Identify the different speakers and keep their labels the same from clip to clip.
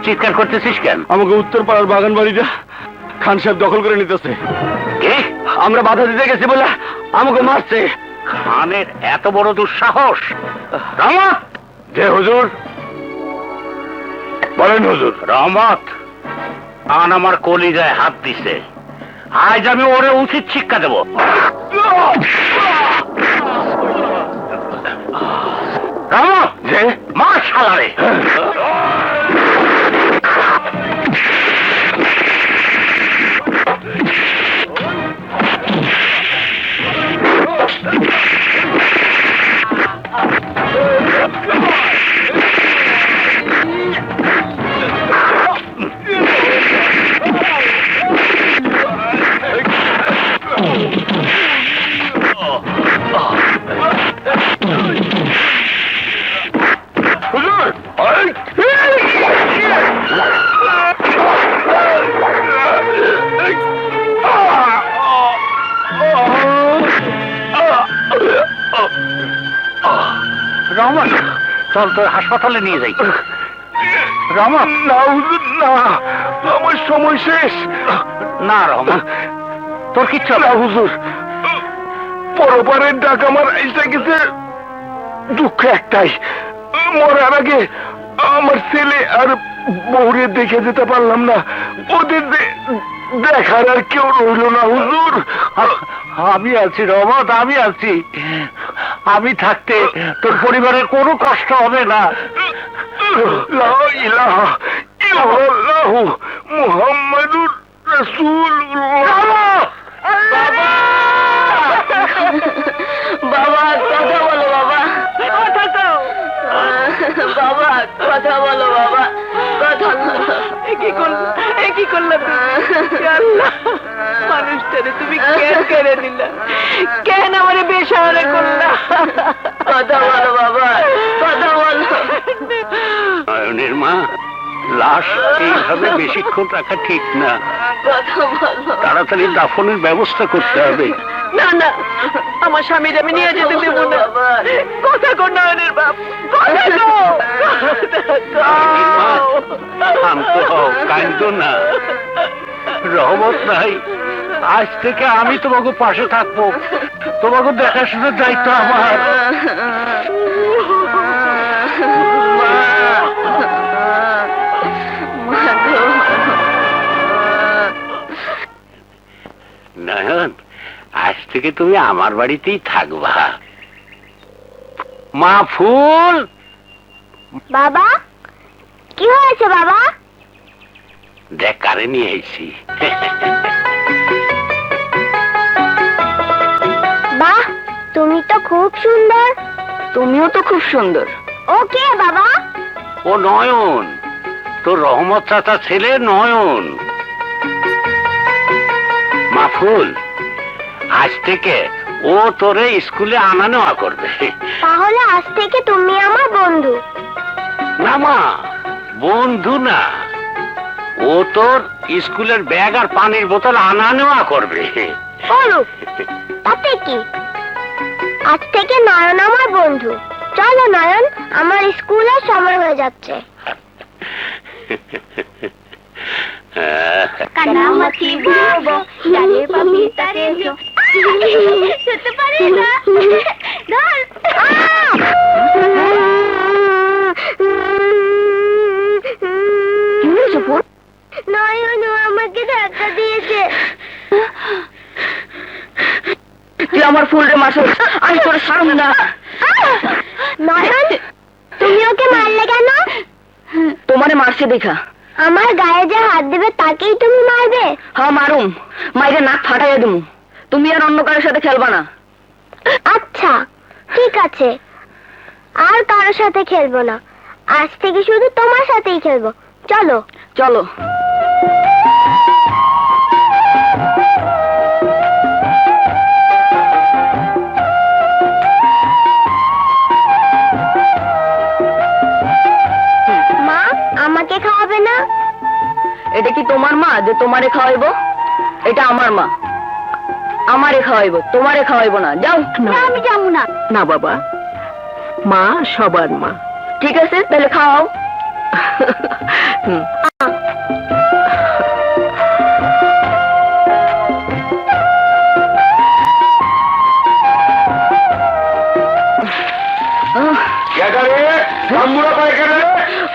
Speaker 1: চিৎকার করতেছিস কেন?
Speaker 2: আমাকে উত্তর পাড়ার বাগান বাড়িটা খান সাহেব দখল করে নিতেছে। আমরা বাধা দিতে গেছি বলে আমাকে মারছে।
Speaker 1: খানের এত বড় দুঃসাহস! রহমত!
Speaker 2: যে হুজুর বলেন। হুজুর
Speaker 1: রহমত খান আমার কলিজায় হাত দিছে, আজ আমি ওরে উচিত শিক্ষা দেব। রহমত!
Speaker 2: যে
Speaker 1: মার শালারে! রহমত, চল তোর হাসপাতালে নিয়ে যাই। রহমত!
Speaker 2: না হুজুর না, আমার সময় শেষ।
Speaker 1: না রহমত, তোর কিচ্ছু
Speaker 2: না হুজুর, পরপারের ডাক আমার এসে গেছে। দুঃখ একটাই, মরার আগে আমার ছেলে আর বউরে দেখে যেতে পারলাম না। ওদের দেখার আর কেউ রইল না হুজুর।
Speaker 1: আমি আছি রহমত, আমি আছি। আমি থাকতে তোর পরিবারের কোনো কষ্ট হবে না।
Speaker 2: লা ইলাহা ইল্লাল্লাহু মুহাম্মাদুর রাসূলুল্লাহ।
Speaker 1: বাবা!
Speaker 3: বাবা কথা বলো বাবা, বাবা কথা বলো বাবা, কথা বলো।
Speaker 4: কি করলাম মানুষটারে তুমি কেন কেড়ে নিলা? কেন আমার বেসাহারা করলা?
Speaker 3: কথা বলো বাবা, কথা বলো।
Speaker 1: নয়নের মা, লাশ এইভাবে বেশিক্ষণ রাখা ঠিক না।
Speaker 3: কথা বলো।
Speaker 1: তাড়াতাড়ি দাফনের ব্যবস্থা করতে হবে।
Speaker 4: না না, আমার স্বামীর আমি নিয়ে যেতে দেবো না। কথা কর নয়নের বাপ, কথা কও।
Speaker 1: শান্ত হও, কাঁদো না। রহমত নাই, আজ থেকে আমি তোমাকে পাশে থাকবো। তোমাকে দেখাশোনার দায়িত্ব আমার। নয়ন, আজ থেকে তুমি আমার বাড়িতেই থাকবা। মা ফুল!
Speaker 5: বাবা, কি হয়েছে বাবা?
Speaker 1: দেখ কারে নিয়ে এসেছি।
Speaker 5: বাহ, তুমি তো খুব সুন্দর।
Speaker 3: তুমিও তো খুব সুন্দর।
Speaker 5: ওকে বাবা।
Speaker 1: ও নয়ন, তোর রহমত চাচা ছেলে নয়ন। মাফুল, আজ থেকে ও তোরে স্কুলে আনা নেওয়া করবে।
Speaker 5: তাহলে আজ থেকে তুমি আমার বন্ধু।
Speaker 1: না মা, বন্ধু না, ও তোর স্কুলের ব্যাগ আর পানির বোতল আনা নেওয়া করবে।
Speaker 5: করুক, তাতে কি? আজ থেকে নয়ন আমার বন্ধু। চলো নয়ন, আমার স্কুলের সময় হয়ে যাচ্ছে। কানামাছি বলবো, জানে পাবি তারে জো। যেতে পারি না। ধর।
Speaker 3: কি হয়েছে ফুল?
Speaker 5: নয়ন আমাকে ধাক্কা দিয়েছে।
Speaker 3: তুই আমার ফুলরে মারছ, আমি তোর ছাড়ব না।
Speaker 5: নয়ন, তুমি ওকে মারলে কেন?
Speaker 3: তোমারে মারছে দেখা।
Speaker 5: আমার গায়ে যে হাত দেবে তাকেই তুমি মারবে?
Speaker 3: হ্যাঁ মারুম, মাইরে নাক ফাটাইয়া দিমু। তুমি আর অন্য কারোর সাথে খেলবা না।
Speaker 5: আচ্ছা ঠিক আছে, আর কারোর সাথে খেলবো না। আজ থেকে শুধু তোমার সাথেই খেলবো। চলো
Speaker 3: চলো।
Speaker 5: মা, আমাকে খাওয়াবে না?
Speaker 3: এটা কি তোমার মা যে তোমারে খাওয়াইবো? এটা আমার মা, আমারে খাওয়াইবো, তোমারে খাওয়াইবো না। যাও।
Speaker 5: না, আমি যাবো না।
Speaker 4: না বাবা, মা সবার মা।
Speaker 3: ঠিক আছে, তাহলে খাও।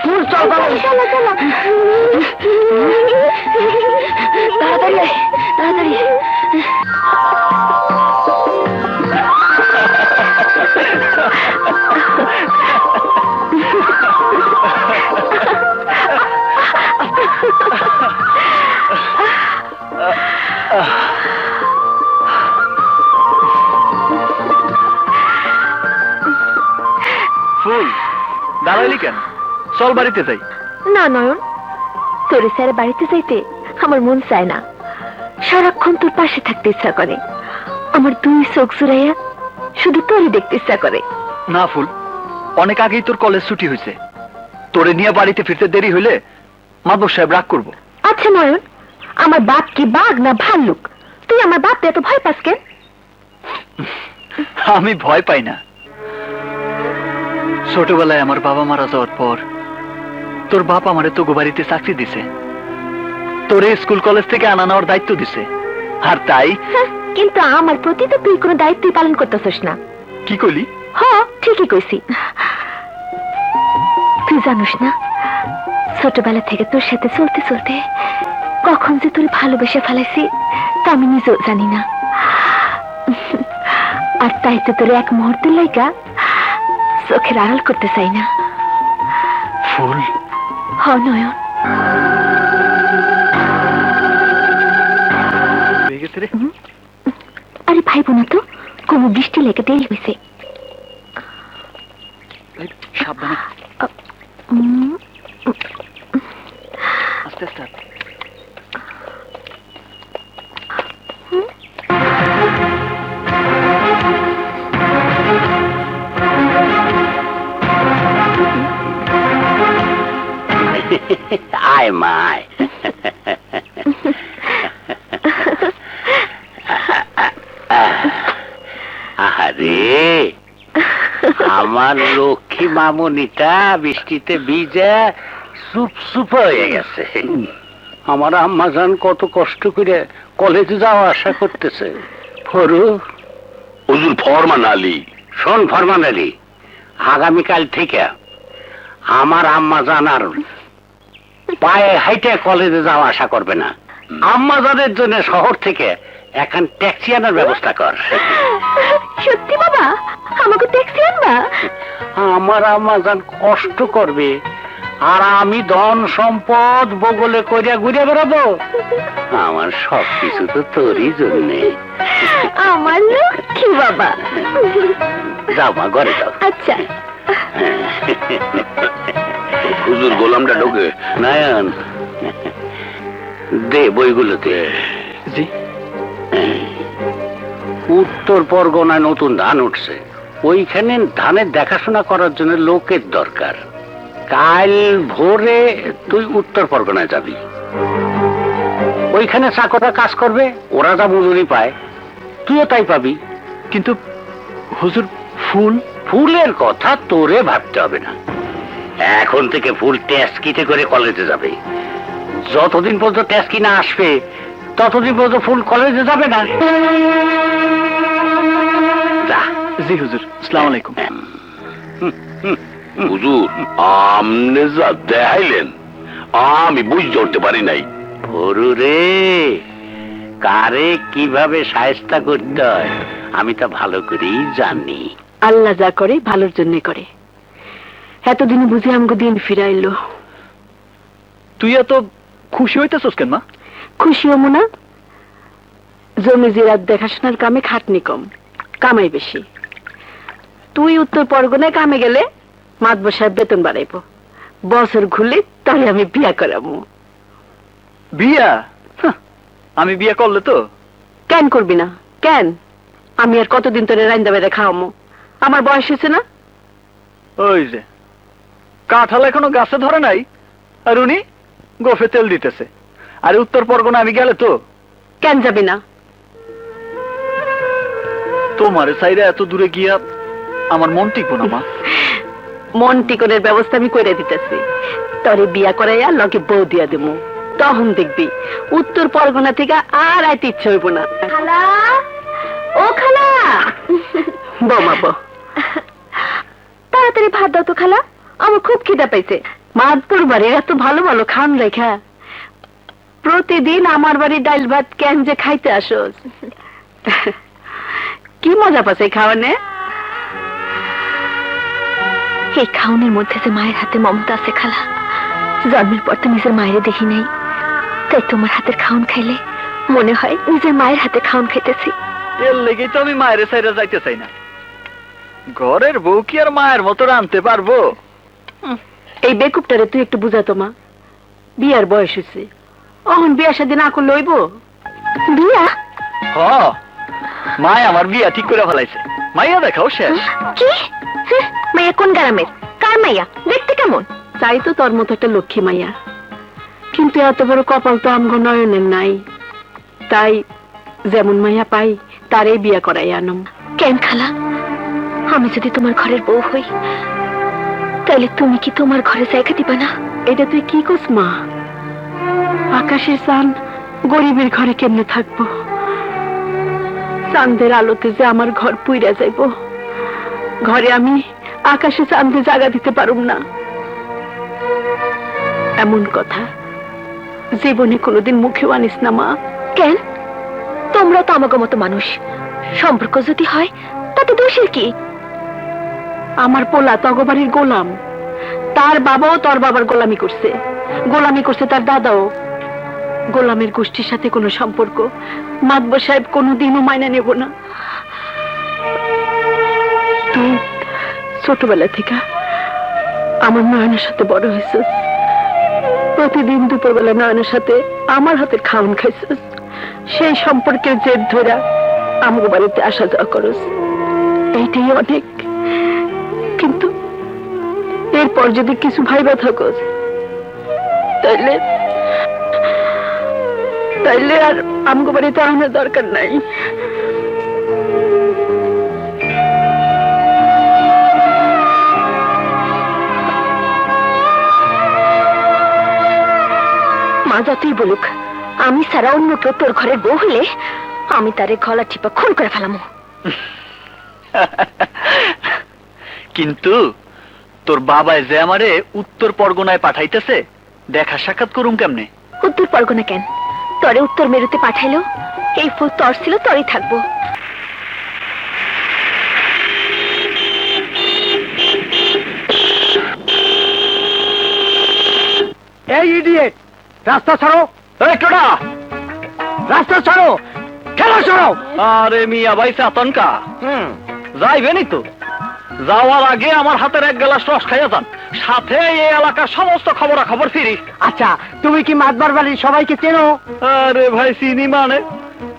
Speaker 3: ফুল চল বাবা,
Speaker 5: চলো চলো
Speaker 3: তাড়াতাড়ি আয়, তাড়াতাড়ি।
Speaker 2: ফুল দাঁড়াইলি কেন? চল বাড়িতে যাই।
Speaker 5: না নয়ন, তোর স্যার বাড়িতে যাইতে আমার মন চায় না। সারাক্ষণ তোর পাশে থাকতে ইচ্ছা করে। আমার দুই চোখ জুড়াইয়া শুধু তোরই দেখতে ইচ্ছা করে।
Speaker 2: না ফুল, অনেক আগেই তোর কলেজ ছুটি হয়েছে। তোরে নিয়ে বাড়িতে ফিরতে দেরি হইলে মাদবর সাহেব রাগ করবো।
Speaker 5: আচ্ছা নয়ন, আমার বাপ কি বাঘ না ভাল্লুক? তুই আমার বাপকে এত ভয় পাস কেন?
Speaker 2: আমি ভয় পাই না। ছোটবেলায় আমার বাবা মারা যাওয়ার পর তোর বাপ আমারে তোগো বাড়িতে চাকরি দিছে, তোরে স্কুল কলেজ থেকে আনা নেওয়ার দায়িত্ব দিছে। আর তাই
Speaker 5: কিন্তু আমার প্রতি তো তুই কোনো দায়িত্বই পালন করতেছিস না।
Speaker 2: কি কইলি?
Speaker 5: হ্যাঁ ঠিকই কইছি। তুই জানিস না, ছোটবেলা থেকে তোর সাথে চলতে চলতে কখন যে তোর ভালোবেসে ফেলাইছি তা আমি নিজেও জানি না। আর তাই তো তোর এক মুহূর্তের লাইগা চোখের আড়াল করতে চাই না।
Speaker 2: ফুল
Speaker 5: হ নয়ন,
Speaker 2: হয়ে গেছে রে।
Speaker 5: আরে ভাই বোনা তো কোনো বৃষ্টি লেগে দেরি হয়েছে।
Speaker 2: সাবধানে,
Speaker 5: উম,
Speaker 2: আস্তে আস্তে।
Speaker 1: আয় মায়, আরে আমার লক্ষ্মী মামনিটা বৃষ্টিতে ভিজে চুপ চুপ হয়ে গেছে। আমার আম্মা জান কত কষ্ট করে কলেজে যাওয়া আশা করতেছে। ফরু হুজুর ফরমান আলী, শোন ফরমান আলী, আগামীকাল থেকে আমার আম্মা জান আর পায়ে হাইটে কলেজে যাওয়া আশা করবে না। আম্মা জানের জন্য শহর থেকে এখন ট্যাক্সি আনার ব্যবস্থা কর।
Speaker 5: সত্যি বাবা, আমাকে ট্যাক্সি আনবা?
Speaker 1: আমার আম্মা জান কষ্ট করবে আর আমি ধন সম্পদ বগলে করিয়া ঘুরে বেড়াবো। আমার সবকিছু তো তোরই জন্যে।
Speaker 5: আমার লক্ষ্মী বাবা।
Speaker 1: যাও মা, ঘরে যাও।
Speaker 5: আচ্ছা।
Speaker 1: হুজুর গোলামটা ঢোকে। নয়ন দে বইগুলোতে।
Speaker 2: জি।
Speaker 1: উত্তর পরগনায় নতুন ধান উঠছে, ওইখানে ধানের দেখাশোনা করার জন্য লোকের দরকার। কাল ভোরে তুই উত্তর পরগনায় যাবি। ওইখানে চাকররা কাজ করবে, ওরা যা মজুরি পায় তুইও তাই পাবি।
Speaker 2: কিন্তু হুজুর ফুল?
Speaker 1: ফুলের কথা তোরে ভাবতে হবে না। এখন থেকে ফুল ট্যাক্সিতে করে কলেজে যাবে। যতদিন পর্যন্ত ট্যাক্সি না আসবে ততদিন পর্যন্ত ফুল কলেজে যাবে না। যা।
Speaker 2: জি হুজুর, আসসালামু আলাইকুম।
Speaker 6: হুজুর, আমনে যা দেখাইলেন আমি বুঝতে উঠতে পারি নাই।
Speaker 1: ভরু রে, কারে কিভাবে সায়স্তা করতে হয় আমি তা ভালো করেই জানি।
Speaker 3: আল্লাহ যা করে ভালোর জন্য করে। এতদিন বুঝি আমাকে দিন ফিরাইলো।
Speaker 2: তুই এত খুশি হইতেছস কেন মা?
Speaker 3: খুশি হবো না? জমি জিরাত দেখাশোনার কামে খাটনি কম, কামাই বেশি। তুই উত্তর পরগনায় কামে গেলে মাতবর সাহেব বেতন বাড়াইব। বছর ঘুরলে তাই আমি বিয়া করাবো।
Speaker 2: বিয়া? হাহ, আমি বিয়া করলে তো?
Speaker 3: কেন করবি না? কেন? আমি আর কতদিন তোরে রাইন্দা বেড়ে খাওয়ামো? আমার বয়স হয়েছে না?
Speaker 2: ওই যে কাঁঠাল এখনো গাছে ধরে নাই আর উনি গোফে তেল দিতেছে। আরে উত্তর পরগনা আমি গেলে তো?
Speaker 3: কেন যাবি না?
Speaker 2: তোমার সাইডে এত দূরে গিয়া আমার মন টিকবো না মা।
Speaker 3: মন টিকনের ব্যবস্থা আমি করে দিতেছি। তরে বিয়া করাইয়া লগে বউ দিয়া দেবো। তখন দেখবি উত্তর পরগনা থেকে আর আইতে ইচ্ছে হইব না।
Speaker 5: খালা, ও খালা,
Speaker 3: বৌমা বউ,
Speaker 5: তাড়াতাড়ি ভাত দাও তো খালা, আমার খুব খিদা পাইছে।
Speaker 3: মাদপুর বাড়ির এত ভালো ভালো খান রেখা প্রতিদিন আমার বাড়ির ডাল ভাত কেন যে খাইতে আসোস? কি মজা পাচ্ছে খাওয়ানে?
Speaker 5: এই খাওনের মধ্যে যে মায়ের হাতে মমতা আছে খালা। জন্মের পর তো নিজের মায়ের দেখি নাই, তাই তোমার হাতের খাওন খাইলে মনে হয় নিজের মায়ের হাতে খাওন খাইতেছি।
Speaker 7: এর লেগে তো আমি মায়ের সাইডে যাইতে চাই না। ঘরের বউ কি আর মায়ের মতো রানতে পারবো?
Speaker 3: এই বেকুবটারে তুই একটু বুঝাতো মা, বিয়ার বয়স হয়েছে, অহন বিয়া শাদী না করলে হইব?
Speaker 5: বিয়া?
Speaker 7: হ, মায় আমার বিয়া ঠিক করে ফেলাইছে। মাইয়া দেখাও শেষ।
Speaker 5: কি? হ্যাঁ, মাইয়া কোন গ্রামের? কার মাইয়া? দেখতে কেমন?
Speaker 3: চাই তো তোর মতো একটা লক্ষ্মী মাইয়া, কিন্তু এত বড় কপাল তো আমগো নয়নের নাই। তাই যেমন মাইয়া পাই তারই বিয়া করাই আনম।
Speaker 5: কেন খালা, আমি যদি তোমার ঘরের বউ হই তাহলে তুমি কি তোমার ঘরে জায়গা দিবা না?
Speaker 3: এটা তুই কি কস মা? আকাশের চাঁদ গরিবের ঘরে কেমনে থাকবো? চাঁদের আলোতে যে আমার ঘর পুইরা যাইব, ঘরে আমি আকাশে চাঁদে জায়গা দিতে পারুম না। এমন কথা জীবনে কোনোদিন মুখেও আনিস না মা।
Speaker 5: কেন? তোমরা তো আমাকে মতো মানুষ, সম্পর্ক যদি হয় তাতে দোষের কি?
Speaker 3: আমার পোলা তগবাড়ির গোলাম, তার বাবাও তোর বাবার গোলামি করছে, গোলামি করছে তার দাদাও। গোলামের গোষ্ঠীর সাথে কোনো সম্পর্ক মাতবর সাহেব কোনোদিনও মাইনা নেব না। তুই ছোটবেলা থেকে আমার নয়নের সাথে বড় হয়েছিস, প্রতিদিন দুপুরবেলা নয়নের সাথে আমার হাতের খাওয়ান খাইছিস। সেই সম্পর্কের জেদ ধরা আমার বাড়িতে আসা যাওয়া করস, এইটাই অনেক। কিন্তু এরপর যদি কিছু ভাইবা থাকস তাইলে তাইলে আর আমগো বাড়িতে আনার দরকার নাই।
Speaker 5: মা যতই বলুক, আমি ছাড়া অন্য কেউ তোর ঘরের বউ হলে আমি তারে গলা টিপা খুন করে ফেলামো।
Speaker 7: কিন্তু তোর বাবাই যে আমারে উত্তর পরগনায় পাঠাইতেছে, দেখা সাক্ষাৎ করুম কেমনে?
Speaker 5: উত্তর পরগনা কেন, তরে উত্তর মেরুতে পাঠাইলো। এই ফুল তর ছিল, তরই থাকবো।
Speaker 1: এই ইডিয়েট, রাস্তা ছাড়ো!
Speaker 7: এই টোটা,
Speaker 1: রাস্তা ছাড়ো! খেলা ছাড়ো!
Speaker 7: আরে মিয়া ভাই আতঙ্কা যাইবেনই তো। যাওয়ার আগে আমার হাতের এক গ্লাস রস খাইয়া যান, সাথে এই এলাকার সমস্ত খবরাখবর ফিরি।
Speaker 1: আচ্ছা, তুমি কি মাতবার বাড়ির সবাইকে চেনো?
Speaker 7: আরে ভাই চিনি মানে?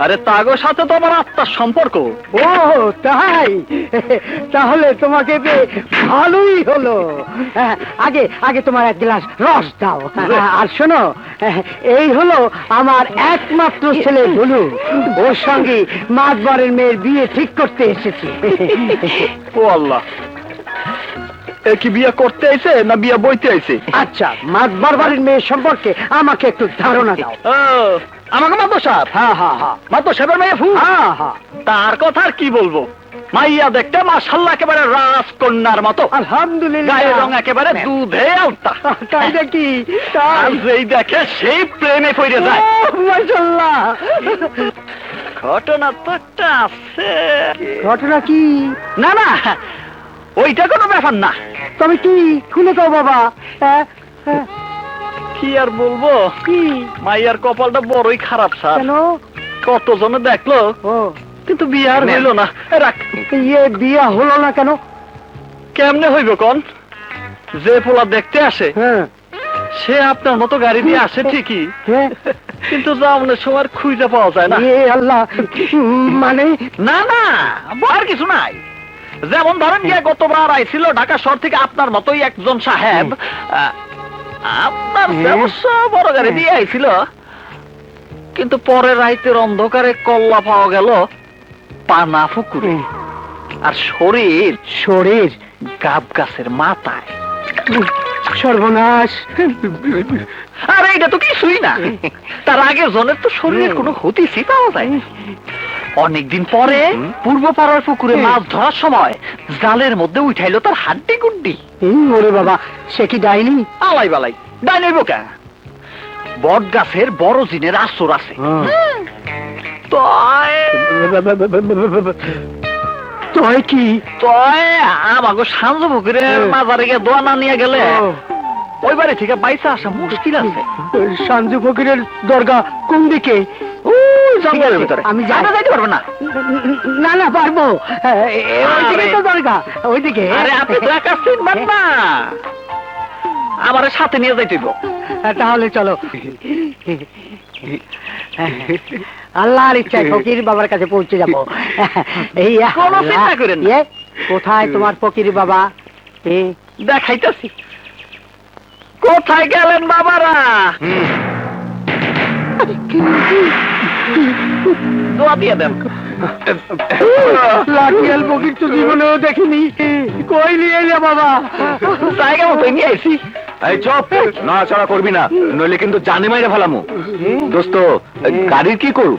Speaker 7: আরে তাগোর সাথে তো আমার আত্মার সম্পর্ক।
Speaker 1: ও তাই? তাহলে তোমাকে পেয়ে ভালোই হলো। আগে আগে তোমার এক গ্লাস রস দাও। আর শোনো, এই হলো আমার একমাত্র ছেলে ভুলু, ওর সঙ্গে মাতবারের মেয়ের বিয়ে ঠিক করতে এসেছি।
Speaker 7: ও আল্লাহ, এ কি বিয়ে করতে আইছে না বিয়ে বইতে আইছে?
Speaker 1: আচ্ছা, মাতবার বাড়ির মেয়ের সম্পর্কে আমাকে একটু ধারণা দাও।
Speaker 7: আমাকে মাতো সাহেব?
Speaker 1: হ্যাঁ হ্যাঁ হ্যাঁ,
Speaker 7: মাতো সাহেবের মেয়ে ফু?
Speaker 1: হ্যাঁ হ্যাঁ।
Speaker 7: তার কথা আর কি বলবো, মাইয়া দেখতে মাশাআল্লাহ একেবারে রাজকন্যার মতো,
Speaker 1: আলহামদুলিল্লাহ।
Speaker 7: গায়ের রং একেবারে দুধে আলতা।
Speaker 1: তাই নাকি?
Speaker 7: আর যেই দেখে সেই প্রেমে পড়ে যায়।
Speaker 1: মাশাআল্লাহ।
Speaker 7: ঘটনা তো একটা আছে।
Speaker 1: ঘটনা কি?
Speaker 7: না না, ওইটা কোনো ব্যাপার না।
Speaker 1: তবে কি খুলে কও বাবা।
Speaker 7: কি আর বলবো,
Speaker 1: কি?
Speaker 7: মাইয়ার কপালটা বড়ই খারাপ স্যার।
Speaker 1: কেন?
Speaker 7: কতজনে দেখলো
Speaker 1: ও,
Speaker 7: কিন্তু বিয়ে আর হইল না। রাখ,
Speaker 1: ইয়ে বিয়া হলো না কেন?
Speaker 7: কেমনে হইব কোন? যে পোলা দেখতে আসে
Speaker 1: হ্যাঁ
Speaker 7: সে আপনার মতো গাড়ি দিয়ে আসে ঠিকই,
Speaker 1: হ্যাঁ,
Speaker 7: কিন্তু যাওয়ানোর সময় খুঁজে পাওয়া যায় না।
Speaker 1: এ আল্লাহ, মানে?
Speaker 7: না না, আর কিছু নাই। যেমন ধরেন গিয়ে গতবার আইছিল ঢাকা শহর থেকে আপনার মতোই একজন সাহেব, আপনার অবশ্য বড় গাড়ি দিয়ে আইছিল, কিন্তু পরে রাইতের অন্ধকারে কল্লা পাওয়া গেল পানা পুকুরে। আর শরীর গাব গাছের মাথায়।
Speaker 1: সর্বনাশ!
Speaker 7: আরে এটা তো কিছুই না, তার আগের জনের তো শরীরের কোনো হতিসই পাওয়া যায়। অনেকদিন পরে পূর্ব পাড়ার পুকুরে মাছ ধরার সময় জালের মধ্যে উঠাইলো তার হাড্ডি গুড্ডি।
Speaker 1: ওরে বাবা, সে কি ডাইনি?
Speaker 7: আলাই বালাই, ডাইনি বোকা। বট গাছের বড় জিনের আসর আছে।
Speaker 1: তয় কি?
Speaker 7: আমাকে সাঞ্জ পুকুরের মাজারে গিয়ে দোয়া না নিয়ে গেলে ওই বাড়ি থেকে বাইসা আসা মুশকিল আছে।
Speaker 1: সাঞ্জু ফকিরের দরগা কোন দিকে?
Speaker 7: জঙ্গলের ভিতরে।
Speaker 1: আমি
Speaker 7: যাইতে পারবো না।
Speaker 1: না না, পারবো। ওইদিকে তো দরগা, ওইদিকে।
Speaker 7: আরে আপনি তো একা চিনবেন না, আমার সাথে নিয়ে যাইতেইব।
Speaker 1: তাহলে চলো। আল্লাহর ইচ্ছায় ফকির বাবার কাছে পৌঁছে যাবো। এই
Speaker 7: কোনো চিন্তা করেন না।
Speaker 1: কোথায় তোমার ফকির বাবা?
Speaker 7: দেখাইতেছি। কোথায় গেলেন বাবারা? দোয়া দিয়ে দেন।
Speaker 1: লাঠিয়াল ফকির তো জীবনেও দেখিনি। কই নিয়ে এলে বাবা?
Speaker 7: জায়গা মতো নিয়ে আইছি।
Speaker 2: এই চপ, নড়াচড়া করবি না, নইলে কিন্তু জানে মাইরে ফেলামু। দোস্ত, গাড়ির কি করু?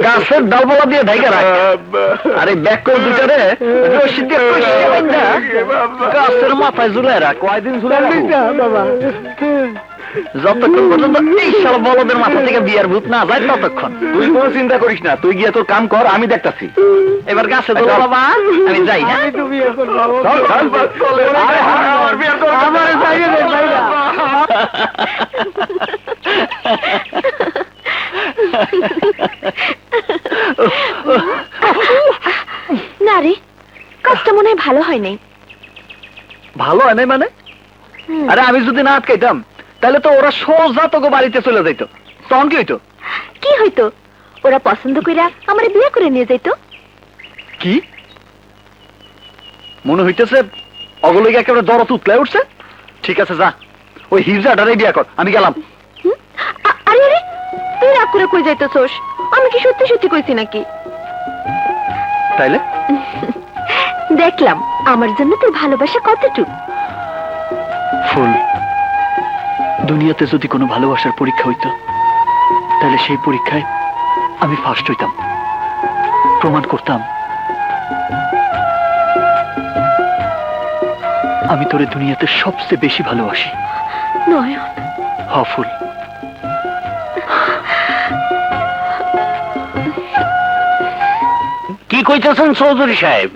Speaker 7: গাছের ডালপালা দিয়ে ঢাইকা রাখ। আরে ব্যাক করে দুটারে রশি দিয়ে কষিয়ে বাইন্ধা গাছের মাথায় ঝুলাই রাখ।
Speaker 2: কয়দিন ঝুলে
Speaker 1: বাবা,
Speaker 7: যতক্ষণ পর্যন্ত এই সব বলদের মাথা থেকে বিয়ার ভূত না যায় ততক্ষণ।
Speaker 2: তুই কোনো চিন্তা করিস না, তুই গিয়ে তোর কাম কর, আমি দেখতাছি।
Speaker 7: এবার গাছে দোলা বাবা, আমি যাই। হ্যাঁ,
Speaker 1: তো বিয়ে করবো।
Speaker 2: চল, চল, চল। আরে, আমার বিয়ে কর।
Speaker 1: আমার বাইরে দে, বাইরে।
Speaker 5: না রে, কাজটা মনে হয় ভালো হয় নাই।
Speaker 7: ভালো হয় নাই মানে? আরে আমি যদি না আটকাইতাম তাহলে তো ওরা সোজা তোকে বাড়িতে চলে যাইত। তখন কি হইতো?
Speaker 5: কি হইতো? ওরা পছন্দ কইরা আমারে বিয়ে করে নিয়ে যাইতো।
Speaker 7: কি মনে হইতেছে অগলকে একেবারে দরদ উতলায় উঠছে? ঠিক আছে, যা ওই হিজড়াটারে বিয়ে কর, আমি গেলাম।
Speaker 5: আরে আরে, তুই রাগ করে কই যাইতেছস? আমি কি সত্যি সত্যি কইছি নাকি?
Speaker 7: তাইলে
Speaker 5: দেখলাম আমার জন্য তোর ভালোবাসা কতটুকু।
Speaker 7: ফুল, দুনিয়াতে যদি কোনো ভালোবাসার পরীক্ষা হইতো তাহলে সেই পরীক্ষায় আমি ফার্স্ট হইতাম, প্রমাণ করতাম আমি তোরে দুনিয়াতে সবচেয়ে বেশি ভালোবাসি।
Speaker 5: নয়ন,
Speaker 7: হ ফুল।
Speaker 1: কি কইতেছেন চৌধুরী সাহেব?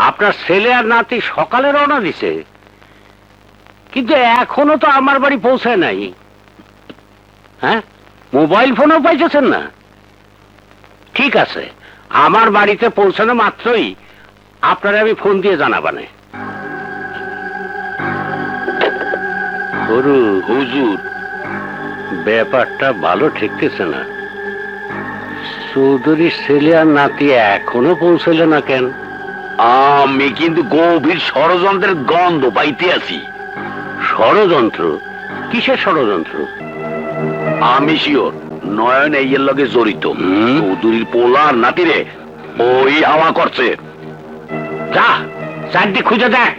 Speaker 1: আপনার ছেলে আর নাতি সকালে রওনা দিছে, কিন্তু এখনো তো আমার বাড়ি পৌঁছায় নাই। হ্যাঁ, মোবাইল ফোনও পাইতেছেন না? ঠিক আছে, আমার বাড়িতে পৌঁছানো মাত্রই আপনারা আমি ফোন দিয়ে জানাবানে। গরু হুজুর, ব্যাপারটা ভালো ঠেকতেছে না। চৌধুরীর ছেলে আর নাতি এখনো পৌঁছাইল না কেন?
Speaker 6: আমি কিন্তু গভীর ষড়যন্ত্রের গন্ধ পাইতে আছি।
Speaker 1: ষড়যন্ত্র? কিসের ষড়যন্ত্র?
Speaker 6: আমি শিওর নয়ন এই লগে জড়িত। চৌধুরীর পোলার নাতিরে ওই হাওয়া করছে।
Speaker 1: যা, চারটি খুঁজে দেখ।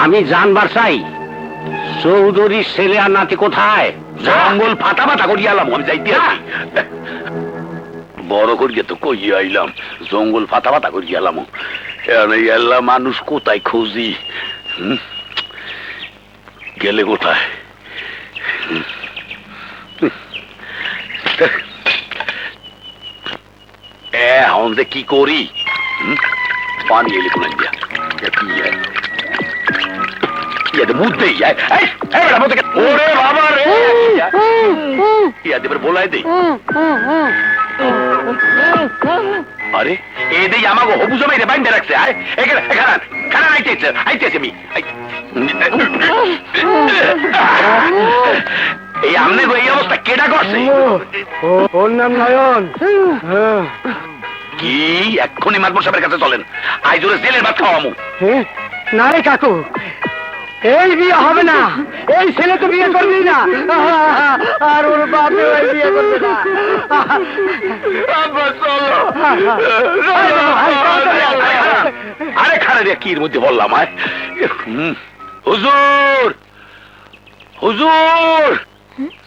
Speaker 1: আমি জানবার চাই চৌধুরীর ছেলে আর নাতি কোথায়।
Speaker 6: জঙ্গল ফাটা ফাটা করিয়া এলাম, আমি যাইতে আছি। বড় করিয়া তো কইয়া আইলাম, জঙ্গল ফাটা ফাটা করিয়া এলাম। এলা মানুষ কোথায় খুঁজি? গেলে কোথায়? এখন যে কি করি? পানি এলে কোন দিয়া কি মুদ্দেই ওরে বাবা রে, ইয়াদের বলাই দে। আরে এই আমাকে হবু জমাই রে বাইন্দে রাখছে। খানা আইতেছে আইতেছে আমি এই আমনে এই অবস্থা কেডা করছে?
Speaker 1: ওর নাম নয়ন।
Speaker 6: কি এক্ষুনি মাতবর সাহেবের কাছে চলেন, আইজোরে জেলের ভাত খাওয়ামু।
Speaker 1: না রে কাকু,
Speaker 7: এই বিয়ে হবে না, এই ছেলে তো বিয়ে করবি না, আর ওর বাপে ওই বিয়ে করবে না।
Speaker 6: আরে খারে রে, কির মধ্যে বললাম আয়। হুজুর, হুজুর,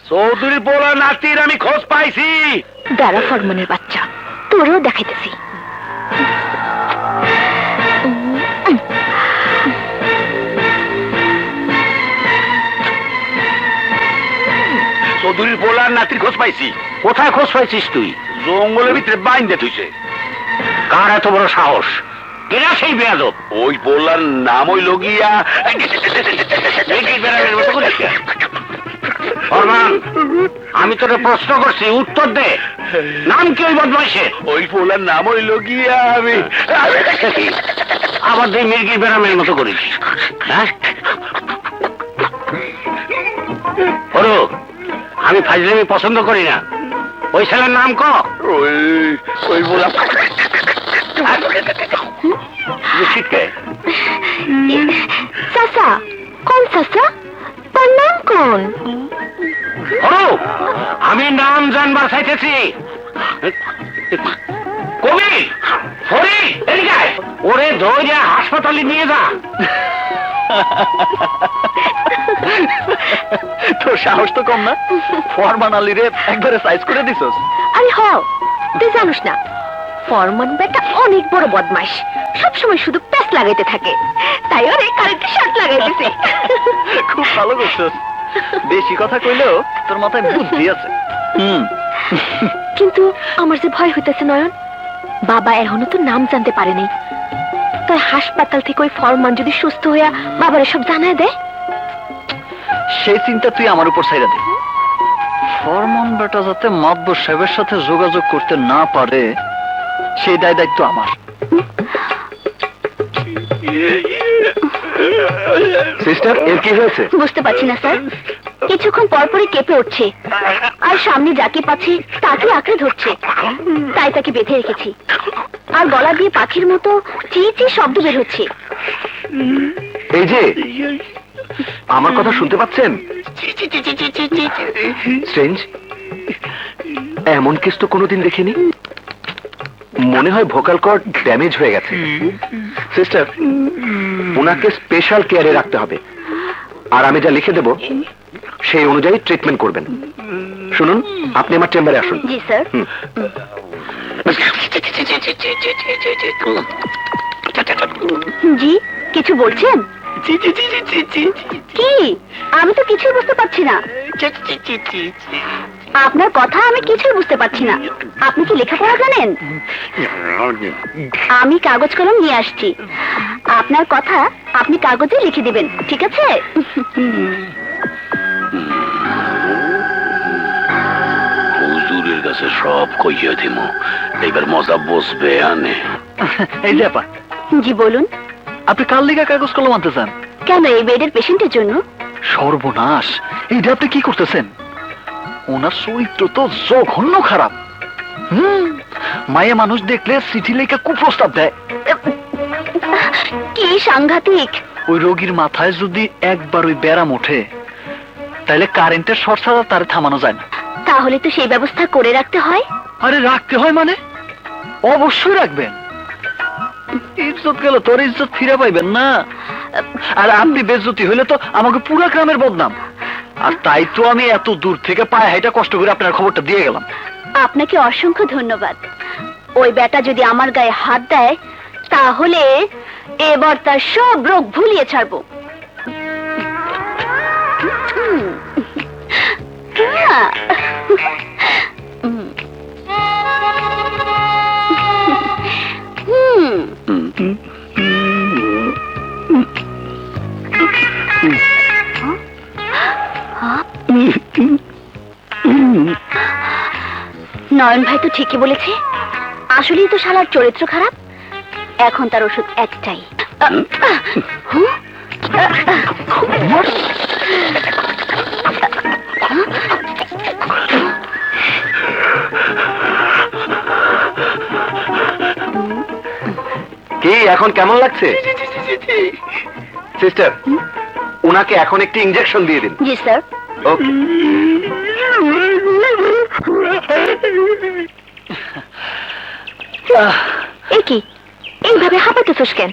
Speaker 6: চৌধুরী পোলা নাতির আমি খোঁজ পাইছি।
Speaker 5: দাঁড়া ফরমানের বাচ্চা, তোরও দেখাইতেছি।
Speaker 6: চৌধুরীর পোলার নাতির খোঁজ পাইছি।
Speaker 1: কোথায় খোঁজ পাইছিস তুই?
Speaker 6: জঙ্গলের ভিতরে বাইন্দে থুইছে।
Speaker 1: কার এত বড় সাহস? কেনা সেই বেয়াদব?
Speaker 6: ওই পোলার নাম হইল গিয়া
Speaker 1: ফরমান, আমি তোরে প্রশ্ন করছি, উত্তর দে। নাম কি ওই বদমাইশের?
Speaker 6: ওই পোলার নাম হইল গিয়া
Speaker 1: আবার তুই মির্গির বেড়ামের মতো করিস, হ্যাঁ? ওরো, আমি ফাজলামি পছন্দ করি না। ওই ছেলের নাম ক।
Speaker 6: ওই পোলা
Speaker 5: চাচা, কোন চাচা? তোর নাম কোন?
Speaker 1: ওরো, আমি নাম জানবার চাইতেছি। কবি হরি, এদিকে আয়। ওরে ধরে হাসপাতালে নিয়ে যা।
Speaker 7: তোর সাহস তো কম না, ফরমান আলীরে একবারে সাইজ করে দিছস।
Speaker 5: আরে হ, তুই জানিস না ফরমান বেটা অনেক বড় বদমাইশ, সবসময় শুধু প্যাচ লাগাইতে থাকে, তাই ওরে কারেন্টের শার্ট লাগাইতেছে।
Speaker 7: খুব ভালো করছস, বেশি কথা কইলেও তোর মাথায় বুদ্ধি আছে।
Speaker 5: কিন্তু আমার যে ভয় হইতেছে নয়ন, বাবা এখনো তো নাম জানতে পারেনি। তাই হাসপাতাল থেকে ওই ফরমান যদি সুস্থ হইয়া বাবার সব জানায় দেয়,
Speaker 7: সেই চিন্তা তুই আমার উপর ছাইড়া দে। ফরমান বেটা যাতে মাতবর সাহেবের সাথে যোগাযোগ করতে না পারে, সেই দায় দায়িত্ব আমার।
Speaker 2: সিস্টার, এর কি হয়েছে?
Speaker 5: বুঝতে পারছি না স্যার, কিছুক্ষণ পরপরই কেঁপে উঠছে, আর সামনে যাকে পাচ্ছে তাকে আঁকড়ে ধরছে, তাই তাকে বেঁধে রেখেছি। আর গলা দিয়ে পাখির মতো চি চি শব্দ বের হচ্ছে।
Speaker 2: এই যে, আমার কথা শুনতে পাচ্ছেন? স্ট্রেঞ্জ, এমন কেস তো কোনোদিন দেখিনি। মনে হয় ভোকাল কর্ড ড্যামেজ হয়ে গেছে। সিস্টার, ওনাকে স্পেশাল কেয়ারে রাখতে হবে, আর আমি যা লিখে দেব সেই অনুযায়ী ট্রিটমেন্ট করবেন। শুনুন, আপনি আমার চেম্বারে আসুন।
Speaker 5: জি স্যার। জি, কিছু বলছেন? কি? আমি তো কিছুই বুঝতে পারছি না। আপনার কথা আমি কিছুই বুঝতে পারছি না। আপনি কি লেখাপড়া জানেন? আমি কাগজ কলম নিয়ে আসছি, আপনার কথা আপনি কাগজে লিখে দিবেন, ঠিক আছে?
Speaker 6: হুজুরের কাছে সব কইয়া দিমু, এবার মজা বসবে আনে।
Speaker 7: এই যে আপা,
Speaker 5: জি বলুন।
Speaker 7: আপনি কাল লিগা কাগজ কলম আনতে চান
Speaker 5: কেন, এই বেডের পেশেন্টের জন্য?
Speaker 7: সর্বনাশ, এইটা আপনি কি করতেছেন? ওনার চরিত্র তো জঘন্য খারাপ। মায়ে মানুষ দেখলে চিঠি লেখা কুপ্রস্তাব দেয়।
Speaker 5: কি সাংঘাতিক!
Speaker 7: ওই রোগীর মাথায় যদি একবার ওই ব্যারাম ওঠে, তাহলে কারেন্টের শর্ট ছাড়া তার থামানো যায় না।
Speaker 5: তাহলে তো সেই ব্যবস্থা করে রাখতে হয়।
Speaker 7: আরে রাখতে হয় মানে? অবশ্যই রাখবেন। ইজ্জত গেল, তোর ইজ্জত ফিরে পাইবেন না। আর আপনি বেজ্জতি হইলে তো আমাকে পুরা গ্রামের বদনাম। আর তাই তো আমি এত দূর থেকে পায়ে হাইটা কষ্ট করে আপনার খবরটা দিয়ে গেলাম।
Speaker 5: আপনাকে অসংখ্য ধন্যবাদ। ওই বেটা যদি আমার গায়ে হাত দেয়, তাহলে এবার তার সব রোগ ভুলিয়ে ছাড়বো। নয়ন ভাই তো ঠিকই বলেছে, আসলেই তো শালার চরিত্র খারাপ। এখন তার ওষুধ একটাই।
Speaker 2: কি এখন কেমন লাগছে? সিস্টার, উনাকে এখন একটি ইনজেকশন দিয়ে দিন।
Speaker 5: জি স্যার।
Speaker 2: ওকে।
Speaker 5: এ কি এইভাবে হাঁপাতেছস কেন?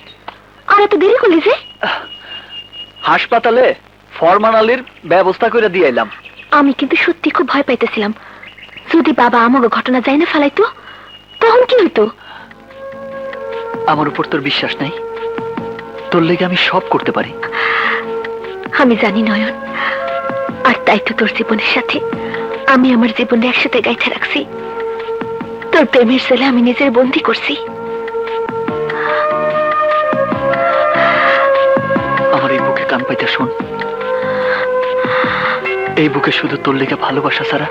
Speaker 5: আর এত দেরি করলি যে?
Speaker 7: হাসপাতালে ফরমানালির ব্যবস্থা করে দিয়ে এলাম।
Speaker 5: আমি কিন্তু সত্যি খুব ভয় পাইতেছিলাম, যদি বাবা আমাকে ঘটনা যায় না ফেলাইতো তখন কি হইতো?
Speaker 7: আমার উপর তোর বিশ্বাস নাই? তোর লেগে আমি সব করতে পারি।
Speaker 5: আমি জানি নয়ন, আর তাই তো তোর জীবনের সাথে আমি আমার জীবনে একসাথে গাইতে রাখছি। তোর প্রেমের ছেলে আমি নিজের বন্দি করছি।
Speaker 7: আমার এই বুকে কান পাইতে শোন, এই বুকে শুধু তোর লেগে ভালোবাসা ছাড়া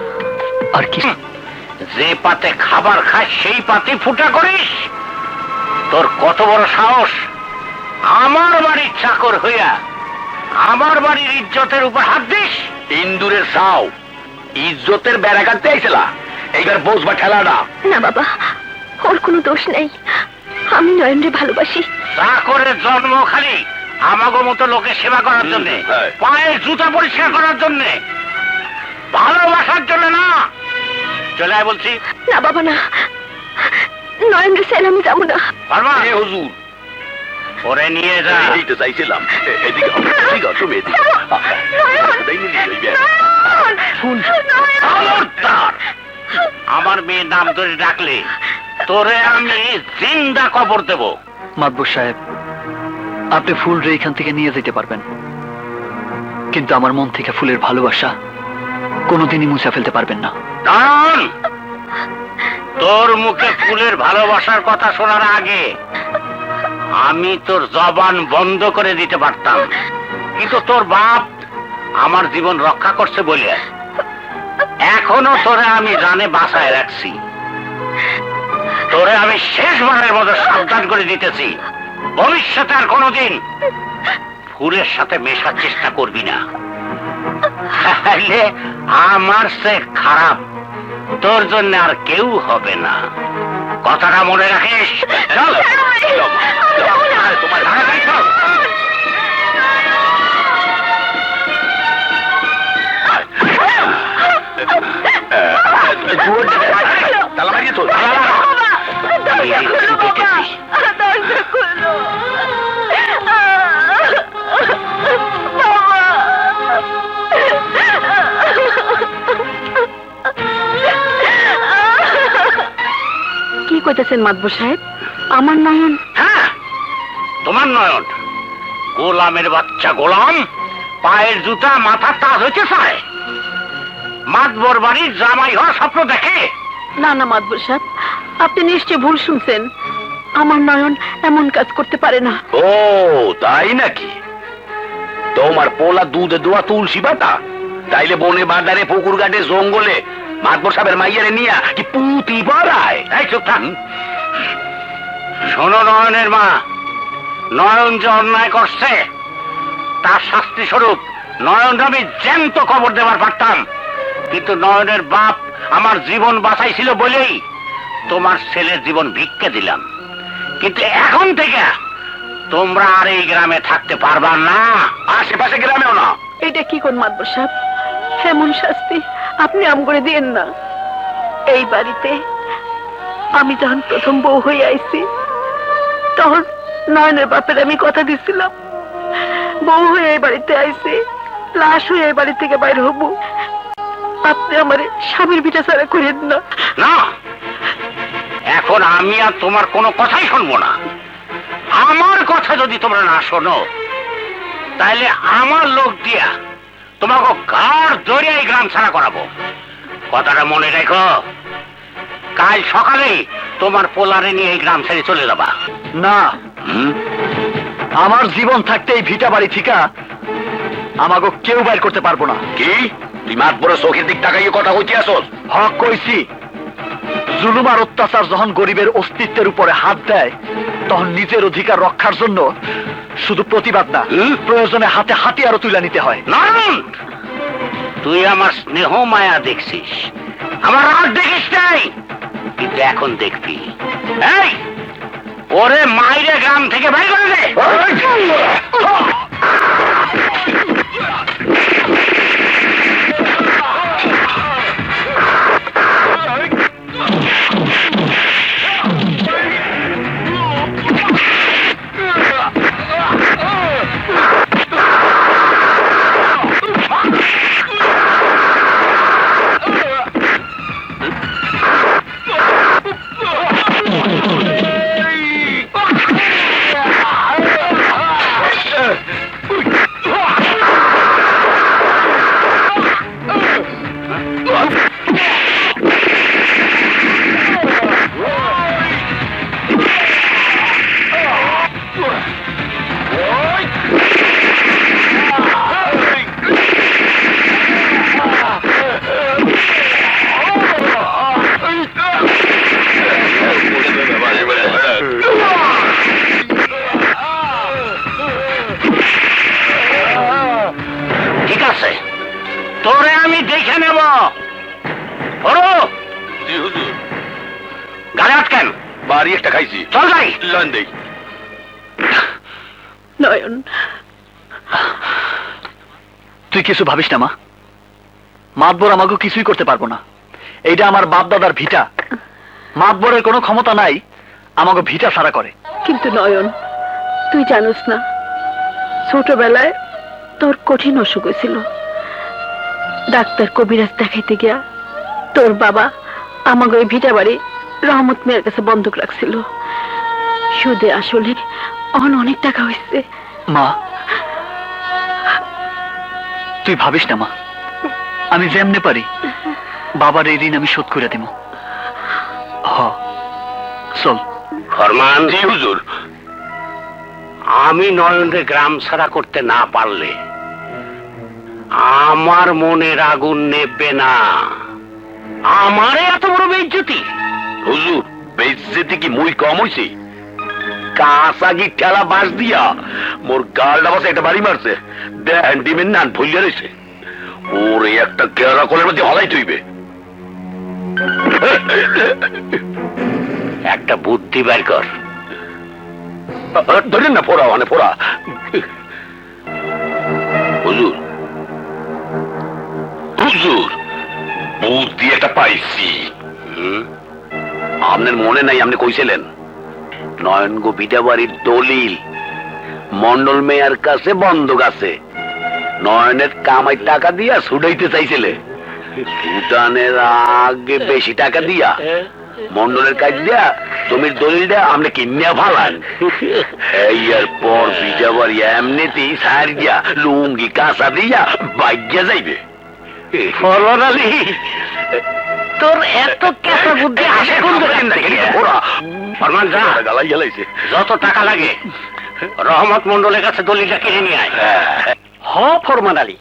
Speaker 7: আর কি?
Speaker 1: যে পাতে খাবার খাস সেই পাতে ফুটা করিস? তোর কত বড় সাহস আমার বাড়ির চাকর হইয়া আমার বাড়ির ইজ্জতের উপর হাত দিস?
Speaker 6: ইন্দুরের সাও ইজ্জতের বেড়া কাটতে আইছিলা, এইবার বসবা ঠেলাটা।
Speaker 5: না বাবা, ওর কোনো দোষ নাই, আমি নয়নরে ভালোবাসি।
Speaker 1: চাকরের জন্ম খালি আমাগো মতো লোকের সেবা করার জন্য,
Speaker 6: হ্যাঁ।
Speaker 1: পায়ের জুতা পরিষ্কার করার জন্য, ভালোবাসার জন্য না। চলে আয় বলছি।
Speaker 5: না বাবা না, নয়নরে ছেলে আমি যাবো না।
Speaker 1: পারবা?
Speaker 6: এ হুজুর,
Speaker 1: ওরে নিয়ে যা।
Speaker 6: এই তো চাইছিলাম। এদিকে ঠিক আছে, তুমি এদিকে।
Speaker 1: খবরদার! আমার মেয়ের নাম ধরে ডাকলে তোরে আমি জিন্দা কবর দেব।
Speaker 7: মাতবর সাহেব, আপনি ফুল রে এখান থেকে নিয়ে যেতে পারবেন, কিন্তু আমার মন থেকে ফুলের ভালোবাসা কোনোদিনই মুছে ফেলতে পারবেন না।
Speaker 1: দাঁড়ান! তোর মুখে ফুলের ভালোবাসার কথা শোনার আগে আমি তোর জবান বন্ধ করে দিতে পারতাম, কিন্তু তোর বাপ আমার জীবন রক্ষা করছে বলে এখনো তোরে আমি জানে বাঁচায় রাখছি। তোরে আমি শেষবারের মতো সাবধান করে দিতেছি, ভবিষ্যতে আর কোনোদিন ফুলের সাথে মেশার চেষ্টা করবি না। তাহলে আমার সে খারাপ তোর জন্য আর কেউ হবে না। কথাটা মনে রাখিস। চল তোমার তাড়াতাড়ি চল।
Speaker 6: তালা মারিয়ে তো।
Speaker 3: কি কইতেছেন মাতবর সাহেব? আমার নয়ন?
Speaker 1: হ্যাঁ, তোমার নয়ন। গোলামের বাচ্চা গোলাম, পায়ের জুতা মাথার তাজ হইতে চায়, মাতবর বাড়ির জামাই হওয়ার স্বপ্ন দেখে।
Speaker 3: না না মাতবর সাহেব, আপনি নিশ্চয় ভুল শুনছেন। আমার নয়ন এমন কাজ করতে পারে না।
Speaker 6: ও তাই নাকি? তোমার পোলা দুধে দোয়া তুলসী পাতা, তাইলে বনে বাজারে পুকুর ঘাটে জঙ্গলে মাতবর সাহেবের মাইয়ারে নিয়া কি পুঁতি পাড়ায়?
Speaker 1: এই চুপ থাক। শোনো নয়নের মা, নয়ন যে অন্যায় করছে তার শাস্তি স্বরূপ নয়ন আমি জ্যান্ত কবর দেওয়ার পারতাম, কিন্তু নয়নের বাপ আমার জীবন বাঁচাইছিল বলেই তোমার ছেলের জীবন ভিক্ষে দিলাম। কিন্তু এখন থেকে তোমরা আর এই গ্রামে থাকতে পারবা না,
Speaker 6: আশেপাশে গ্রামেও না।
Speaker 3: এটা কি কোন মাতবর সাহেব? এমন শাস্তি আপনি আম করে দিয়েন না। এই বাড়িতে আমি যখন প্রথম বউ হয়ে আইছি তখন নয়নের বাপের আমি কথা দিছিলাম, বউ হয়ে এই বাড়িতে আইছি, লাশ হয়ে এই বাড়ি থেকে বাইরে হবো। আপনি আমার স্বামীর ভিটা ছাড়া করেন না।
Speaker 1: না, এখন আমি আর তোমার কোনো কথাই শুনবো না। আমার কথা যদি তোমরা না শোনো তাহলে আমার লোক দিয়া তোমাকে ঘাড় ধরে এই গ্রাম ছাড়া করাবো। কথাটা মনে রেখো, কাল সকালেই তোমার পোলারে নিয়ে এই গ্রাম ছেড়ে চলে যাবা।
Speaker 7: না, আমার জীবন থাকতে এই ভিটা বাড়ি থিকা আমাকে কেউ বাইর করতে পারবো না।
Speaker 6: কি তুই মাতবরের চোখের দিক তাকাইয়ে কথা কইতে আসস?
Speaker 7: হক কইছি, জুলুম আর অত্যাচার যখন গরিবের অস্তিত্বের উপরে হাত দেয় তখন নিজের অধিকার রক্ষার জন্য শুধু প্রতিবাদ না, প্রয়োজনে হাতে হাতিয়ারও তুলে নিতে হয়।
Speaker 1: নারায়ণ, তুই আমার স্নেহ মায়া দেখছিস, আমার রাগ দেখিস নাই, কিন্তু এখন দেখবি। এই ওরে মাইরে গ্রাম থেকে বাইর করে দে।
Speaker 6: বাড়ি একটা খাইছি।
Speaker 1: চল যাই।
Speaker 6: লন দেই।
Speaker 3: নয়ন,
Speaker 7: তুই কিছু ভাবিস না মা, মাতবর আমাকে কিছুই করতে পারবো না। এইটা আমার বাপ দাদার ভিটা, মাতবরের কোনো ক্ষমতা নাই আমাকে ভিটা ছাড়া করে।
Speaker 3: কিন্তু নয়ন, তুই জানোস না, ছোটবেলায় তোর কঠিন অসুখ হয়েছিল। ডাক্তার কবিরাজ দেখাইতে গিয়া তোর বাবা আমাকে ওই ভিটা বাড়ি রহমত মেয়ের কাছে বন্ধক রাখছিল। সুদে আসলে অনেক টাকা হয়েছে।
Speaker 7: মা তুই ভাবিস না মা, আমি যেমনে পারি বাবার এই ঋণ আমি শোধ করে দিব। চল।
Speaker 1: ফরমান।
Speaker 6: জি হুজুর।
Speaker 1: আমি নয়নরে গ্রাম ছাড়া করতে না পারলে আমার মনের আগুন নেবে না। আমারে এত বড় বেইজ্জতি।
Speaker 6: হুজুর বেইজ্জতি কি মুই কম হইছে? কাঁচাগি ঠেলা বাঁশ দিয়া মোর গালটা বসে একটা বাড়ি মারছে, দেন ডিমের নান ভুলিয়া রয়েছে। ওরে একটা কেরা কলের মধ্যে হলাই তুইবে।
Speaker 1: একটা বুদ্ধি বের কর।
Speaker 6: ধরেন না ফোড়া মানে ফোড়া। হুজুর হুজুর বুদ্ধি একটা পাইছি। আপনার মনে নাই আপনি কইছিলেন নয়ন গো ভিটা বাড়ির দলিল মন্ডল মেয়ার কাছে বন্ধক আছে, নয়নের কামাই টাকা দিয়া ছুটাইতে চাইছিলে। ছুটানের আগে বেশি টাকা দিয়া মন্ডলের কাজ দিয়া জমির দলিলটা আপনি কিনিয়া ফালান। এর পর ভিটা বাড়ি এমনিতেই সার দিয়া লুঙ্গি কাঁচা দিয়া বাইজা যাইবে।
Speaker 1: ফরমান আলী, তোর এত কেঁচা বুদ্ধি আসে কোন দোকান থেকে? ফরমান যা,
Speaker 6: গালাই গেলাইছে।
Speaker 1: যত টাকা লাগে রহমত মন্ডলের কাছে দলিলটা কিনে নিয়ে আয়।
Speaker 8: হ ফরমান আলী,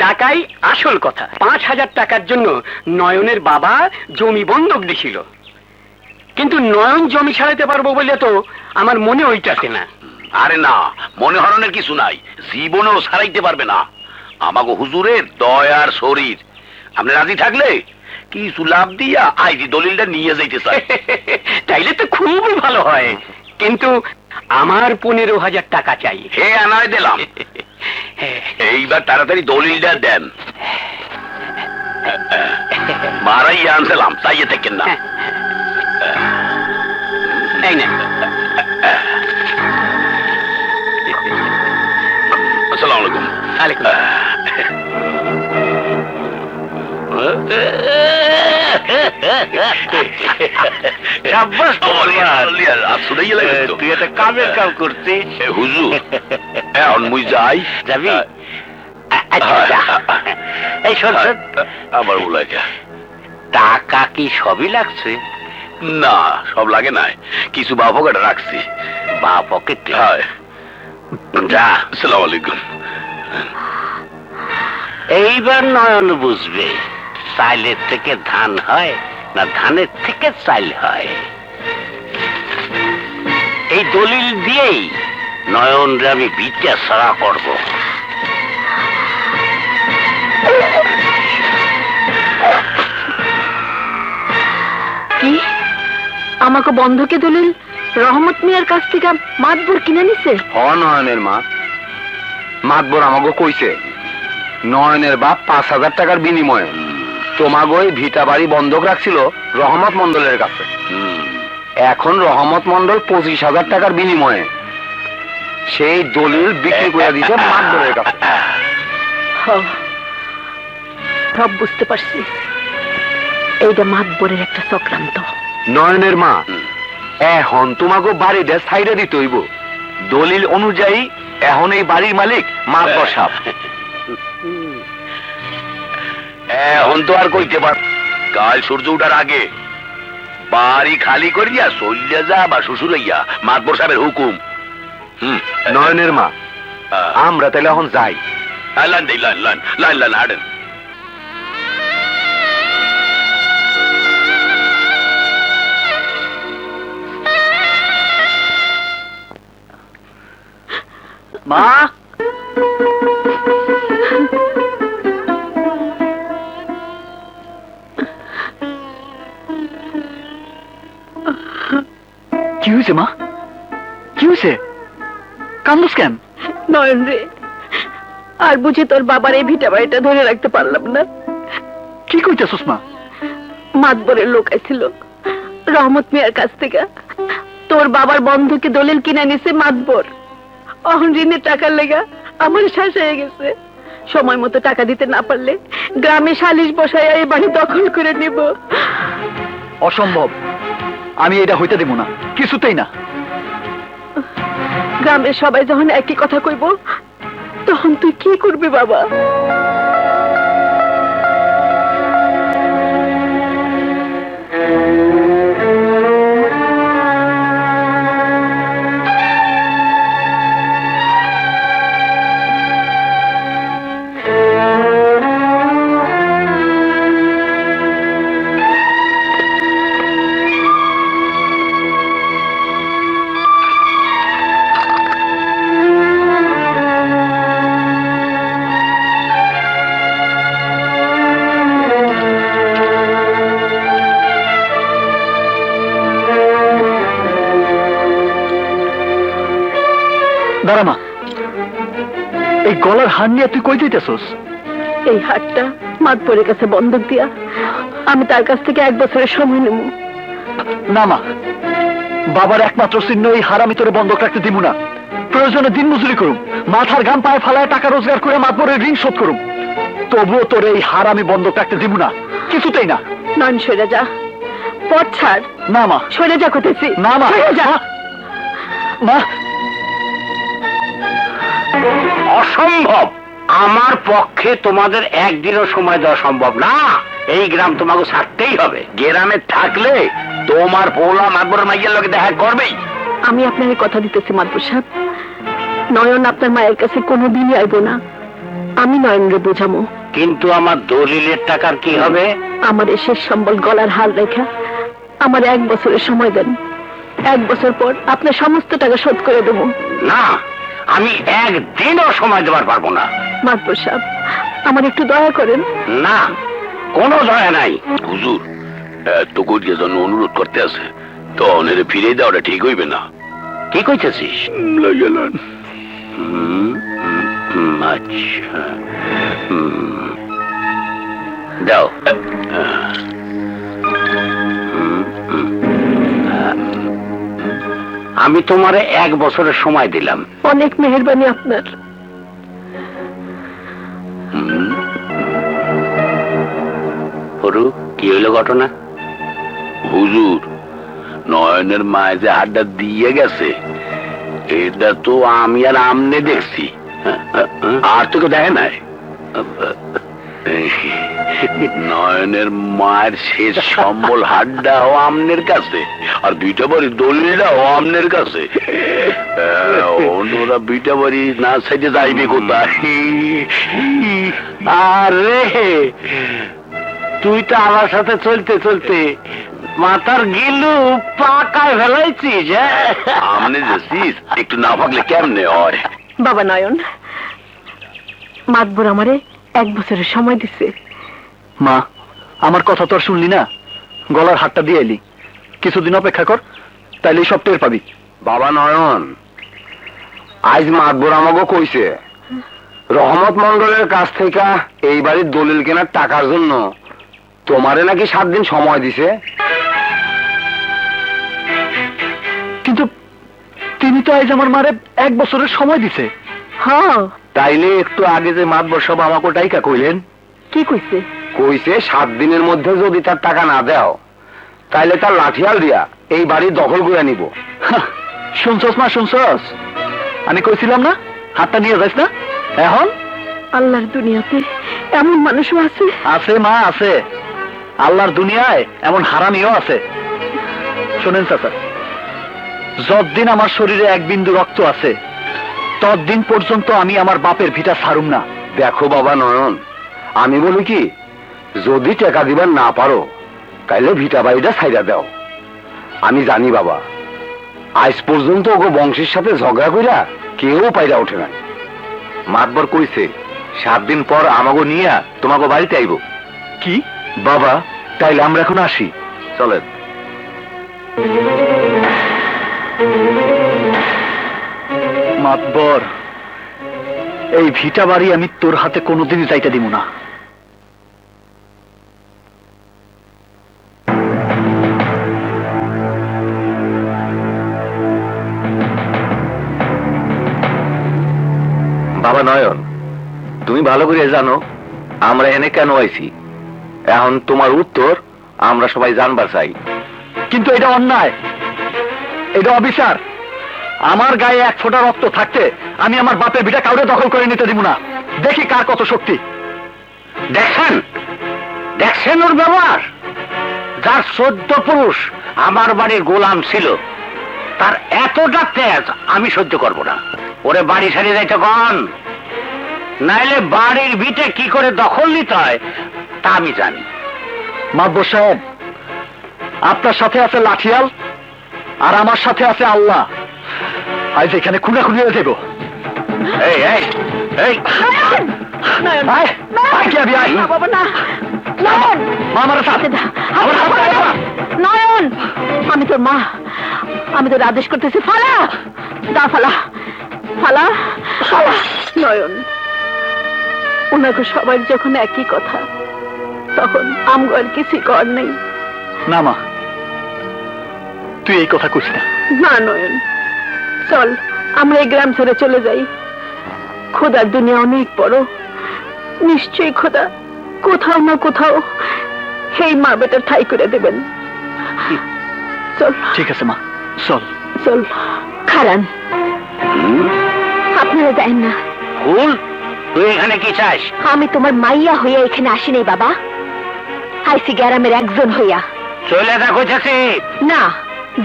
Speaker 8: টাকাই আসল কথা। 5,000 টাকার জন্য নয়নের বাবা জমি বন্ধক দিছিল, কিন্তু নয়ন জমি ছাড়াইতে পারবো বলে তো আমার মনে হইতাছে না।
Speaker 6: আরে না, মনে হরণের কিছু নাই, জীবনেও ছাড়াইতে পারবে না। আমাকে হুজুরের দয়ার শরীর, আপনি রাজি থাকলে কিছু লাভ দিয়া আইজি দলিলটা নিয়ে যাইতে চাই।
Speaker 8: তাইলে তো খুবই ভালো হয়, কিন্তু আমার 15,000 টাকা চাই।
Speaker 6: হে আনায় দিলাম। এইবার তাড়াতাড়ি দলিলটা দেন। মারাই আনছিলাম, চাইয়ে থাকেন না।
Speaker 8: এই না,
Speaker 6: আসসালামু আলাইকুম।
Speaker 8: আলাইকুম।
Speaker 1: তুই একটা কামের কাম করতে।
Speaker 6: হুজুর এখন মুই যাই।
Speaker 1: যাবি? আচ্ছা, যা। এই শোন শোন,
Speaker 6: আমার বলাই
Speaker 1: টাকা কি সবই লাগছে?
Speaker 6: না, সব লাগে নাই, কিছু বা পকেটে রাখছি।
Speaker 1: বা পকেটে?
Speaker 6: হয়।
Speaker 1: যা।
Speaker 6: আসসালামু আলাইকুম।
Speaker 1: এইবার নয়ন বুঝবে চাইলের থেকে ধান হয় না ধানের থেকে চাইল হয়। এই দলিল দিয়েই নয়নরে আমি বিটা ছাড়া করবো।
Speaker 3: কি আমাকে বন্ধকে দলিল রহমত মিয়ার কাছ থেকে মাতবর কিনে নিছে?
Speaker 2: নয়নের মা, মাতবর আমাকে কইছে নয়নের বাপ 5,000 টাকার বিনিময়ে তোমাকে ওই ভিটা বাড়ি বন্ধক রাখছিল রহমত মন্ডলের কাছে। এখন রহমত মন্ডল 25,000 টাকার বিনিময়ে সেই দলিল বিক্রি করে দিছে মাতবরের কাছে।
Speaker 3: সব বুঝতে পারছি, এইটা মাতবরের একটা চক্রান্ত।
Speaker 2: নয়নের মা, এখন তোমাকে বাড়িটা সাইডে দিতে হইব। দলিল অনুযায়ী এখন এই বাড়ির মালিক মাতবর সাহেব।
Speaker 6: এখন তো আর কইতে পার, কাল সূর্য উঠার আগে বাড়ি খালি করিয়া চলিয়া যা বা শ্বশুর হইয়া মাতবর সাহেবের হুকুম।
Speaker 2: নয়নের মা, আমরা তাহলে এখন যাই।
Speaker 6: লাইন দেই, লাইন লাইন লাইন লাইন হাঁটেন।
Speaker 7: মা, হয়েছে মা? কি হয়েছে? কান্দুস কেন?
Speaker 3: নয়ন রে, আর বুঝি তোর বাবার এই ভিটা বাড়িটা ধরে রাখতে পারলাম না।
Speaker 7: কি কইতেছস মা?
Speaker 3: মাতবরের লোক আইছিল রহমত মিয়ার কাছ থেকে। তোর বাবার বন্ধুকে দলিল কিনে নিছে মাতবর। অহন ঋণের টাকার লেগা আমার শ্বাস হয়ে গেছে। সময় মতো টাকা দিতে না পারলে গ্রামে সালিশ বসায় এই বাড়ি দখল করে নিব।
Speaker 7: অসম্ভব, আমি এটা হইতে দেব না, কিছুতেই না।
Speaker 3: গ্রামের সবাই যখন একই কথা কইব তখন তুই কি করবি বাবা?
Speaker 7: দাঁড়া মা, এই গলার হার নিয়ে তুই কই দিতেছস?
Speaker 3: এই হাটটা মাতবরের কাছে বন্ধক দিয়া আমি তার কাছ থেকে 1 বছরের সময় নেব।
Speaker 7: না মা, বাবার একমাত্র চিহ্ন এই হার আমি তোরে বন্ধক রাখতে দিব না। প্রয়োজনে দিন মজুরি করুম, মাথার গাম পায়ে ফালায় টাকা রোজগার করে মাতবরের ঋণ শোধ করুম, তবুও তোরে এই হার আমি বন্ধক রাখতে দিব না, কিছুতেই না।
Speaker 3: নয়ন সরে যা, পথ ছাড়।
Speaker 7: না মা,
Speaker 3: সরে যা করতেছি।
Speaker 7: না মা,
Speaker 3: সরে যা।
Speaker 7: মা,
Speaker 1: অসম্ভব। আমার পক্ষে তোমাদের একদিনও সময় দেওয়া সম্ভব না। এই গ্রাম তোমাকে ছাড়তেই হবে।
Speaker 6: গ্রামে থাকলে তোমার পোলা মাতবরের মাইয়ের লোকে দেখা করবেই।
Speaker 3: আমি আপনাকে কথা দিতেছি মাতবর সাহেব, নয়ন আপনার মায়ের কাছে কোনোদিনই আইব না। আমি নয়নরে বোঝামো।
Speaker 1: কিন্তু আমার দলিলের টাকার কি হবে?
Speaker 3: আমার এই শেষ সম্বল গলার হাল রেখা আমার 1 বছরের সময় দেন। 1 বছর পর আপনার সমস্ত টাকা শোধ করে দেবো।
Speaker 1: না, আমি একদিনও সময় দেওয়ার পারবো না।
Speaker 3: মাতবর সাহেব, আমার একটু দয়া করেন।
Speaker 1: না, কোনো দয়া নাই।
Speaker 6: হুজুর, এত করিয়া জন্য অনুরোধ করতে আছে, তো অনেরে ফিরে দেওয়াটা ঠিক হইবে না।
Speaker 1: কি কইতেছিস?
Speaker 6: গেলেন
Speaker 1: আচ্ছা, দাও। আমি তোমারে 1 বছরের সময় দিলাম।
Speaker 3: অনেক মেহেরবানি আপনার।
Speaker 1: হরু, কি হইল ঘটনা?
Speaker 6: হুজুর, নয়নের মায়ে যে হাড্ডা দিয়ে গেছে, এটা তো আমি আর আমনে দেখছি, আর তোকে দেখে নাই। নয়নের মায়ের শেষ সম্বল হাড্ডাও আমনের কাছে, আর 2টা বাড়ি দলিলটাও আমনের কাছে। ওরা 2টা বাড়ি না সাইডে যাইবে কোথায়?
Speaker 1: আরে, তুই তো আমার সাথে চলতে চলতে মাথার গিলু পাকায় ফেলাইছিস।
Speaker 6: আমনে যাচ্ছিস, একটু না ভাগলে কেমনে হয়?
Speaker 3: বাবা নয়ন, মাতবর আমারে 1 বছরের সময় দিছে।
Speaker 7: মা, আমার কথা তো আর শুনলি না, গলার হারটা দিয়ে এলি। কিছুদিন অপেক্ষা কর, তাইলে সব টের পাবি।
Speaker 2: বাবা নয়ন, আজ মাতবর আমাকে কইছে রহমত মন্ডলের কাছ থেকে এই বাড়ির দলিল কেনার টাকার জন্য তোমারে নাকি 7 দিন সময় দিছে।
Speaker 7: কিন্তু তিনি তো আজ আমার মারে 1 বছরের সময় দিছে।
Speaker 3: হ্যাঁ,
Speaker 2: তাইলে একটু আগে যে মাতবর সব আমাকে টাইকা কইলেন,
Speaker 3: কি কইছে?
Speaker 2: কইছে 7 দিনের মধ্যে যদি তার টাকা না দাও তাইলে তার লাঠিয়াল দিয়া এই বাড়ি দখল করে নিব।
Speaker 7: শুনছস মা, শুনছস? আমি কইছিলাম না হাতটা নিয়ে যাইস না। এখন
Speaker 3: আল্লাহর দুনিয়াতে এমন মানুষও আছে।
Speaker 7: আছে মা, আছে। আল্লাহর দুনিয়ায় এমন হারামিও আছে। শোনেন চাচা, যতদিন আমার শরীরে 1 বিন্দু রক্ত আছে ততদিন পর্যন্ত আমি আমার বাপের ভিটা ছাড়ুম না।
Speaker 2: দেখো বাবা নয়ন, আমি বলি কি, যদি টাকা দিবার না পারো তাইলে ভিটা বাড়িটা ছাইড়া দাও। আমি জানি বাবা, আজ পর্যন্ত ওগো বংশের সাথে ঝগড়া কইরা কেউ পাইরা ওঠে না। মাতবর কইছে 7 দিন পর আমাগো নিয়া তোমাকে বাড়িতে আইব।
Speaker 7: কি
Speaker 2: বাবা, তাইলে আমরা এখন আসি, চলেন।
Speaker 7: মাতবর, এই ভিটা বাড়ি আমি তোর হাতে কোনোদিনই যাইতে দিব না।
Speaker 2: বাবা নয়ন, তুমি ভালো করে জানো আমরা এনে কেন আইছি। এখন তোমার উত্তর আমরা সবাই জানবার চাই।
Speaker 7: কিন্তু এটা অন্যায়, এটা অবিচার। আমার গায়ে এক ফোঁটা রক্ত থাকতে আমি আমার বাপের ভিটা কাউরে দখল করে নিতে দিব না। দেখি কার কত শক্তি।
Speaker 1: দেখেন দেখছেন ওর ব্যবহার। যার 14 পুরুষ আমার বাড়ির গোলাম ছিল, তার এতটা তেজ আমি সহ্য করব না। ওরে বাড়ি ছাড়িয়ে যাইতে কন, নাইলে বাড়ির ভিটে কি করে দখল নিতে হয় তা আমি জানি।
Speaker 7: মাতবর সাহেব, আপনার সাথে আছে লাঠিয়াল আর আমার সাথে আছে আল্লাহ। আজ এখানে খুনাখুনি হয়ে যাব।
Speaker 1: এই এই এই
Speaker 7: আয়, আয় কি আবি, আয়।
Speaker 3: বাবা না, নয়ন,
Speaker 7: মা, আমার সাথে
Speaker 3: নয়ন, আমি তোর মা, আমি তোর আদেশ করতেছি, ফালা দা, ফালা ফালা ফালা। নয়ন, ওনাকে সবার যখন একই কথা, তখন আমগো আর কিছু কর নেই।
Speaker 7: না মা, তুই এই কথা কইস না।
Speaker 3: না নয়ন, চল আমরা এই গ্রাম ছেড়ে চলে যাই। খোদার দুনিয়া অনেক বড়, নিশ্চয়ই খোদা কোথাও না কোথাও সেই মা বেটার ঠাই করে দেবেন। চল।
Speaker 7: ঠিক আছে মা, চল
Speaker 3: চল।
Speaker 5: খারান, আপনারা যাইন না।
Speaker 1: ফুল, তুই এখানে কি চাস?
Speaker 5: আমি তোমার মাইয়া হইয়া এখানে আসি নাই বাবা, আইসি গ্রামের একজন হইয়া।
Speaker 1: চলে দেখো চাচি।
Speaker 5: না,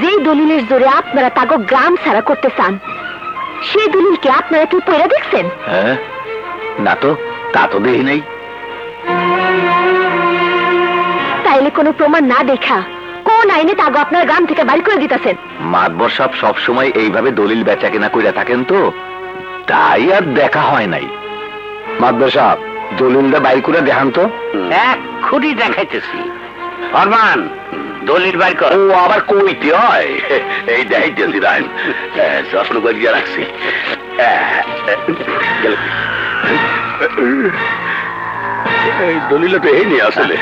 Speaker 5: যেই দলিলের জোরে আপনারা তাগো গ্রাম ছাড়া করতে চান, সেই দলিলকে আপনারা কি পয়রা দেখছেন?
Speaker 2: হ্যাঁ, না তো, তা তো দেখি নেই।
Speaker 5: তাইলে কোনো প্রমাণ না দেখা কোন আইনে তাগো আপনার গ্রাম থেকে বাড়ি করে দিতেছেন?
Speaker 2: মাতবর সাহেব সব সময় এইভাবে দলিল বেচা কেনা কইরা থাকেন তো, তাই আর দেখা হয় নাই। মাতবর সাহেব, দলিলটা বাইর করে দেখান তো।
Speaker 1: এক্ষুনি দেখাইতেছি। ফরমান, দলিল বাইর কর।
Speaker 6: ও আবার কইতে হয়, এই দেখাইতেছি রায়ন, যত্ন করিয়া রাখছি। এই দলিল তো এই নিয়ে আসলে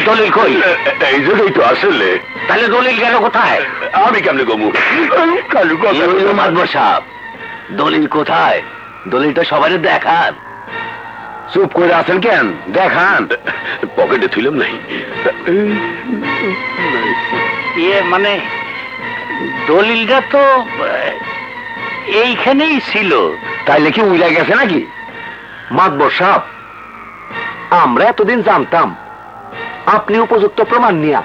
Speaker 1: দলিল কই?
Speaker 6: এই জায়গায় তো আসলে।
Speaker 1: তাহলে দলিল গেল কোথায়?
Speaker 6: আমি কেমনে কমু?
Speaker 2: মাতবর সাহেব, দলিল কোথায়? দলিলটা সবাই দেখান। চুপ করে আছেন কেন? দেখান।
Speaker 6: পকেটে থুইলাম নাই।
Speaker 1: মানে দলিলটা তো এইখানেই ছিল।
Speaker 2: তাইলে কি উইরা গেছে নাকি? মাতবর সাহেব, আমরা এতদিন জানতাম আপনি উপযুক্ত প্রমাণ নিয়ে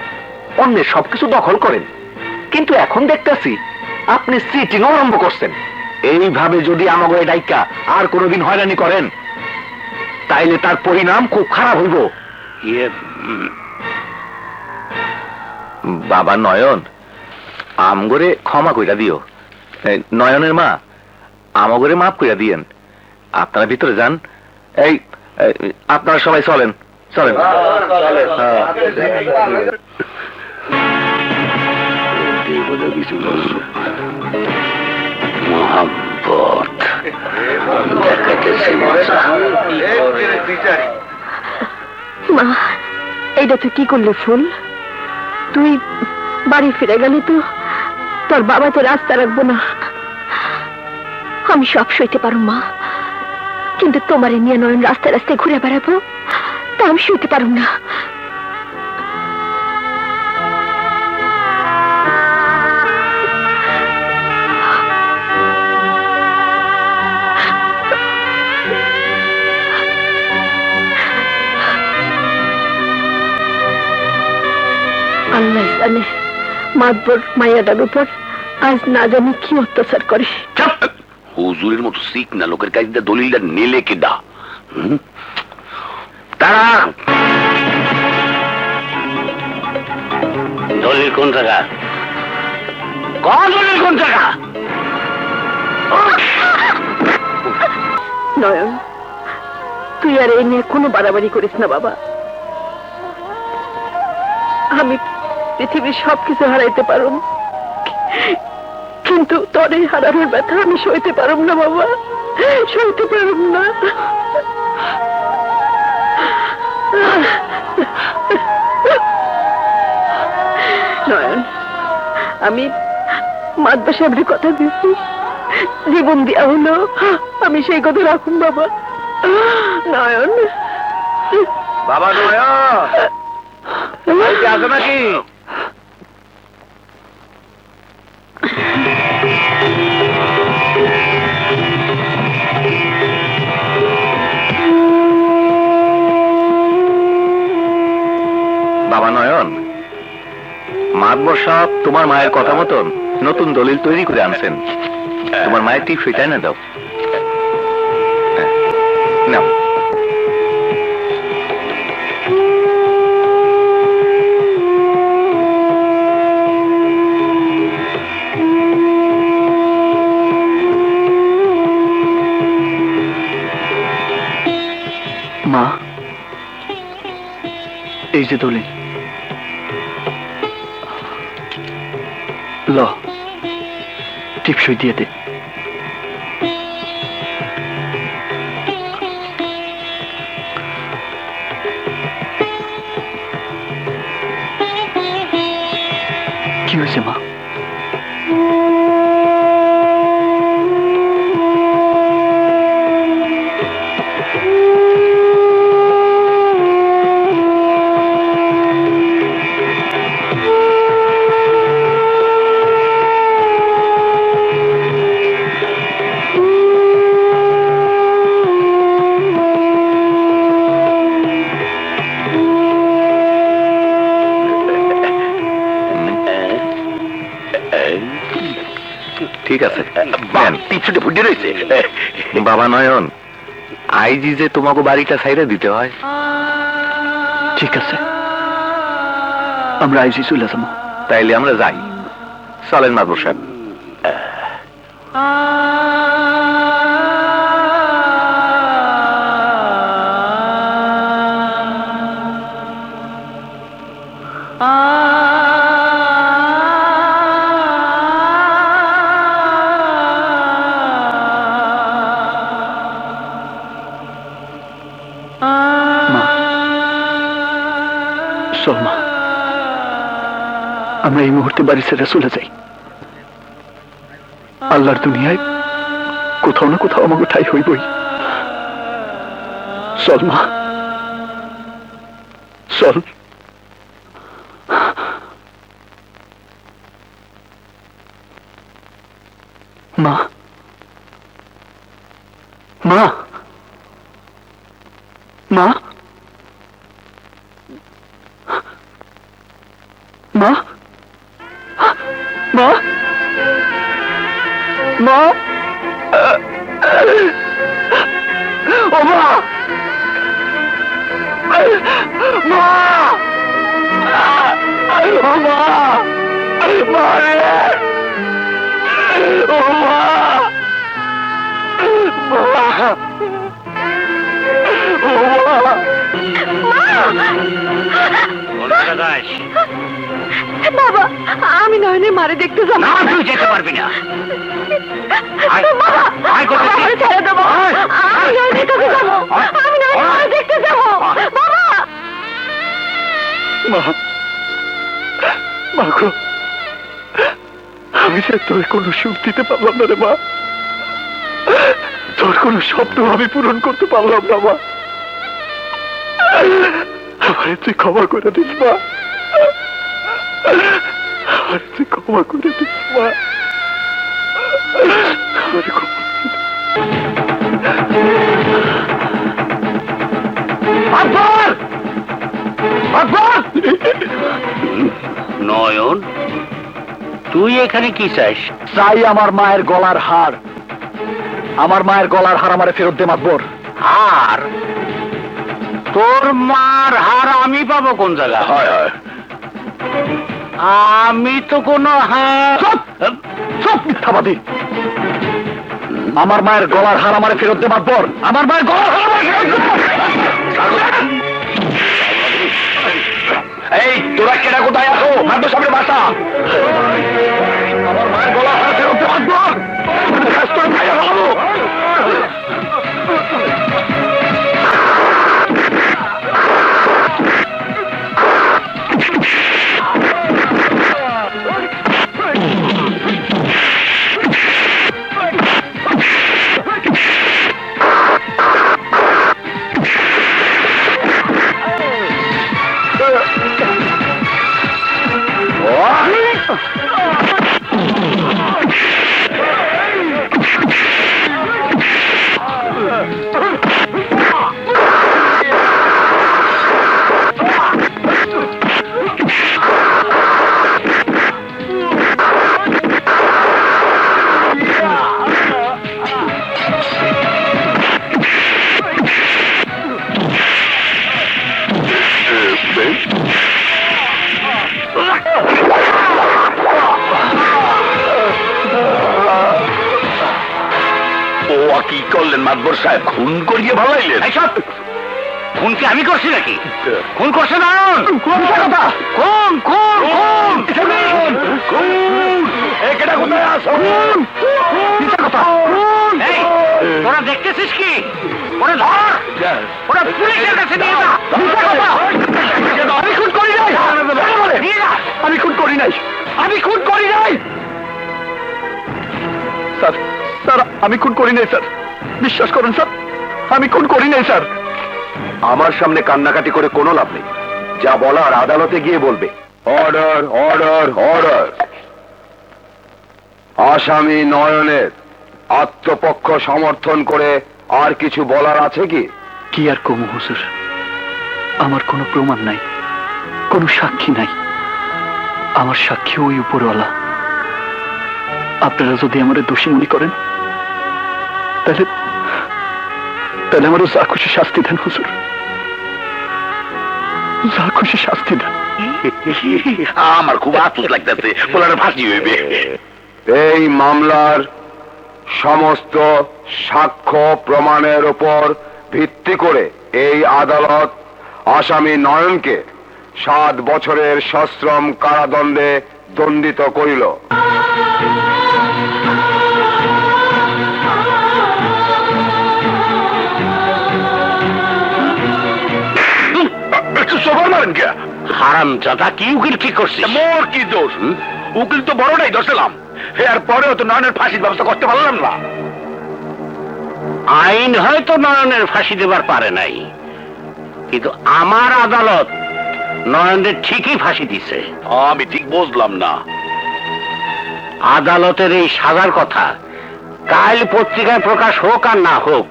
Speaker 2: অন্যের সবকিছু দখল করেন, কিন্তু এখন দেখতেছি আপনি চিটিং আরম্ভ করছেন। এইভাবে যদি আমাকে ডাইকা আর কোনোদিন হয়রানি করেন, তাইলে তার পরিণাম খুব খারাপ হইব। বাবা নয়ন, আমগরে ক্ষমা কইরা দিও। নয়নের মা, আমগরে মাফ কইরা দিয়েন। আপনারা ভিতরে যান। এই আপনারা সবাই চলেন, চলেন।
Speaker 1: মোহাম্মদ দেখাইতেছি মজা।
Speaker 3: মা, এইটা তুই কি করলি ফুল? তুই বাড়ি ফিরে গেলি তো তোর বাবা তো রাস্তা রাখবো না।
Speaker 5: আমি সব সইতে পারো মা, কিন্তু তোমারে নিয়ে নয়ন রাস্তায় রাস্তায় ঘুরে বেড়াবো তা আমি সইতে পারো না।
Speaker 3: আল্লাহ জানে মাতবর মাইয়াটার উপর আজ না জানি কি অত্যাচার করে।
Speaker 6: হুজুরের মতো শিখ না লোকের কাছে দলিলটা নেলে কেডা?
Speaker 1: তারা দলিল কোন জায়গা? দলিল কোন জায়গা?
Speaker 3: নয়ন, তুই আর এই নিয়ে কোনো বাড়াবাড়ি করিস না বাবা। আমি পৃথিবীর সবকিছু হারাইতে পারুম, কিন্তু তোর এই হারানোর ব্যথা আমি সইতে পারুম না বাবা, সইতে পারুম না। নয়ন, আমি মাদবা সাহেবের কথা দিচ্ছি, জীবন দেওয়া হলো, আমি সেই কথা রাখুন বাবা। নয়ন,
Speaker 6: বাবা নয়ন আছে নাকি?
Speaker 2: বাবা নয়ন, মাতবর সাহেব তোমার মায়ের কথা মতন নতুন দলিল তৈরি করে আনছেন। তোমার মায়ের টিপসই তাই না? দাও নাও।
Speaker 7: মা, এই যে দলিল, ল টিপসই দিয়ে দে। কি হয়েছে মা?
Speaker 2: ঠিক আছে,
Speaker 6: পিছুটে ফুটে রয়েছে।
Speaker 2: বাবা নয়ন, আইজি যে তোমাকে বাড়িটা ছাইরে দিতে হয়।
Speaker 7: ঠিক আছে, আমরা আইজি চলে যাবো।
Speaker 2: তাইলে আমরা যাই। চলেন মাতবর সাহেব।
Speaker 7: চল মা, আমরা এই মুহূর্তে বাড়ি ছেড়ে চলে যাই। আল্লাহর দুনিয়ায় কোথাও না কোথাও আমাকে ঠাই হইবই। চল মা, চল। মা, মা, মা, মা, মা, মা, ও মা, মা, ও মা, মা রে, ও মা, মা, ও মা। বাবা, আমি নয়নের মারে দেখতে যাবো।
Speaker 6: না, তুই যেতে পারবি না।
Speaker 3: বাবা, আমারে ছেড়ে দেবো। আমি নয়নের কাছে যাবো। আমি নয়নের মারে দেখতে যাবো। বাবা,
Speaker 7: মা, মা গো, আমি যে তোর কোনো সুখ দিতে পারলাম না রে মা, তোর কোনো স্বপ্ন আমি পূরণ করতে পারলাম না মা। আমার তুই ক্ষমা করে দিস মা, আমার তুই ক্ষমা করে দিস মা, আমার ক্ষমা।
Speaker 1: নয়ন, তুই এখানে কি চাস?
Speaker 7: চাই আমার মায়ের গলার হার। আমার মায়ের গলার হার আমারে ফেরত দে মাতবর।
Speaker 1: হার? তোর মার হার আমি পাবো কোন জায়গায়?
Speaker 2: হয় হয়,
Speaker 1: আমি তো কোনো হার।
Speaker 7: সব মিথ্যাবাদী। আমার মায়ের গলার হার আমারে ফেরত দে মাতবর। আমার মায়ের গলার হার আমারে ফেরত দে।
Speaker 6: এই তোরা কেনা কোথায় আসো মাদ্র সামনে বাসা আমার মায়ের গলা হাতে উঠতে পারবো কি করলেন মাতবর সাহেব খুন করিয়ে ভালাইলেন খুন কি আমি করছি নাকি খুন করছে না খুন খুন খুন এটা কোথায় আসো তোরা দেখতেছিস কি ওরা ধর ওরা পুলিশের কাছে নিয়ে যা আমি খুন করি নাই আমি খুন করি নাই আমি খুন করি নাই স্যার স্যার আমি খুন করি নাই স্যার বিশ্বাস করুন স্যার আমি খুন করি নাই স্যার আমার সামনে কান্নাকাটি করে কোনো লাভ নেই যা বলার আদালতে গিয়ে বলবে অর্ডার অর্ডার অর্ডার আসামি নয়নের আত্মপক্ষ সমর্থন করে আর কিছু বলার আছে কি
Speaker 7: কি আর কমু হুজুর আমার কোনো প্রমাণ নাই কোনো সাক্ষী নাই আমার সাক্ষী ওই উপরওয়ালা আপনারা যদি আমার দোষী মনে করেন তাহলে তাহলে আমারও যা খুশি শাস্তি দেন হুজুর যা খুশি শাস্তি দেন
Speaker 6: আমার খুব আফসোস লাগতেছে পোলারে ফাঁসি হইবে
Speaker 2: এই মামলার সমস্ত সাক্ষ্য প্রমাণের উপর ভিত্তি করে এই আদালত আসামি নয়নকে 7 বছরের সশ্রম কারাদণ্ডে দণ্ডিত করিল
Speaker 6: সবার মারেন কে হারাম জাদা কি উকিল কি করছে মোর কি দোষ উকিল তো বড়টাই দোষলাম এর পরেও তো নয়নের ফাঁসির ব্যবস্থা করতে পারলাম না আইন হয়তো নয়নের ফাঁসি দেবার পারে নাই কিন্তু আমার আদালত নয়নের ঠিকই ফাঁসি দিছে আমি ঠিক বুঝলাম না আদালতের এই সাজার কথা কাল পত্রিকায় প্রকাশ হোক আর না হোক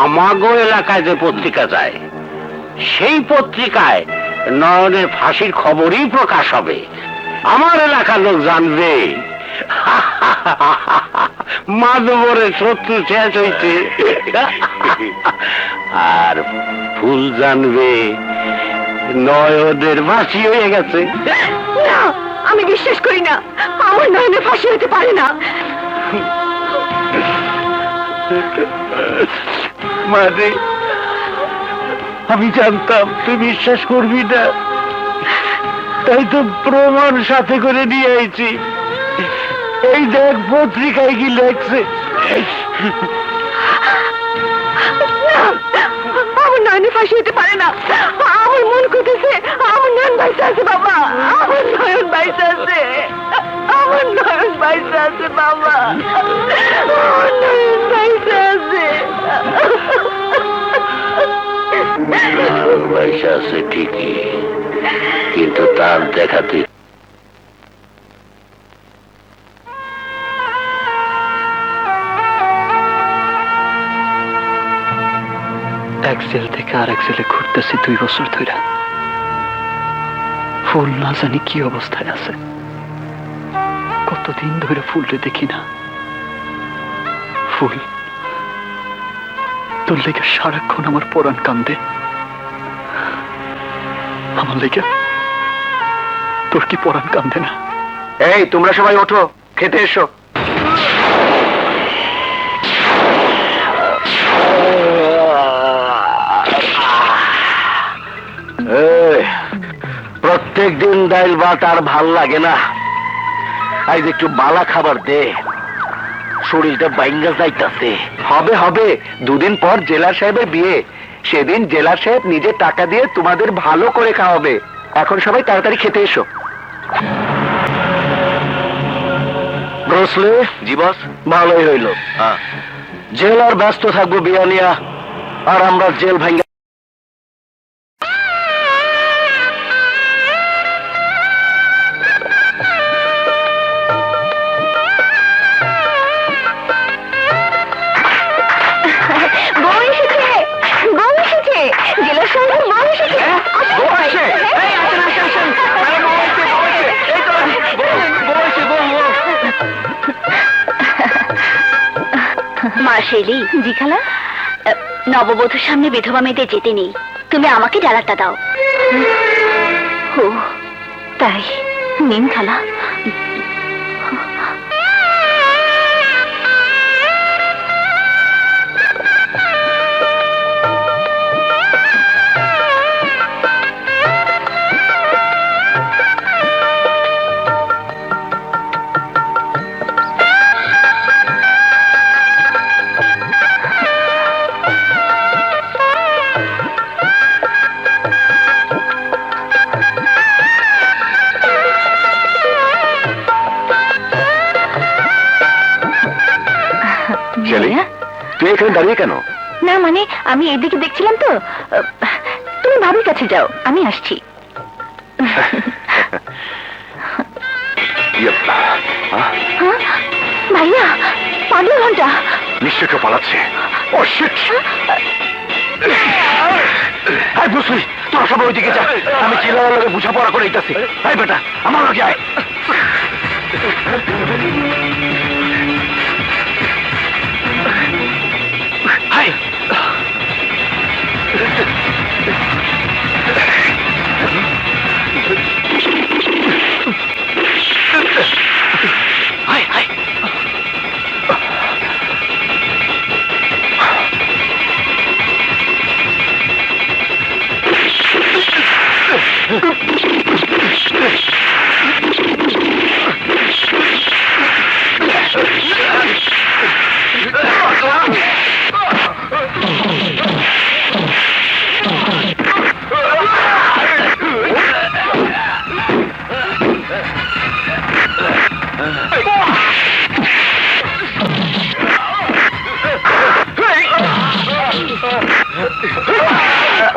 Speaker 6: আমাগো এলাকায় যে পত্রিকা যায় সেই পত্রিকায় নয়নের ফাঁসির খবরই প্রকাশ হবে আমার এলাকার লোক জানবে মাধবরের শত্রু শেষ হইছে আর ফুল জানবে নয়নের ফাঁসি হয়ে গেছে
Speaker 3: না আমি বিশ্বাস করি না আমার নয়নের ফাঁসি হতে পারে না
Speaker 1: মানে আমি জানতাম তুই বিশ্বাস করবি না তাই তো প্রমাণ সাথে করে নিয়ে আইছি এই দেখ পত্রিকায় কি লেখছে
Speaker 3: আমার নয়নের ফাঁসি হতে পারে না আমার মন করতেছে আমার নয়ন বাইসে আছে বাবা আমার নয়ন বাইসে আছে আমার নয়ন বাইসে আছে বাবা আমার নয়ন বাইসে আছে
Speaker 6: পয়সা আছে ঠিকই কিন্তু তার দেখাতে
Speaker 7: এক জেল থেকে আর এক জেলে ঘুরতেছি 2 বছর ধরে ফুল না জানি কি অবস্থায় আছে কতদিন ধরে ফুলরে দেখি না ফুল তোর লেগে সারাক্ষণ আমার পরাণ কান্দে আমার লেগে তোর কি পরাণ কান্দে না
Speaker 2: এই তোমরা সবাই ওঠো খেতে এসো
Speaker 6: এই
Speaker 2: প্রত্যেক দিন ডাইল ভাত আর ভাল লাগে না, আজ একটু বালা খাবার দে, শরীরটা বাইঙ্গা যাইতাছে। হবে হবে, দুদিন পর জেলার সাহেবের বিয়ে, সেদিন জেলার সাহেব নিজে টাকা দিয়ে তোমাদের ভালো করে খাওয়াবে। এখন সবাই তাড়াতাড়ি খেতে এসো। ব্রসলে, জি বস। ভালোই হইল, জেল আর ব্যস্ত থাকবো বিয়া নিয়া, আর আমরা জেল ভাঙ্গা।
Speaker 5: বউ এসেছে, বউ এসেছে, জেলার সঙ্গে বউ এসেছে। মার্শেলি, জি খালা। নববধূর সামনে বিধবা মেয়েদের যেতে নেই, তুমি আমাকে ডালাটা দাও। ও তাই, নিন খালা।
Speaker 2: তুই এখানে দাঁড়িয়ে কেন?
Speaker 5: না মানে আমি এদিকে দেখছিলাম তো। তুমি ভাবির কাছে যাও, আমি আসছি। ভাইয়া, পাগল ঘন্টা
Speaker 2: নিশ্চয় কেউ পালাচ্ছে। ও শিট! হাই বুঝলি, তোরা সবাই ওইদিকে যা, আমি জেলার লগে বোঝাপড়া করে দিতেছি। হাই বেটা, আমার লগে আয়। High high high.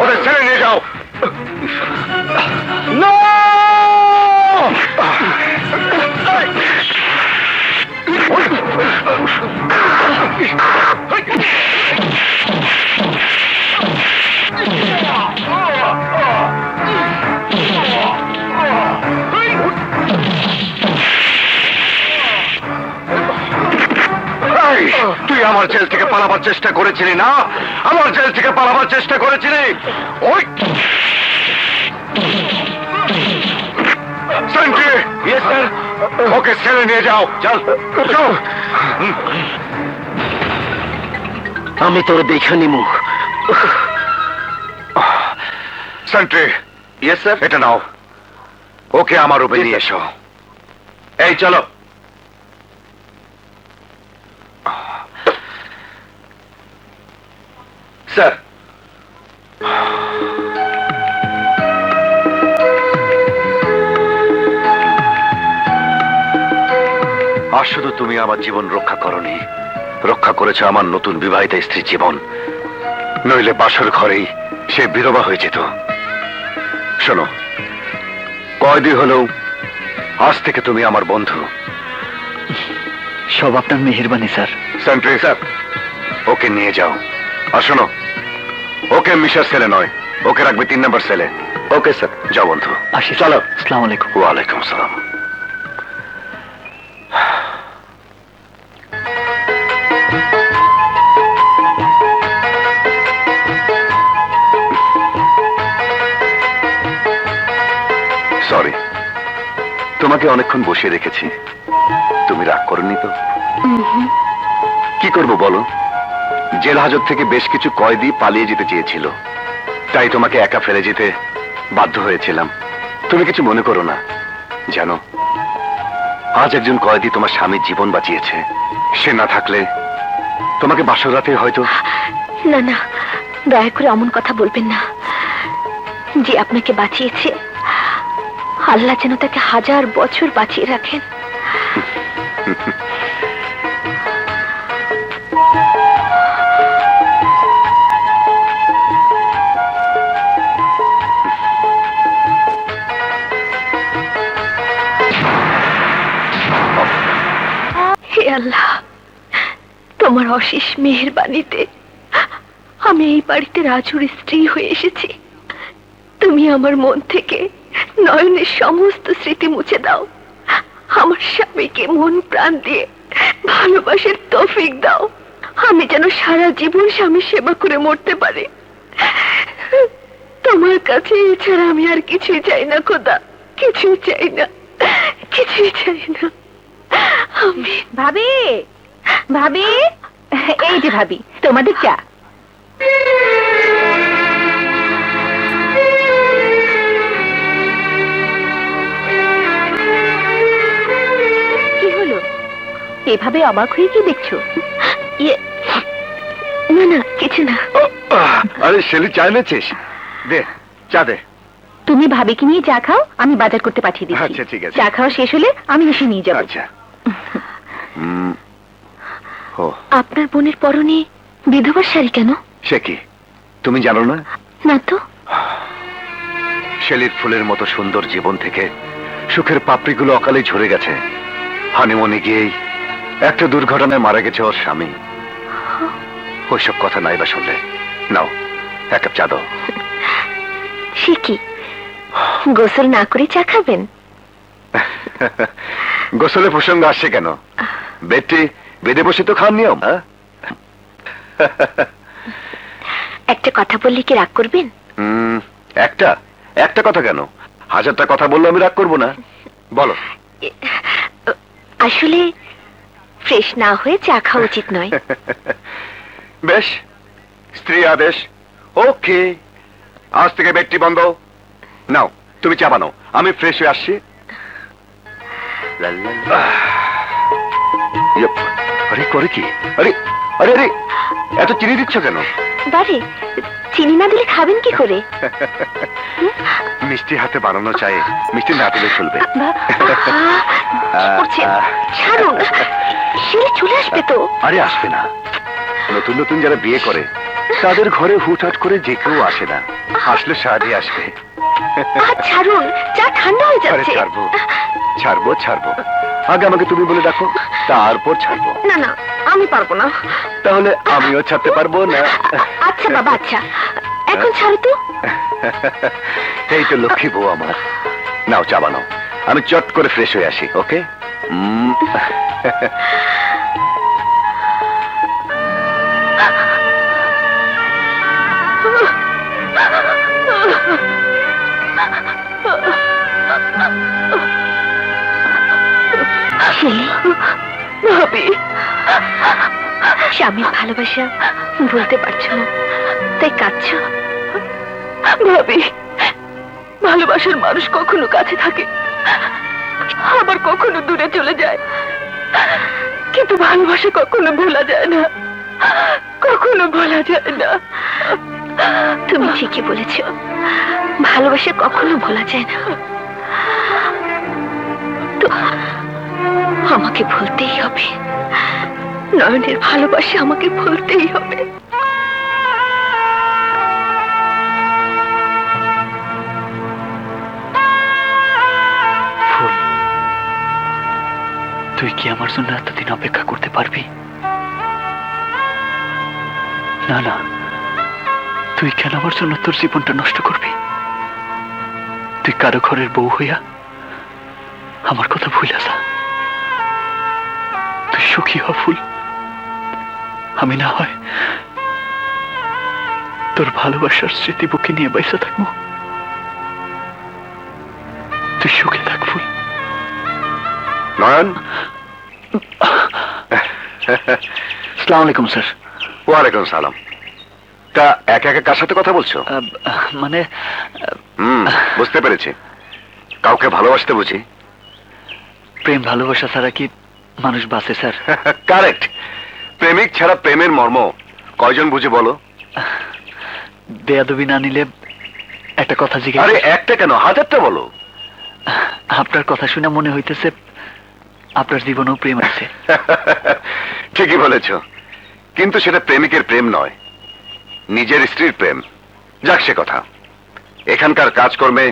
Speaker 2: ওদের ছেড়ে নিয়ে যাও। তুই আমার জেল থেকে পালাবার চেষ্টা করেছিলি না? আমার জেল থেকে পালাবার চেষ্টা করেছিলি? ওই সেন্ট্রি, ইয়েস স্যার। ওকে ছেড়ে নিয়ে যাও, চল। আমি তোর দেখে নিমু। Sentry, yes sir. এটা নাও, ওকে আমার রূপে নিয়ে এসো। এই চলো। স্যার, আর শুধু তুমি আমার জীবন রক্ষা করনি, রক্ষা করেছ আমার নতুন বিবাহিত স্ত্রীর জীবন। নইলে বাসর ঘরেই সে বিধবা হয়ে যেত। শোনো, কয়দি হলেও আজ থেকে তুমি আমার বন্ধু।
Speaker 7: সব আপনার মেহেরবানি স্যার।
Speaker 2: সেন্ট্রি, স্যার, ওকে নিয়ে যাও। আর শোনো, ওকে মিশার সেলে নয়, ওকে রাখবে 3 নম্বর সেলে। ওকে স্যার, যাও বন্ধু।
Speaker 7: আসি,
Speaker 2: চলো।
Speaker 7: আসসালামু আলাইকুম।
Speaker 2: ওয়ালাইকুম আসসালাম। সরি, তোমাকে অনেকক্ষণ বসিয়ে রেখেছি। তুমি রাগ করনি তো? কি করব বলো, জেল হাজত থেকে বেশ কিছু কয়েদি পালিয়ে যেতে চেয়েছিল, তাই তোমাকে একা ফেলে যেতে বাধ্য হয়েছিলাম। তুমি কিছু মনে করো না। জানো, আজ একজন কয়েদি তোমার স্বামীর জীবন বাঁচিয়েছে। সে না থাকলে তোমাকে বাসর রাতে হয়তো।
Speaker 5: না না, দয়া করে অমন কথা বলবেন না। যে আপনাকে বাঁচিয়েছে, আল্লাহ যেন তাকে 1000 বছর বাঁচিয়ে রাখেন। হে আল্লাহ, তোমার অশেষ মেহেরবানিতে আমি এই বাড়িতে রাজুর স্ত্রী হয়ে এসেছি। তুমি আমার মন থেকে নয়নের সমস্ত স্মৃতি মুছে দাও। আমার স্বামীকে মন প্রাণ দিয়ে ভালোবাসার তৌফিক দাও। আমি যেন সারা জীবন স্বামীর সেবা করে মরতে পারি। তোমার কাছে এছাড়া আমি আর কিছুই চাই না খোদা, কিছুই চাই না, কিছুই চাই না। আমি
Speaker 3: ভাবি, ভাবি, এই যে ভাবি, তোমাদের চা। কি হলো, এভাবে অবাক হয়ে কি দেখছো?
Speaker 5: না না, কিছু না।
Speaker 2: আরে শেলি, চা এনেছিস? দে, চা দে।
Speaker 3: তুমি ভাবিকে নিয়ে চা খাও, আমি বাজার করতে পাঠিয়ে দিচ্ছি।
Speaker 2: আচ্ছা, ঠিক আছে।
Speaker 3: চা খাওয়া শেষ হলে আমি এসে নিয়ে যাবো।
Speaker 2: আচ্ছা।
Speaker 5: আপনার বোনের পরনে বিধবার শাড়ি কেন?
Speaker 2: সে কি তুমি জানো না?
Speaker 5: না তো।
Speaker 2: শেলির ফুলের মতো সুন্দর জীবন থেকে সুখের পাপড়িগুলো অকালে ঝরে গেছে। হানিমুনে গিয়েই একটা দুর্ঘটনায় মারা গেছে ওর স্বামী। ওইসব কথা নাই বা শুনলে। নাও, এক কাপ চা দাও।
Speaker 5: সে কি, গোসল না করে চা খাবেন?
Speaker 2: গোসলে প্রসঙ্গ আসছে কেন? বেটি বেদে বসে তো খান নিয়ম।
Speaker 5: একটা কথা বললে কি রাগ করবেন?
Speaker 2: একটা একটা কথা কেন, 1000টা কথা বললে আমি রাগ করবো না। বলো।
Speaker 5: আসলে ফ্রেশ না হয়ে চা খাওয়া উচিত নয়।
Speaker 2: বেশ, স্ত্রী আদেশ। ওকে, আজ থেকে বেডটি বন্ধ। নাও, তুমি চা বানাও, আমি ফ্রেশ হয়ে আসছি। আরে করে কি? আরে আরে আরে, এত চিনি দিচ্ছ কেন?
Speaker 5: বারে, চিনি না দিলে খাবেন কি করে?
Speaker 2: মিষ্টি হাতে বানানো চাই, মিষ্টি না দিলে চলবে।
Speaker 5: ছাড়ুন, ছেলে চলে আসবে তো।
Speaker 2: আরে আসবে না, নতুন নতুন যারা বিয়ে করে তাদের ঘরে হুটহাট করে যে কেউ আসে না, আসলে সাহায্যে আসবে।
Speaker 5: ছাড়ুন, চা ঠান্ডা হয়ে
Speaker 2: আরে
Speaker 5: যাচ্ছে।
Speaker 2: ছাড়বো ছাড়বো ছাড়বো, আগে আমাকে তুমি বলে দেখো, তারপর ছাড়বো।
Speaker 5: না না, আমি পারবো না।
Speaker 2: তাহলে আমিও ছাড়তে পারবো না।
Speaker 5: আচ্ছা বাবা, আচ্ছা, এখন ছাড়ো তো।
Speaker 2: এই তো লক্ষ্মী বউ আমার। নাও চা বানাও, আমি চট করে ফ্রেশ হয়ে আসি। ওকে।
Speaker 5: ভাবি, স্বামীর ভালোবাসা ভুলতে পারছো না, তাই কাঁদছো?
Speaker 4: ভাবি, ভালোবাসার মানুষ কখনো কাছে থাকে, আবার কখনো দূরে চলে যায়, কিন্তু ভালোবাসা কখনো ভোলা যায় না, কখনো ভোলা যায় না।
Speaker 5: তুমি ঠিকই বলেছ, ভালোবাসা কখনো ভোলা যায় না। তো আমাকে ভুলতেই হবে, নয়নের ভালোবাসা আমাকে ভুলতেই হবে।
Speaker 7: ফুল, তুই কি আমার জন্য এতদিন অপেক্ষা করতে পারবি? না না, তুই কেন আমার জন্য তোর জীবনটা নষ্ট করবি? তুই কারো ঘরের বউ হইয়া আমার কথা ভুলে যা। তুই সুখী হ ফুল, আমি না হয় তোর ভালোবাসার স্মৃতি বুকে নিয়ে বাইসা থাকবো। তুই সুখে থাক ফুল।
Speaker 2: নয়ন।
Speaker 7: আসসালামু আলাইকুম স্যার।
Speaker 2: ওয়ালাইকুম সালাম। তা একা একা কার সাথে কথা বলছো?
Speaker 7: মানে
Speaker 2: বুঝতে পেরেছি। কাউকে ভালোবাসতে বুঝি?
Speaker 7: প্রেম ভালোবাসা ছাড়া কি মানুষ বাঁচে স্যার?
Speaker 2: কারেক্ট। প্রেমিক ছাড়া প্রেমের মর্ম কয়জন বুঝে বলো?
Speaker 7: বেয়াদবি না নিলে একটা কথা
Speaker 2: আরে
Speaker 7: জিজ্ঞাসা।
Speaker 2: একটা কেন, হাজারটা বলো।
Speaker 7: আপনার কথা শুনে মনে হইতেছে আপনার জীবনেও প্রেম আছে।
Speaker 2: ঠিকই বলেছ, কিন্তু সেটা প্রেমিকের প্রেম নয়, নিজের স্ত্রীর প্রেম। যাক সে কথা। এখানকার কাজকর্মে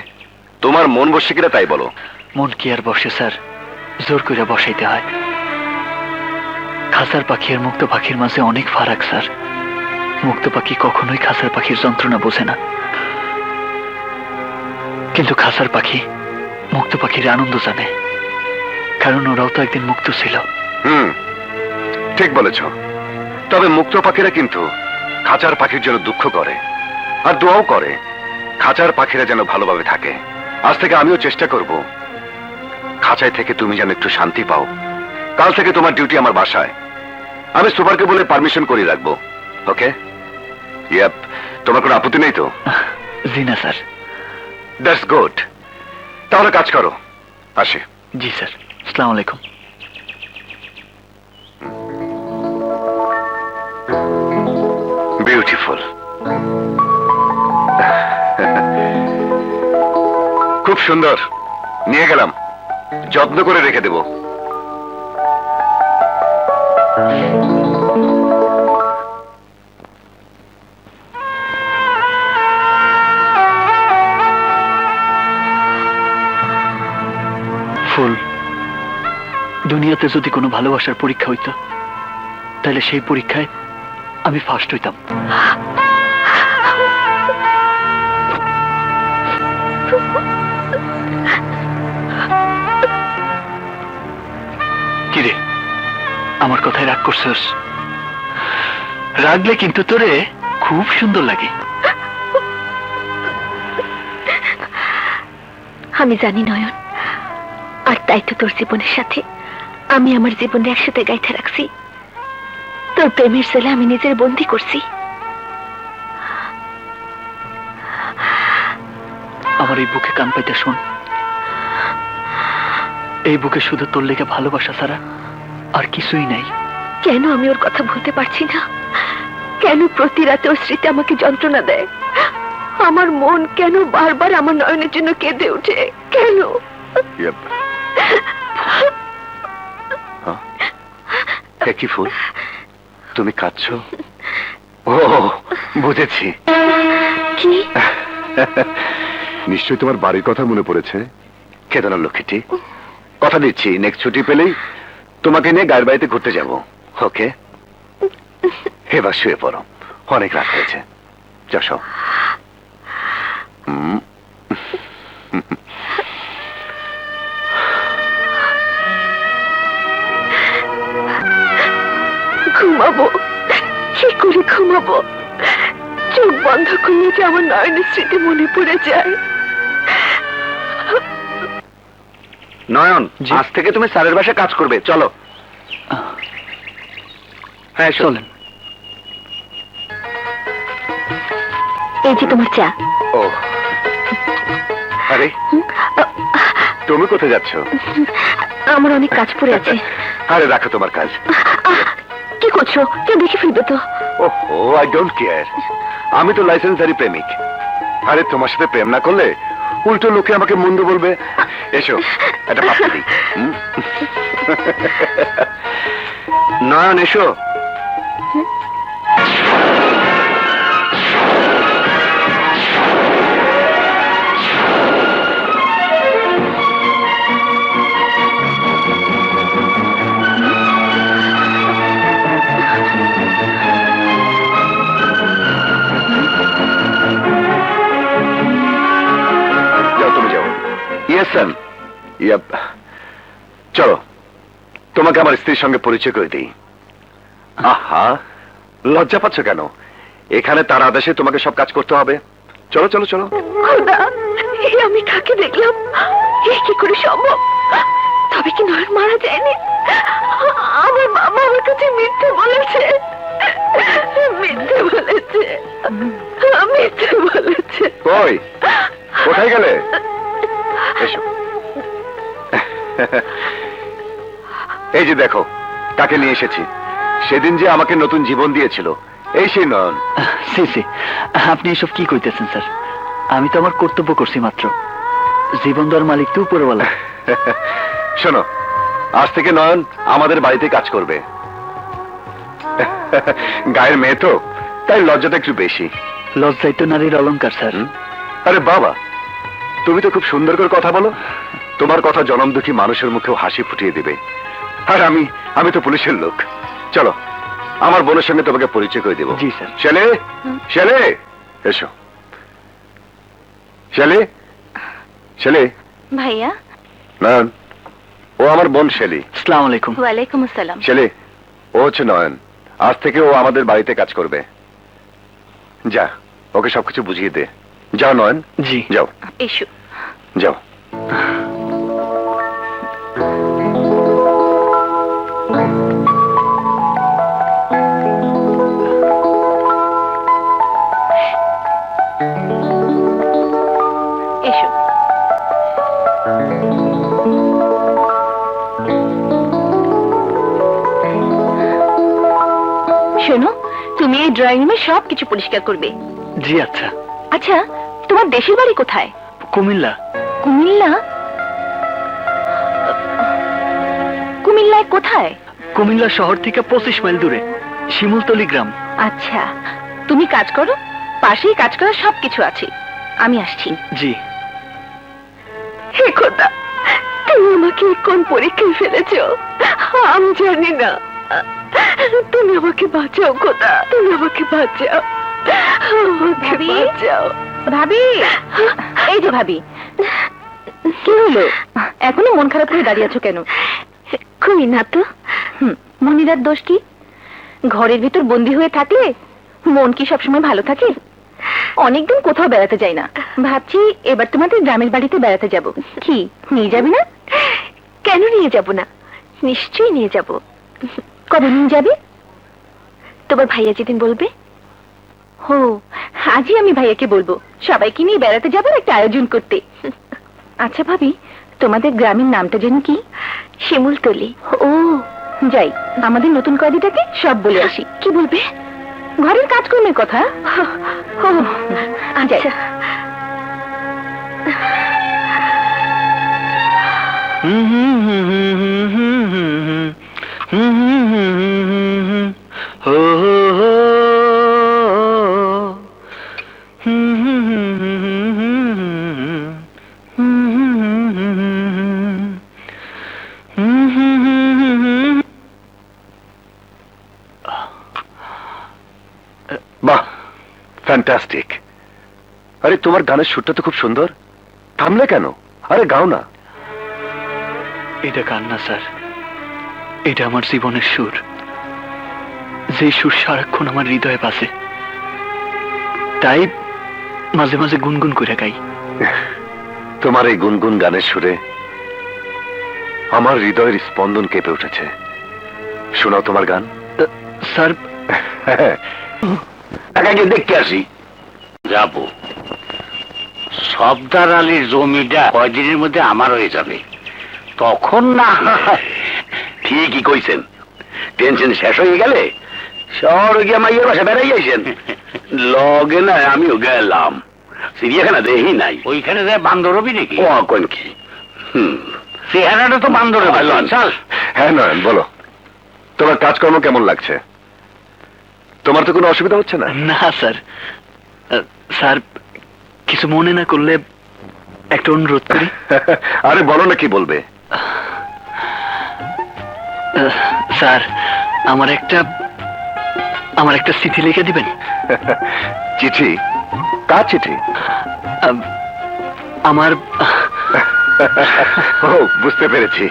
Speaker 2: তোমার মন বসে কিনা তাই বলো।
Speaker 7: মন কি আর বসে স্যার, জোর করে বসাইতে হয়। খাসার পাখি আর মুক্ত পাখির মাঝে অনেক ফারাক স্যার। মুক্ত পাখি কখনোই খাসার পাখির যন্ত্রণা বোঝে না, কিন্তু খাসার পাখি মুক্ত পাখির আনন্দ জানে, কারণ ওরাও তো একদিন মুক্ত ছিল।
Speaker 2: ঠিক বলেছ। তবে মুক্ত পাখিরা কিন্তু খাঁচার পাখির জন্য দুঃখ করে আর দোয়াও করে খাঁচার পাখিরা যেন ভালোভাবে থাকে। আজ থেকে আমিও চেষ্টা করব খাঁচায় থেকে তুমি যেন একটু শান্তি পাও। কাল থেকে তোমার ডিউটি আমার বাসায়। আমি সুপারকে বলে পারমিশন করে রাখবো। ওকে? ইয়াপ। তোমার কোনো আপত্তি নেই তো?
Speaker 7: জি না স্যার।
Speaker 2: That's good. তাহলে কাজ করো, আসি।
Speaker 7: জি স্যার, আসসালামু আলাইকুম।
Speaker 2: বিউটিফুল। খুব সুন্দর, নিয়ে গেলাম, যত্ন করে রেখে দেব।
Speaker 7: ফুল, দুনিয়াতে যদি কোনো ভালোবাসার পরীক্ষা হইতো তাহলে সেই পরীক্ষায় আমি ফার্স্ট হইতাম। কিরে, আমার কথায় রাগ করছস? রাগলে কিন্তু তোরে খুব সুন্দর লাগে।
Speaker 5: আমি জানি নয়ন, আর তাই তো তোর জীবনের সাথে আমি আমার জীবনে একসাথে গাইতে রাখছি। তোর প্রেমের ছেলে আমি নিজের বন্দি করছি।
Speaker 7: আমার এই বুকে কান পাইতে শোন, এই বুকে শুধু তোর লেগে ভালোবাসা ছাড়া আর কিছুই নাই।
Speaker 5: কেন আমি ওর কথা ভুলতে পারছি না? কেন প্রতি রাতে ওর স্মৃতি আমাকে যন্ত্রণা দেয়? আমার মন কেন বারবার আমার নয়নের জন্য কেঁদে ওঠে? কেন?
Speaker 2: কি ফুল, তুমি কাঁদছো? ও বুঝেছি।
Speaker 5: কি?
Speaker 2: নিশ্চয়ই তোমার বাড়ির কথা মনে পড়েছে। কেঁদো না লক্ষ্মীটি, কথা দিচ্ছি নেক্সট ছুটি পেলেই তোমাকে নিয়ে গায়ের বাড়িতে ঘুরতে যাব। ওকে? এবার শুয়ে পড়ো, অনেক রাত হয়েছে। যাও।
Speaker 5: ঘুমাবো কি করে? ঘুমাবো চোখ বন্ধ করলে যে আমার নয়নের স্মৃতি মনে পড়ে যায়।
Speaker 2: নয়ন, আজ থেকে তুমি স্যারের বাসায় কাজ করবে, চলো। হ্যাঁ
Speaker 7: চলেন।
Speaker 5: এই যে তোমার চা।
Speaker 2: ও আরে, তুমি কোথায় যাচ্ছ?
Speaker 5: আমার অনেক কাজ পড়ে আছে।
Speaker 2: আরে রাখো তোমার কাজ।
Speaker 5: কি করছো? কেউ দেখে ফেলবে তো।
Speaker 2: ওহো, আই ডোন্ট কেয়ার। আমি তো লাইসেন্সারি প্রেমিক। আরে তোমার সাথে প্রেম না করলে উল্টো লোকে আমাকে মন্দ বলবে। এসো, একটা পাপ্পি দিই। নয়ন এসো। চলো, তোমাকে আমার স্ত্রীর সঙ্গে পরিচয় করে দিই। আহা, লজ্জা পাচ্ছ কেন? এখানে তার আদেশে তোমাকে সব কাজ করতে হবে। চলো চলো চলো।
Speaker 5: খোদা, এই আমি কাকে দেখলাম? এ কি করে সম্ভব? তবে কি নয়ন মারা যায়নি? আমার বাবা আমার কাছে মিথ্যে বলেছে।
Speaker 2: কই, কোথায় গেলে? এসো। এই যে দেখো কাকে নিয়ে এসেছি। সেদিন যে আমাকে নতুন জীবন দিয়েছিল, এই সেই নয়ন।
Speaker 7: সি সি, আপনি এসব কি কইতেছেন স্যার? আমি তো আমার কর্তব্য করছি মাত্র। জীবন দেওয়ার মালিক তো উপরওয়ালা।
Speaker 2: শোনো, আজ থেকে নয়ন আমাদের বাড়িতে কাজ করবে। গায়ের মেয়ে তো, তাই লজ্জাটা একটু বেশি।
Speaker 7: লজ্জাই তো নারীর অলংকার স্যার।
Speaker 2: আরে বাবা, তুমি তো খুব সুন্দর করে কথা বলো। তোমার কথা জনম দুঃখী মানুষের মুখেও হাসি ফুটিয়ে দিবে। আর আমি তো পুলিশের লোক। চলো, আমার বোনের সঙ্গে তোমাকে পরিচয় করে দেবো।
Speaker 7: জি স্যার।
Speaker 2: শেলে, শেলে, এসো। শেলে, শেলে।
Speaker 5: ভাইয়া।
Speaker 2: নয়ন, ও আমার বোন শেলি।
Speaker 7: আসসালামু আলাইকুম।
Speaker 5: ওয়ালাইকুম আসসালাম।
Speaker 2: শেলি, ও হচ্ছে নয়ন। আজ থেকে ও আমাদের বাড়িতে কাজ করবে। যা, ওকে সবকিছু বুঝিয়ে দে। যাও নয়ন।
Speaker 7: জি।
Speaker 2: যাও
Speaker 5: এসো।
Speaker 2: যাও।
Speaker 5: এসো। শোনো, তুমি এই ড্রয়িং রুমে সবকিছু পরিষ্কার করবে।
Speaker 7: জি আচ্ছা।
Speaker 5: আচ্ছা, তোমার দেশের বাড়ি কোথায়?
Speaker 7: কুমিল্লা।
Speaker 5: কুমিল্লা? কুমিল্লায় কোথায়?
Speaker 7: কুমিল্লা শহর থেকে 25 মাইল দূরে শিমুলতলি গ্রাম।
Speaker 5: আচ্ছা, তুমি কাজ করো, পাশেই কাজ করার সবকিছু আছে। আমি আসছি।
Speaker 7: জি।
Speaker 4: হে খোদা, তুমি আমাকে কোন পরীক্ষায় ফেলেছ আমি জানি না। তুমি আমাকে বাঁচাও খোদা, তুমি আমাকে বাঁচাও, আমাকে
Speaker 5: ভাবি?
Speaker 4: বাঁচাও।
Speaker 5: ভাবি, এই যে ভাবি, কি হলো? এখনো মন খারাপ করে দাঁড়িয়ে আছো কেন?
Speaker 4: কই না তো।
Speaker 5: মনিরার দোষ কি? ঘরের ভিতর বন্দি হয়ে থাকলে মন কি সবসময় ভালো থাকে? অনেকদিন কোথাও বেড়াতে যাই না, ভাবছি এবার তোমাদের গ্রামের বাড়িতে বেড়াতে যাব। কি নিয়ে যাবি না?
Speaker 4: কেন নিয়ে যাব না? নিশ্চয়ই নিয়ে যাব।
Speaker 5: কবে নিয়ে যাবে?
Speaker 4: তোমার ভাইয়া যেদিন বলবে।
Speaker 5: হো, আজই আমি ভাইয়াকে বলবো সবাইকে নিয়ে বেড়াতে যাবার একটা আয়োজন করতে। আচ্ছা ভাবি, তোমাদের গ্রামের নামটা যেন কি?
Speaker 4: শিমুলতলি।
Speaker 5: ও, যাই আমাদের নতুন কয়েদিটাকে সব বলে আসি।
Speaker 4: কি বলবে?
Speaker 5: ঘরের কাজকর্মের কথা। ও, যাই।
Speaker 4: আচ্ছা।
Speaker 2: বাহ, ফ্যান্টাস্টিক। আরে তোমার গানের সুরটা তো খুব সুন্দর। থামলে কেন? আরে গাও না।
Speaker 7: এটা গান না স্যার, এটা আমার জীবনের সুর। যে সুর সারাক্ষণ আমার হৃদয়ে বাজে, তাই মাঝে মাঝে গুনগুন করে গাই।
Speaker 2: তোমার এই গুনগুন গানের সুরে আমার হৃদয়ের স্পন্দন কেঁপে উঠেছে। শোনাও তোমার গান।
Speaker 7: স্যার,
Speaker 6: একাকে দেখতে আসি।
Speaker 1: যাবো। সর্দার আলীর জমিটা কয়দিনের মধ্যে আমার হয়ে যাবে, তখন না হয়।
Speaker 6: ঠিকই কইছেন, টেনশন শেষ হয়ে গেলে শহর গিয়ে মাইয়ের বাসা বেড়াই যাইছেন। লগে না আমিও গেলাম, চিড়িয়াখানা দেখি নাই।
Speaker 1: ওইখানে যায় বান্দর হবি নাকি?
Speaker 6: ও কোন কি?
Speaker 1: চেহারাটা তো বান্দর হবে। চল।
Speaker 2: হ্যাঁ নয়ন, বলো তোমার কাজকর্ম কেমন লাগছে? তোমার তো কোনো অসুবিধা হচ্ছে না?
Speaker 7: না স্যার। স্যার, কিছু মনে না করলে একটা অনুরোধ করি।
Speaker 2: আরে বলো না, কি বলবে?
Speaker 7: স্যার, আমার একটা চিঠি লিখে দিবেন।
Speaker 2: চিঠি? কার চিঠি?
Speaker 7: আমার।
Speaker 2: ও, বুঝতে পেরেছি।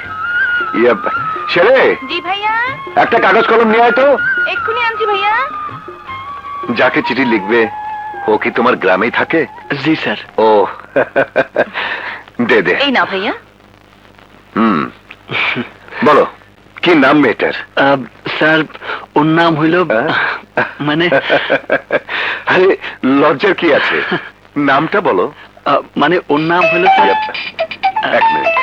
Speaker 2: ছেলে,
Speaker 5: জি ভাইয়া।
Speaker 2: একটা কাগজ কলম নিয়ে আয় তো।
Speaker 5: এক্ষুনি আনছি ভাইয়া।
Speaker 2: যাকে চিঠি লিখবে ও কি তোমার গ্রামেই থাকে?
Speaker 7: জি স্যার।
Speaker 2: ও, দে দে।
Speaker 5: এই না ভাইয়া।
Speaker 2: বলো, কি নাম মেয়েটার?
Speaker 7: স্যার, ওর নাম হইল মানে।
Speaker 2: আরে লজ্জার কি আছে, নামটা বলো।
Speaker 7: মানে ওর নাম হইল স্যার।
Speaker 2: এক মিনিট।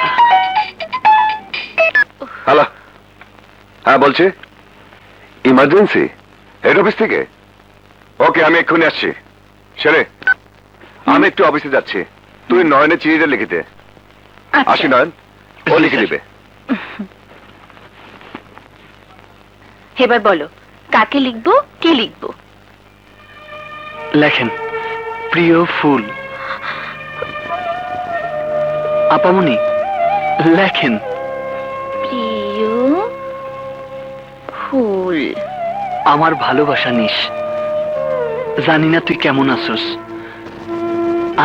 Speaker 2: হ্যাঁ বলছে ইমার্জেন্সি হেড অফিস থেকে? ওকে, আমি এক্ষুনি আসছি। সেরে, আমি একটু অফিসে যাচ্ছি, তুই নয়নের চিঠিটা লিখে দে। আসি নয়ন, ও লিখে দিবে।
Speaker 5: এবার বলো, কাকে লিখবো, কে লিখবো?
Speaker 7: লেখেন, প্রিয় ফুল। আপামনি, লেখেন।
Speaker 5: প্রিয় ফুল।
Speaker 7: আমার ভালোবাসা নিস। জানি না তুই কেমন আছোস,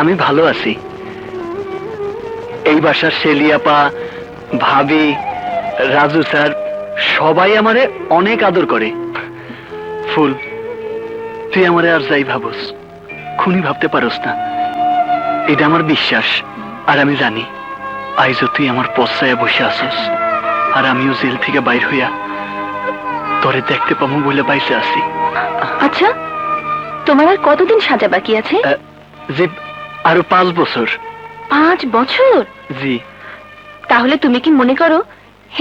Speaker 7: আমি ভালো আছি। এই বাসার শেলিয়াপা, ভাবি, রাজু স্যার সবাই আমারে অনেক আদর করে। ফুল, তুই আমারে আর যাই ভাবস, খুনি ভাবতে পারস না, এটা আমার বিশ্বাস। আর আমি জানি আইজও তুই আমার পশ্চায় বসে আসস, আর আমিও জেল থেকে বাইর হইয়া তোরে দেখতে পাবো বলে বাইসে আছি।
Speaker 5: আচ্ছা, তোমার আর কতদিন সাজা বাকি আছে?
Speaker 7: যে আরো 5 বছর।
Speaker 5: 5 বছর?
Speaker 7: জি।
Speaker 5: তাহলে তুমি কি মনে করো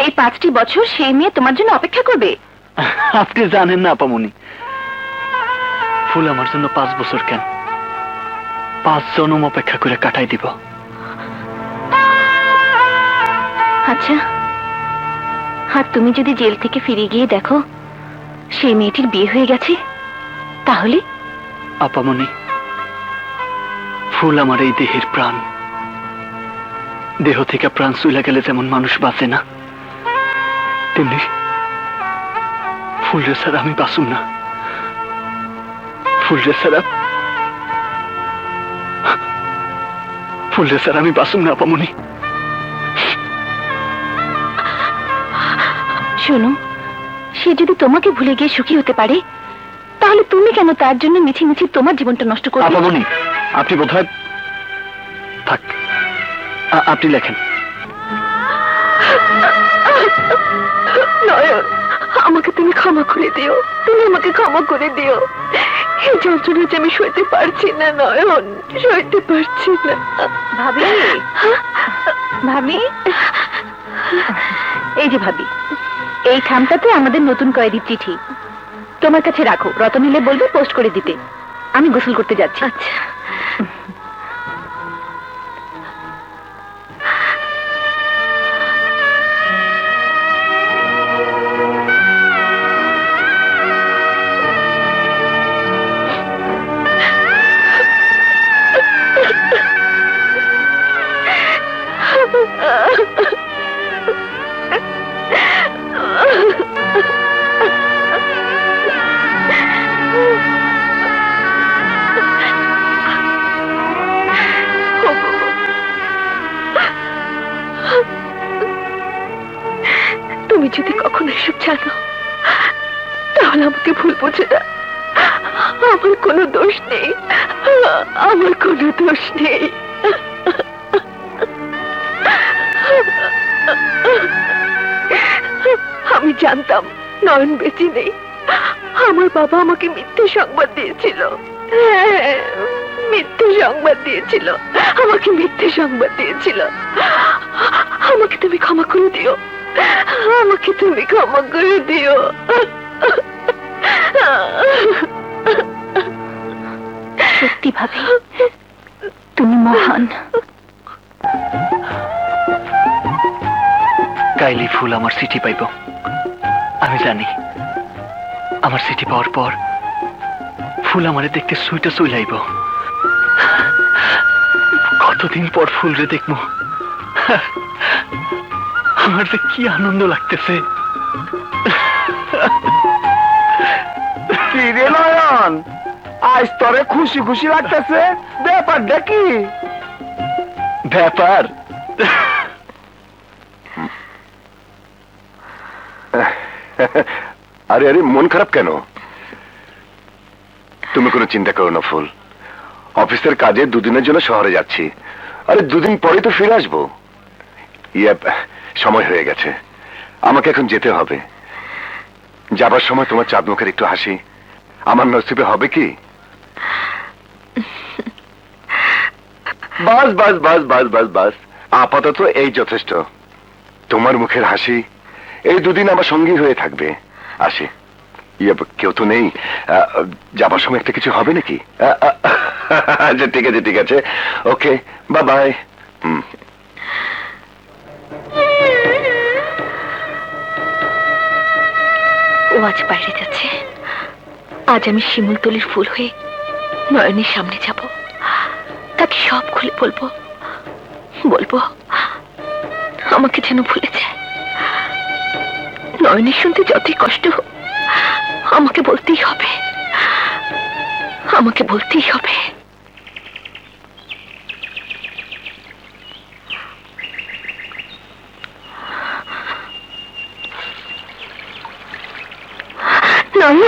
Speaker 5: এই 5টি বছর সেই মেয়ে তোমার জন্য অপেক্ষা করবে?
Speaker 7: আপনি জানেন না আপামনি, ফুল আমার জন্য 5 বছর কেন, 5 জন্ম অপেক্ষা করে কাটাই দিব।
Speaker 5: আচ্ছা, আর তুমি যদি জেল থেকে ফিরে গিয়ে দেখো সেই মেয়েটির বিয়ে হয়ে গেছে, তাহলে?
Speaker 7: আপামনি, ফুল আমার এই দেহের প্রাণ। দেহ থেকে প্রাণ চলে গেলে যেমন মানুষ বাঁচে না, তেমনি ফুলরে ছাড়া আমি বাঁচুম না। ফুলরে ছাড়া আমি বাঁচুম না আপামনি।
Speaker 5: শোনো, সে যদি তোমাকে ভুলে গিয়ে সুখী হতে পারে, তাহলে তুমি কেন তার জন্য মিছি মিছি তোমার জীবনটা নষ্ট করবে?
Speaker 7: আপামনি, আপনি বোধহয় থাক, আপনি লেখেন।
Speaker 4: নয়ন, আমাকে তুমি ক্ষমা করে দিও, তুমি আমাকে ক্ষমা করে দিও। এই যন্ত্রণা যে আমি সইতে পারছি না নয়ন, সইতে পারছি না।
Speaker 5: ভাবি, ভাবি, এই যে ভাবি, এই খামটাতে আমাদের নতুন কয়েদির চিঠি। তোমার কাছে রাখো, রতন এলে বলবে পোস্ট করে দিতে। আমি গোসল করতে যাচ্ছি।
Speaker 4: আচ্ছা। তুমি যদি কখনো এসব জানো, তাহলে আমাকে ভুল বোঝো না। আমার কোনো দোষ নেই, আমার কোনো দোষ নেই। আমি জানতাম নয়ন বেঁচে নেই। আমার বাবা আমাকে মিথ্যে সংবাদ দিয়েছিল। হ্যাঁ, মিথ্যে সংবাদ দিয়েছিল, আমাকে মিথ্যে সংবাদ দিয়েছিল। আমাকে তুমি ক্ষমা করে দিও, আমাকে তুমি ক্ষমা করে দিও।
Speaker 5: সত্যি ভাবি, তুমি মহান।
Speaker 7: কাইলি ফুল আমার চিঠি পাইব, আমি জানি। আমার চিঠি পাওয়ার পর ফুল আমারে দেখতে সুইটা চইলাইব। কতদিন পর ফুল রে দেখবো, আমার যে কি আনন্দ লাগতেছে।
Speaker 2: কি রে নয়ন, আজ তোরে খুশি খুশি লাগতেছে, ব্যাপারটা কি?
Speaker 7: ব্যাপার
Speaker 2: আরে আরে, মন খারাপ কেন? তুমি কোনো চিন্তা করো না ফুল, অফিসের কাজে 2 দিনের জন্য শহরে যাচ্ছি। আরে 2 দিন পরে তো ফিরে আসবো। সময় হয়ে গেছে, আমাকে এখন যেতে হবে। যাবার সময় তোমার চাঁদ মুখের একটু হাসি আমার নসিবে হবে কি? বাস বাস বাস বাস বাস বাস, আপাতত এই যথেষ্ট। তোমার মুখের হাসি এই দুদিন আমার সঙ্গী হয়ে থাকবে। আসি। কেউ তো নেই, যাবার সময় একটা কিছু হবে নাকি? আচ্ছা ঠিক আছে ঠিক আছে, ওকে বাই বাই।
Speaker 4: ও আজ বাইরে যাচ্ছে। আজ আমি শিমুলতলির ফুল হয়ে নয়নের সামনে যাব, তাকে সব খুলে বলবো, বলবো আমাকে যেন ভুলে যায়। নয়নের শুনতে যতই কষ্ট হোক, আমাকে বলতেই হবে, আমাকে বলতেই হবে। নয়ন,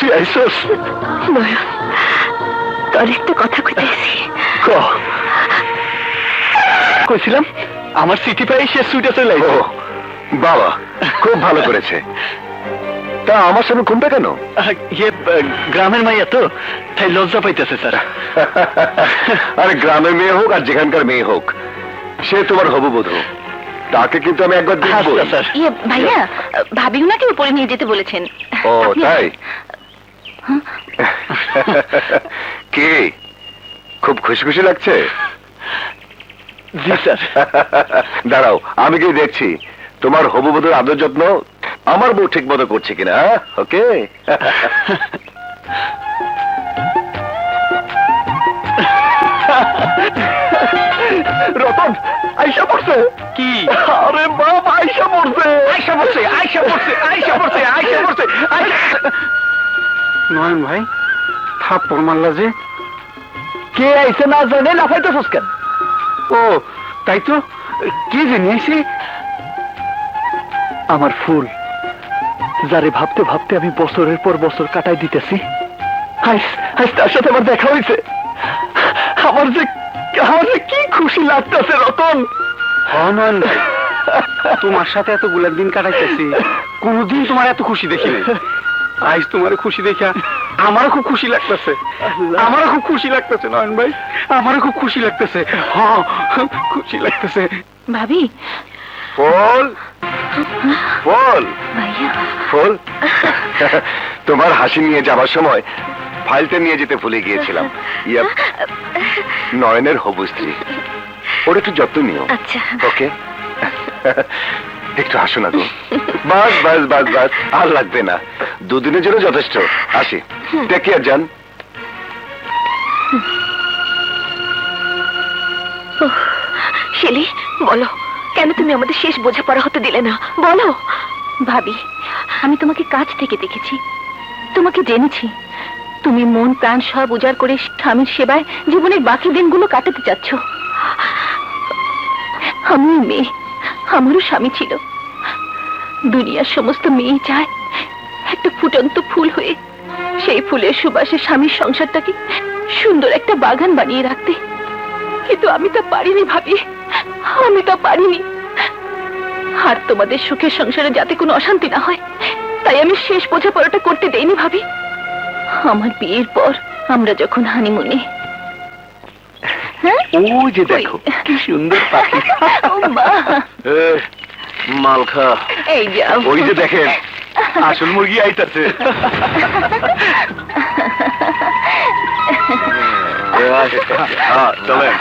Speaker 2: তুই আইসস?
Speaker 4: নয়ন, তোর একটা কথা কইতেছি।
Speaker 2: কইছিলাম আমার চিঠি পাই সে সুইটা চলে আইলো। বাবা খুব ভালো করেছে। তা আমার সামনে ঘুমটা কেন?
Speaker 7: গ্রামের মাইয়া তো, তাই লজ্জা পাইতেছে স্যার।
Speaker 2: আরে গ্রামের মেয়ে হোক আর যেখানকার মেয়ে হোক, সে তোমার হবুবধূ, তাকে কিন্তু আমি একবার দেখবো।
Speaker 7: স্যার
Speaker 4: ভাইয়া, ভাবি উনাকে উপরে নিয়ে যেতে বলেছেন।
Speaker 2: ও তাই? কি খুব খুশি খুশি লাগছে?
Speaker 7: জি স্যার।
Speaker 2: দাঁড়াও, আমি কি দেখছি তোমার হবুবধূর আদর যত্ন আমার বউ ঠিক মতো করছে কিনা। ওকে। রতন আইসা পড়ছে। কি? আরে বাপ, আইসা পড়ছে, আইসা পড়ছে, আইসা পড়ছে, আইসা পড়ছে, আইসা পড়ছে।
Speaker 1: নয়ন ভাই, থাপ্পড় মারলা যে?
Speaker 7: কে আইছে না জানে লাফাইতেছস কেন?
Speaker 1: ও তাই তো, কে জানি আইছে?
Speaker 7: আমার ফুল, যারে ভাবতে ভাবতে আমি বছরের পর বছর কাটাই দিতেছি, আজ তার সাথে আমার দেখা হয়েছে। আমার যে কি খুশি লাগতেছে রতন।
Speaker 1: নয়ন ভাই, তোমার সাথে এতগুলা দিন কাটাইতেছি, কোনদিন তোমার এত খুশি দেখি নাই। আজ তোমার খুশি দেখা আমারও খুব খুশি লাগতেছে, আমারও খুব খুশি লাগতেছে নয়ন ভাই, আমারও খুব খুশি লাগতেছে। হ্যাঁ খুশি লাগতেছে।
Speaker 4: ভাবি,
Speaker 2: ফুল ফুল
Speaker 4: ভাইয়া,
Speaker 2: ফুল, তোমার হাসি নিয়ে যাবার সময় ফাইলটা নিয়ে যেতে ভুলে গিয়েছিলাম। নয়নের হবু স্ত্রী, ওর একটু যত্ন নিও।
Speaker 4: আচ্ছা।
Speaker 2: ওকে, একটু হাসো না গো। বাস বাস বাস বাস, আর লাগবে না, দুদিনের জন্য যথেষ্ট। আসি, টেক কেয়ার যান।
Speaker 4: শেলি, বলো কেন তুমি আমাদের শেষ বোঝাপড়া হতে দিলে না? বলো। ভাবি, আমি তোমাকে কাছ থেকে দেখেছি, তোমাকে জেনেছি। তুমি মন প্রাণ সব উজাড় করে স্বামীর সেবায় জীবনের বাকি দিনগুলো কাটাতে চাচ্ছ। আমি মেয়ে, আমারও স্বামী ছিল। দুনিয়ার সমস্ত মেয়ে চায় একটা ফুটন্ত ফুল হয়ে সেই ফুলের সুবাসে স্বামীর সংসারটাকে সুন্দর একটা বাগান বানিয়ে রাখতে, কিন্তু আমি তা পারিনি ভাবি, আমি তা পারিনি। আর তোমাদের সুখের সংসারে যাতে কোনো অশান্তি না হয়, তাই আমি শেষ বোঝাপড়াটা করতে দেইনি ভাবি। আমার বিয়ের পর আমরা যখন হানিমুনে,
Speaker 2: ও যে দেখো কি সুন্দর পাখি। মালখা,
Speaker 4: এই যাও,
Speaker 2: ওই যে দেখেন আসল মুরগি আইতাছে। চলেন।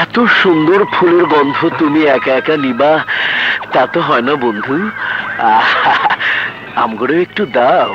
Speaker 6: এত সুন্দর ফুলের গন্ধ তুমি একা একা নিবা, তা তো হয় না বন্ধু। আমগরে একটু দাও।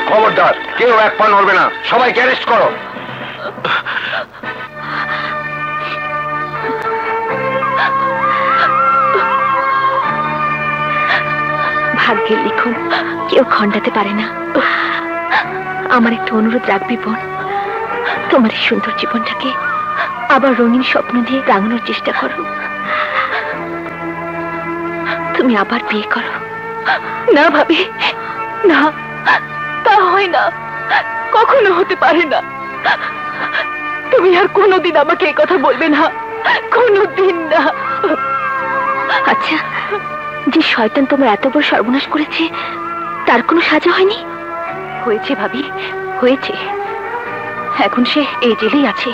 Speaker 2: খবরদার, কেউ এক পা নড়বে না, সবাইকে অ্যারেস্ট করো।
Speaker 5: ভাগ্যের লিখন কেউ খণ্ডাতে পারে না। আমার একটু অনুরোধ রাখবি বোন, তোমার এই সুন্দর জীবনটাকে আবার রঙিন স্বপ্ন দিয়ে রাঙানোর চেষ্টা করো। তুমি আবার বিয়ে করো।
Speaker 4: না ভাবি, না, তা হয় না, কখনো হতে পারে না। তুমি আর কোনোদিন আমাকে এই কথা বলবে না, কোনোদিন না।
Speaker 5: আচ্ছা, যে শয়তান তোমার এত বড় সর্বনাশ করেছে তার কোনো সাজা হয়নি?
Speaker 4: হয়েছে ভাবি, হয়েছে। এখন সে এই জেলেই আছে।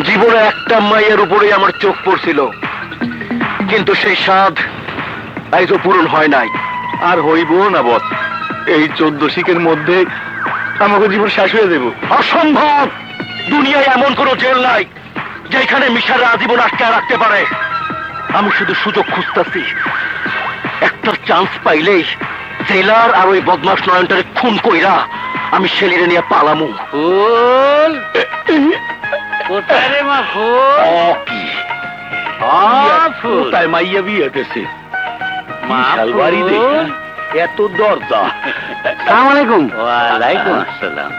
Speaker 2: জীবনে একটা মায়ের উপরেই আমার চোখ পড়ছিল, কিন্তু সেই স্বাদ আজও পূরণ হয় নাই, আর হইব না বস। এই 14 শিখের মধ্যে আমাকে জীবন শেষ হয়ে দেব। অসম্ভব! দুনিয়ায় এমন কোন জেল নাই যেখানে মিশারে আজীবন আটকে রাখতে পারে। আমি শুধু সুযোগ খুঁজতেছি, একটা চান্স পাইলেই জেলার আর ওই বদমাস নয়নটারে খুন কইরা আমি শেলিরে নিয়ে পালামু।
Speaker 1: ফুল কোথায় রে মা ফুল?
Speaker 2: কি
Speaker 1: ফুল
Speaker 2: তাই মাইয়া বিয়ে হতেছে
Speaker 1: মা
Speaker 2: শালবাড়ি দেখে এত দরজা।
Speaker 1: সালাম আলাইকুম। ওয়ালাইকুম আসসালাম।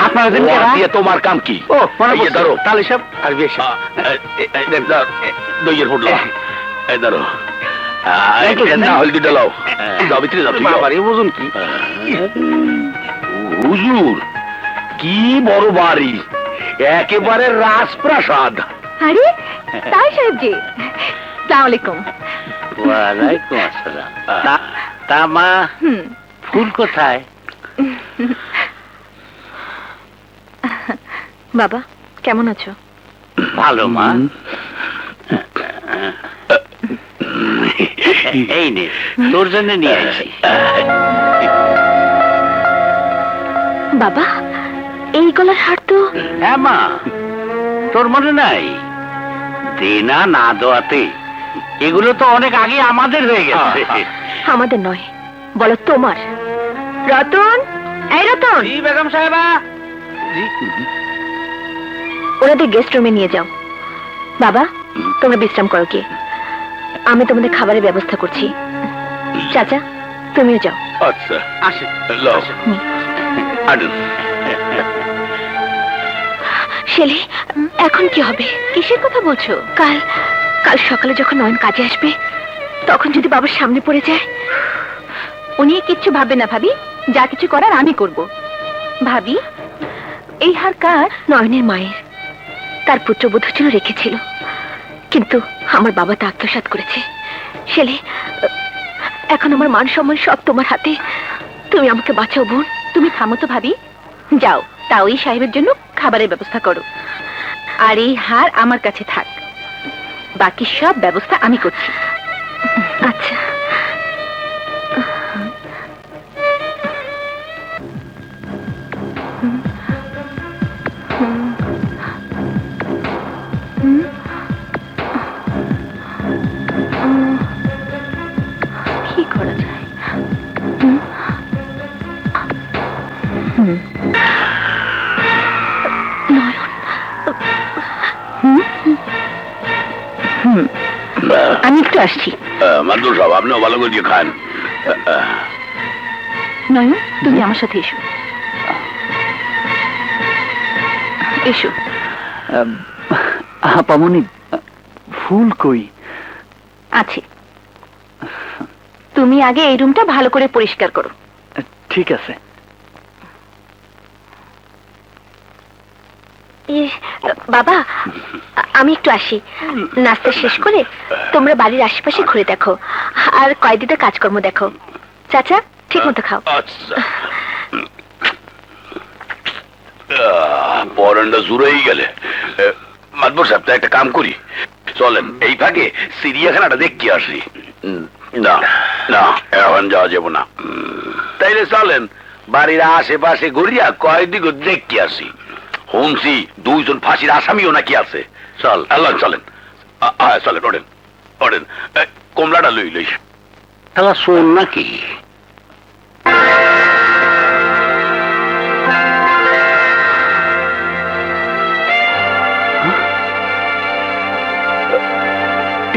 Speaker 1: আপনারা দিন
Speaker 2: ওয়া দিয়ে তোমার কাম কি?
Speaker 1: ও মনে
Speaker 2: এই যে
Speaker 1: পড়ছে,
Speaker 2: ধরো।
Speaker 1: তাহলে সব আর বেশি
Speaker 2: দইয়ের হোটলা এই ধরো।
Speaker 1: Thank you,
Speaker 2: না হলদি ডালাও, যাও ভিতরে যাও।
Speaker 1: বাবারে বুঝুন কি
Speaker 2: হুজুর, কি বড় বাড়ি, একেবারে রাজপ্রাসাদ।
Speaker 5: আরে তাই সাহেবজি, সালাম আলাইকুম।
Speaker 1: ওয়ালাইকুম আসসালাম। তা মা ফুল কোথায়?
Speaker 5: বাবা কেমন আছো?
Speaker 1: ভালো মা। এই নে তোর জন্য নিয়ে আসি।
Speaker 5: বাবা এই গলার হার তো।
Speaker 1: হ্যাঁ মা, তোর মনে নাই? দেনা না দেওয়াতে এগুলো তো অনেক আগে আমাদের হয়ে গেছে।
Speaker 5: আমাদের নয়, বলো তোমার। রতন, এই রতন,
Speaker 1: জি বেগম সাহেবা।
Speaker 5: ওনাদের গেস্ট রুমে নিয়ে যাও। বাবা তোমরা বিশ্রাম করো, কি আমি তোমাদের খাবারের ব্যবস্থা করছি। চাচা তুমিও যাও।
Speaker 2: আচ্ছা
Speaker 1: আসি।
Speaker 2: লও, আনুন।
Speaker 5: শেলি, এখন কি হবে? কিসের কথা বলছো? কাল কাল সকালে যখন নয়ন কাজে আসবে তখন যদি বাবার সামনে পড়ে যায়?
Speaker 4: উনি কিচ্ছু ভাববেন না ভাবি, যা কিছু করার আমি করব। ভাবি এই হার কার?
Speaker 5: নয়নের মায়ের, তার পুত্রবধূ ছিল রেখেছিল, কিন্তু আমার বাবা তা আত্মসাৎ করেছে। শেলি, এখন আমার মান সম্মান সব তোমার হাতে, তুমি আমাকে বাঁচাও বোন।
Speaker 4: তুমি থামো তো ভাবি, যাও তা ওই সাহেবের জন্য খাবারের ব্যবস্থা করো, আর এই হার আমার কাছে থাক, বাকি সব ব্যবস্থা আমি করছি।
Speaker 5: আচ্ছা। কি করা যায়?
Speaker 4: আমি একটু আসছি।
Speaker 6: মাদুর সাহেব, আপনিও ভালো করে খান।
Speaker 4: নয়ন তুমি আমার সাথে এসো, এসো।
Speaker 7: আপামনি, ফুল কই?
Speaker 4: আছে, তুমি আগে এই রুমটা ভালো করে পরিষ্কার করো।
Speaker 7: ঠিক আছে।
Speaker 5: বাবা, আমি একটু আসি। নাস্তা শেষ করে তোমরা বাড়ির আশেপাশে ঘুরে দেখো, আর কয়েকদিটা কাজকর্ম দেখো। চাচা, ঠিক মতো খাও।
Speaker 6: আচ্ছা, পরানটা জুড়েই গেলে। মাতবর সাহেব, তাই একটা কাম করি, চলেন এই ফাঁকে চিড়িয়াখানাটা দেখি আসি। না না, এখন যাওয়া যাব না। তাইলে চলেন বাড়ির আশেপাশে ঘুরিয়া কয়েকদিন দেখি আসি। শুনছি 2 জন ফাঁসির আসামিও নাকি আছে। চল আল্লাহ, চলেন চলেন, ওঠেন ওঠেন, কমলাটা লই লই।
Speaker 1: তাহলে শোন নাকি?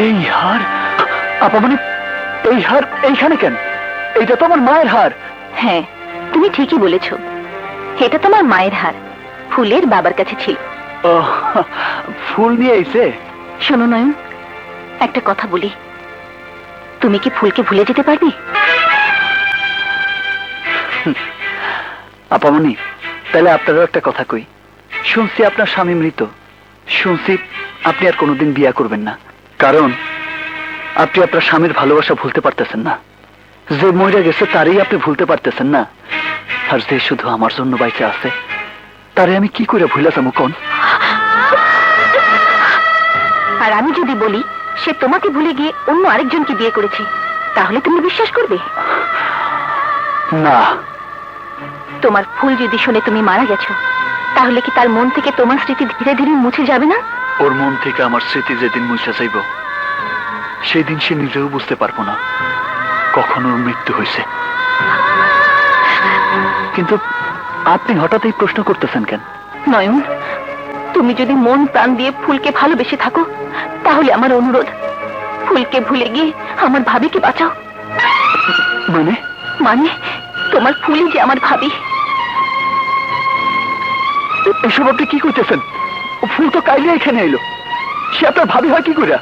Speaker 7: এই হার আপামনি, এই হার এইখানে কেন? এইটা তো আমার মায়ের হার।
Speaker 5: হ্যাঁ, তুমি ঠিকই বলেছ, এটা তোমার মায়ের হার, ফুলের বাবার কাছে ছিল।
Speaker 7: ও, ফুল নিয়ে আইছে।
Speaker 5: শোনো নয়ন, একটা কথা বলি, তুমি কি ফুলকে ভুলে যেতে পারবে?
Speaker 7: আপামনি, তাহলে আপনারও একটা কথা কই। শুনছি আপনার স্বামী মৃত, শুনছি আপনি আর কোনোদিন বিয়া করবেন না, কারণ আপনি আপনার স্বামীর ভালোবাসা ভুলতে পারতেছেন না। যে মরে গেছে তারই আপনি ভুলতে পারতেছেন না, আর যে শুধু আমার জন্য বাইচে আছে তারে আমি কি করে ভুলে যাবো কোন?
Speaker 5: আর আমি যদি বলি সে তোমাকে ভুলে গিয়ে অন্য আরেকজনকে বিয়ে করেছে, তাহলে তুমি বিশ্বাস করবে?
Speaker 7: না।
Speaker 5: তোমার ফুল যদি শুনে তুমি মারা গেছো, তাহলে কি তার মন থেকে তোমার স্মৃতি ধীরে ধীরে মুছে যাবে না?
Speaker 7: ওর মন থেকে আমার স্মৃতি যেদিন মুছে যাইব, সেই দিন সে নিজেও বুঝতে পারবো না কখন ওর মৃত্যু হয়েছে। কিন্তু আপনি হঠাৎ এই প্রশ্ন করতেছেন কেন?
Speaker 5: নয়ন, তুমি যদি মন প্রাণ দিয়ে ফুলকে ভালোবেসে থাকো, তাহলে আমার অনুরোধ, ফুলকে ভুলে গিয়ে আমার ভাবিকে বাঁচাও।
Speaker 7: মানে?
Speaker 5: মানে তোমার ফুলই যে আমার ভাবি।
Speaker 7: এসব আপনি কি করতেছেন? ফুল তো কাইলে এখানে এলো, সে আপনার ভাবি হয় কি করে?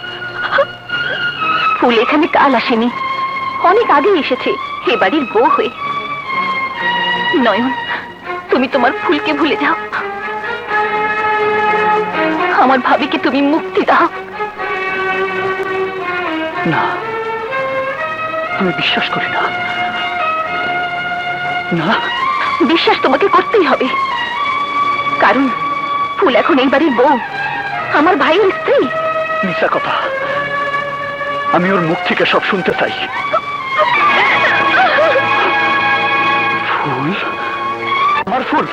Speaker 5: ফুল এখানে কাল আসেনি, অনেক আগে এসেছে এ বাড়ির বউ হয়ে। নয়ন, তুমি তোমার ফুলকে ভুলে যাও, আমার ভাবিকে তুমি মুক্তি দাও।
Speaker 7: না, আমি বিশ্বাস করি না। না,
Speaker 5: বিশ্বাস তোমাকে করতেই হবে, কারণ ফুল এখন এই বাড়ির বউ, আমার ভাইয়ের স্ত্রী।
Speaker 7: মিশা কথা, আমি ওর মুখ থেকে সব শুনতে চাই। ফুল? আমার ফুল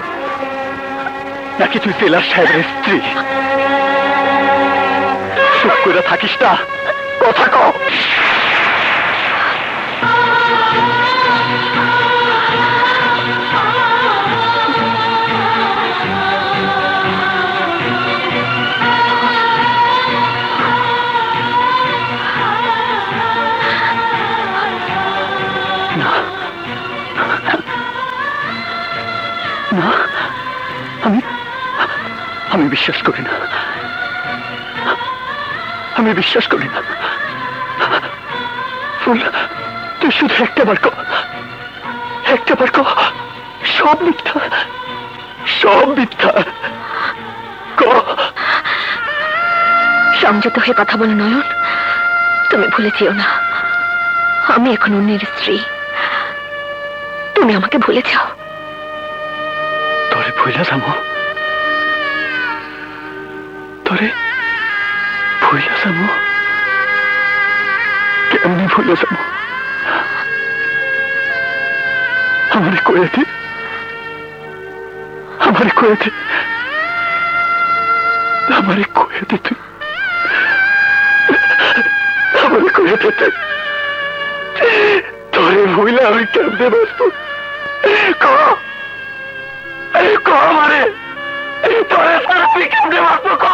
Speaker 7: নাকি তুই জেলার সাহেবের স্ত্রী? চুপ করে থাকিস না, কথা কও। না, আমি বিশ্বাস করি না, আমি বিশ্বাস করি না। ফুল, তুই শুধু একটা বার কর, সব মিথ্যা, সব মিথ্যা।
Speaker 5: সংযত হয়ে কথা বলো নয়ন, তুমি ভুলে যেও না আমি এখন অন্যের স্ত্রী, তুমি আমাকে ভুলে যাও।
Speaker 7: তোরে ভুলে যাবো? তোরে ভুলে যাবো? কেমনি ভুলে যাবো? আমারে কয়ে দে, আমারে কয়ে দে, আমারে কয়ে দে তুই, আমারে কয়ে দে তুই, তোরে ভুলে আমি কেমনে বাঁচবো? আমারে তোরে ছাড়া আমি কেমনে বাঁচবো?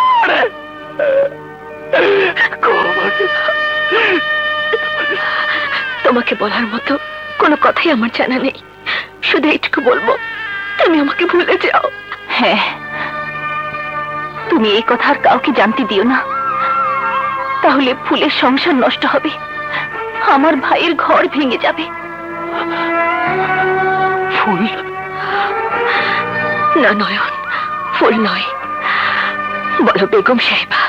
Speaker 5: তোমাকে বলার মতো কোনো কথাই আমার জানা নেই, শুধু এইটুকু বলবো, তুমি আমাকে ভুলে যাও। হ্যাঁ, তুমি এই কথা আর কাউকে জানতে দিও না, তাহলে ফুলের সংসার নষ্ট হবে, আমার ভাইয়ের ঘর ভেঙে যাবে।
Speaker 7: ফুল?
Speaker 5: না নয়ন, ফুল নয়,
Speaker 4: বলো বেগম সাহেবা।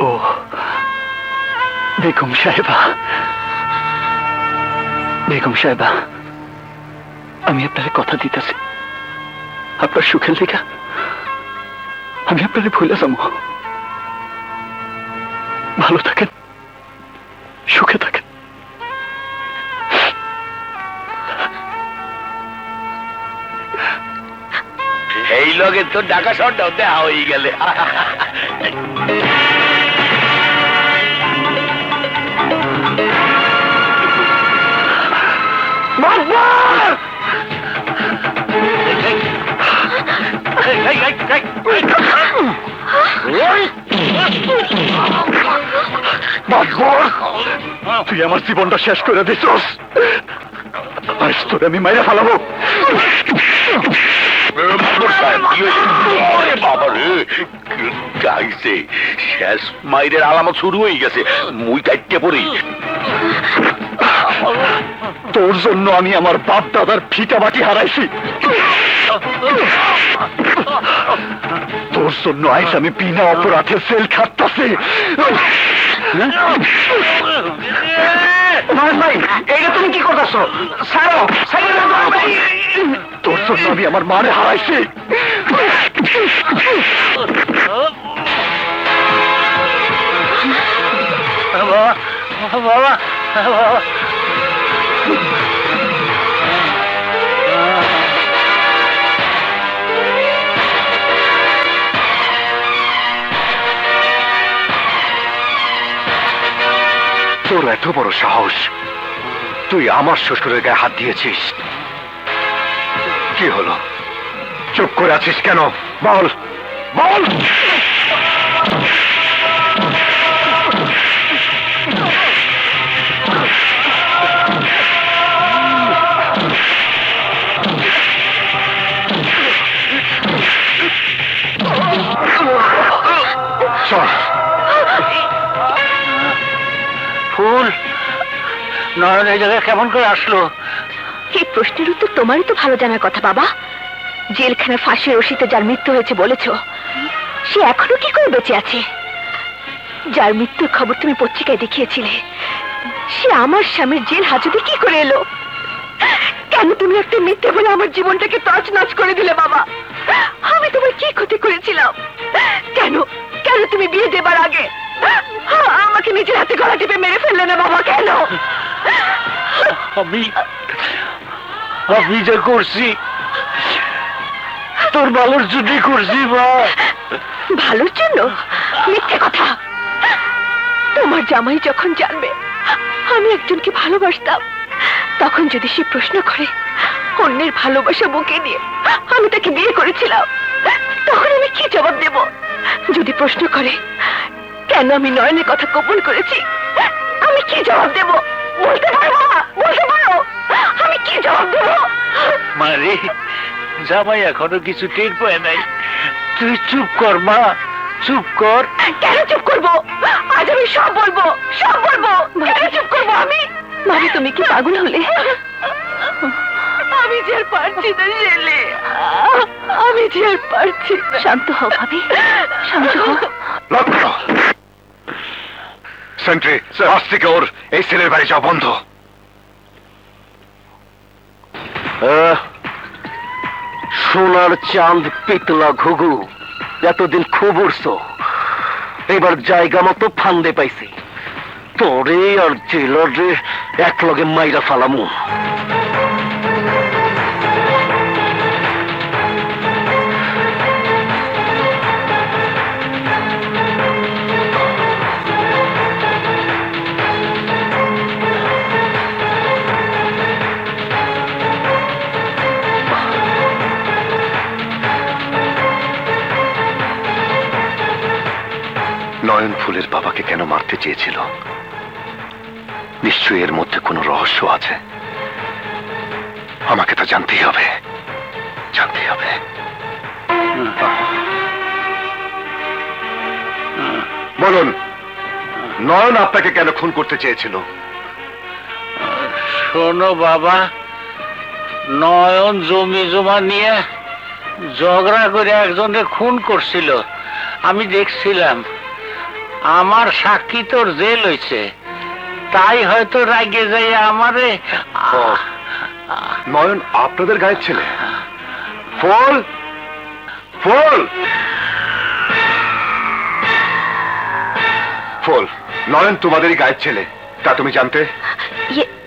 Speaker 7: ও বেগম সাহেবা, বেগম সাহেবা, আমি আপনার কথা দিতেছি, আপনার সুখের লেখা আমি আপনারে ভুলে যাব। ভালো থাকেন, সুখে থাকেন।
Speaker 6: এই লগে তো ঢাকা শহরটাও দেওয়া হয়ে গেলে।
Speaker 7: তুই আমার জীবনটা শেষ করে দিছস, আজ তোরে আমি মাইরা ফেলাবো।
Speaker 6: শেষ মাইরের আলামত শুরু হয়ে গেছে, মুই কাটতে পড়ি।
Speaker 7: তোর জন্য আমি আমার বাপ দাদার ফিটা বাটি হারাইছি, তোর জন্য আইস আমি বিনা অপরাধে সেল খাটতাছি।
Speaker 8: এইটা তুমি কি করতেছো? ছাড়ো,
Speaker 7: তোর জন্য আমি আমার মারে হারাইছি।
Speaker 1: বাবা, বাবা, বাবা।
Speaker 2: তোর এত বড় সাহস, তুই আমার শ্বশুরের গায়ে হাত দিয়েছিস। কি হলো, চুপ করে আছিস কেন? বল বল। চল।
Speaker 1: ফুল, নয়ন এই জায়গায় কেমন করে আসলো?
Speaker 4: এই প্রশ্নের উত্তর তোমারই তো ভালো জানার কথা বাবা। জেলখানা ফাঁসির রশিতে যার মৃত্যু হয়েছে বলেছ, সে এখনো কি করে বেঁচে আছে? যার মৃত্যুর খবর তুমি পত্রিকায় দেখিয়েছিলে, সে আমার স্বামীর জেল হাজতে কি করে এলো? কেন তুমি একটা মিথ্যে বলে আমার জীবনটাকে তছনছ করে দিলে বাবা? আমি তোমার কি ক্ষতি করেছিলাম? কেন কেন তুমি বিয়ে দেবার আগে আমাকে নিজের হাতে গলা টিপে মেরে ফেললে না বাবা? কেন?
Speaker 1: আমি যা করছি তোর ভালোর জন্যই করছি মা।
Speaker 4: ভালোর জন্য? মিথ্যে কথা। তোমার জামাই যখন জানবে আমি একজনকে ভালোবাসতাম, তখন যদি সে প্রশ্ন করে অন্যের ভালোবাসা বুকে নিয়ে আমি তাকে বিয়ে করেছিলাম, তখন আমি কি জবাব দেব? যদি প্রশ্ন করে কেন আমি নয়নের কথা গোপন করেছি, আমি কি জবাব দেব? বলতে পারবো না? বলতে পারো আমি কি জবাব দেব?
Speaker 1: মারে, জামাই এখনো কিছু টের পায় নাই, তুই চুপ কর মা, চুপ কর।
Speaker 4: কেন চুপ করবো? আজ আমি সব বলবো, সব বলবো। কেন চুপ করবো আমি? মানে তুমি কি পাগল হলে? আমি যে আর পারছি না জেলে, আমি যে আর পারছি না। শান্ত হও ভাবি, শান্ত হও।
Speaker 2: সেন্ট্রি, আজ থেকে ওর এই ছেলের বাড়ি যাওয়া বন্ধ।
Speaker 1: সোনার চাঁদ পিতলা ঘুঘু, এতদিন খুব উড়ছো, এবার জায়গা মতো ফান্দে পাইছি। তোরে আর জেলারে এক লগে মাইরা ফালামু।
Speaker 2: নয়ন ফুলের বাবাকে কেন মারতে চেয়েছিল? নিশ্চয়ই এর মধ্যে কোনো রহস্য আছে। আমাকে তা জানতেই হবে, জানতেই হবে। বলুন, নয়ন আপনাকে কেন খুন করতে চেয়েছিল?
Speaker 1: শোনো বাবা, নয়ন জমি জমা নিয়ে ঝগড়া করে একজনকে খুন করছিল, আমি দেখছিলাম। আমার সাক্ষী তোর জেল হয়েছে, তাই হয়তো রাগে যাই আমারে।
Speaker 2: নয়ন আপনাদের গায়ের ছেলে? ফুল, ফুল, ফুল, নয়ন তোমাদেরই গায়ের ছেলে, তা তুমি জানতে?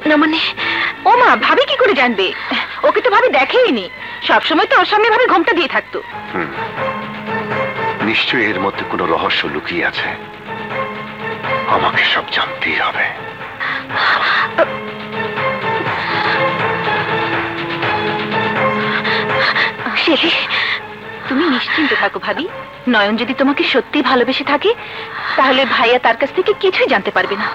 Speaker 4: না মানে, ও মা, ভাবি কি করে জানবে? ওকে তো ভাবি দেখেইনি, সবসময় তো ওর সামনে ভাবে ঘোমটা দিয়ে থাকতো।
Speaker 2: নিশ্চয়ই এর মধ্যে কোনো রহস্য লুকিয়ে আছে, আমাকে সব জানতেই হবে।
Speaker 4: শেলি, তুমি নিশ্চিন্ত থাকো ভাবি, নয়ন যদি তোমাকে সত্যি ভালোবেসে থাকে তাহলে ভাইয়া তার কাছ থেকে কিছুই জানতে পারবে না।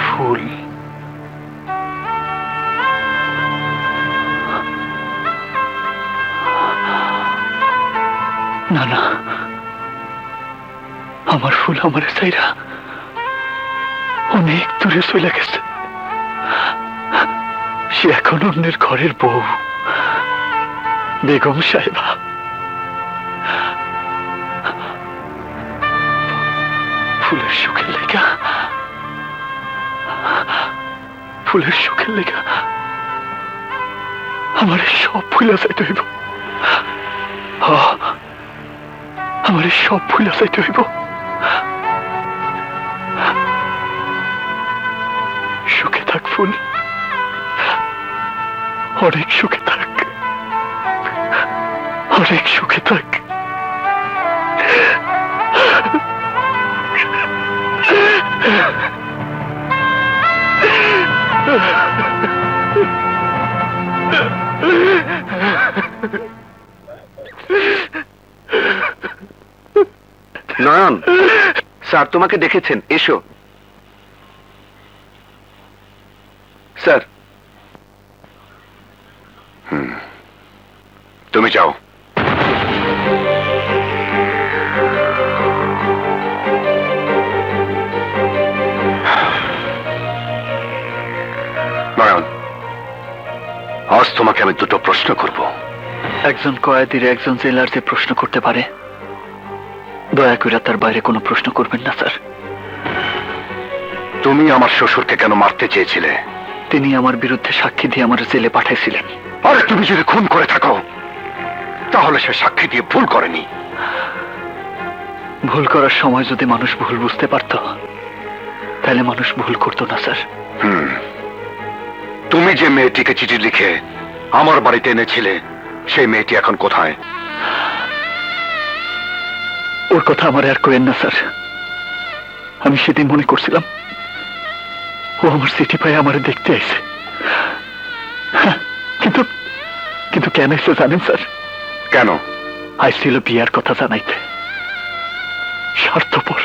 Speaker 7: ফুল, না না, আমার ফুল আমার সাইরা অনেক দূরে চলে গেছে। সে এখন অন্যের ঘরের বউ, বেগম সাহেবা। ফুলের সুখের লেগা, ফুলের সুখের লেগা আমার সব ফুলে যাইতে হইব। আমার সব ফুলে যাইতে হইব। সুখে থাক ফুল, অনেক সুখে থাক, অনেক সুখে থাক।
Speaker 2: নয়ন, স্যার তোমাকে দেখেছেন, এসো। স্যার, তুমি যাও। নয়ন, আজ তোমাকে আমি দুটো প্রশ্ন করব।
Speaker 7: একজন কয়েদির একজন জেলার যে প্রশ্ন করতে পারে, দয়া করে তার বাইরে কোনো প্রশ্ন করবেন না স্যার।
Speaker 2: তুমি আমার শ্বশুরকে কেন মারতে চেয়েছিলে?
Speaker 7: তিনি আমার বিরুদ্ধে সাক্ষী দিয়ে আমার জেলে পাঠাইছিলেন।
Speaker 2: আরে তুমি যদি খুন করে থাকো তাহলে সে সাক্ষী দিয়ে ভুল করেনি।
Speaker 7: ভুল করার সময় যদি মানুষ ভুল বুঝতে পারত তাহলে মানুষ ভুল করতো না স্যার।
Speaker 2: তুমি যে মেয়েটিকে চিঠি লিখে আমার বাড়িতে এনেছিলে, সেই মেয়েটি এখন কোথায়?
Speaker 7: ওর কথা আমার আর করেন না স্যার। আমি সেদিন মনে করছিলাম ও আমার চিঠি পায়ে আমার দেখতে আইছে, কিন্তু কিন্তু কেন এসে জানেন স্যার?
Speaker 2: কেন?
Speaker 7: আইছিল বিয়ার কথা জানাইতে। স্বার্থপর,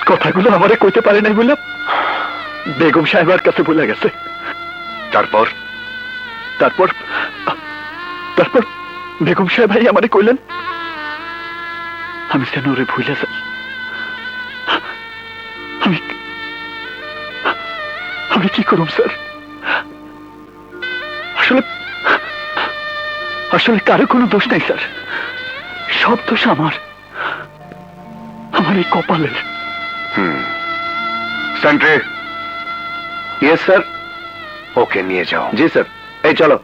Speaker 7: কথাগুলো আমারে কইতে পারে নাই বললাম, বেগম সাহেবার কাছে বলে গেছে।
Speaker 2: তারপর?
Speaker 7: তারপর তারপর বেগম সাহেব ভাই আমারে কইলেন আমি যেন ওরে ভুলে যাই। আমি আমি কি করুম স্যার? আসলে আসলে কারো কোনো দোষ নাই স্যার, সব দোষ আমার, আমার এই কপালের।
Speaker 2: সেন্ট্রি। Yes sir. ওকে নিয়ে যাও। জি স্যার। এই চলো।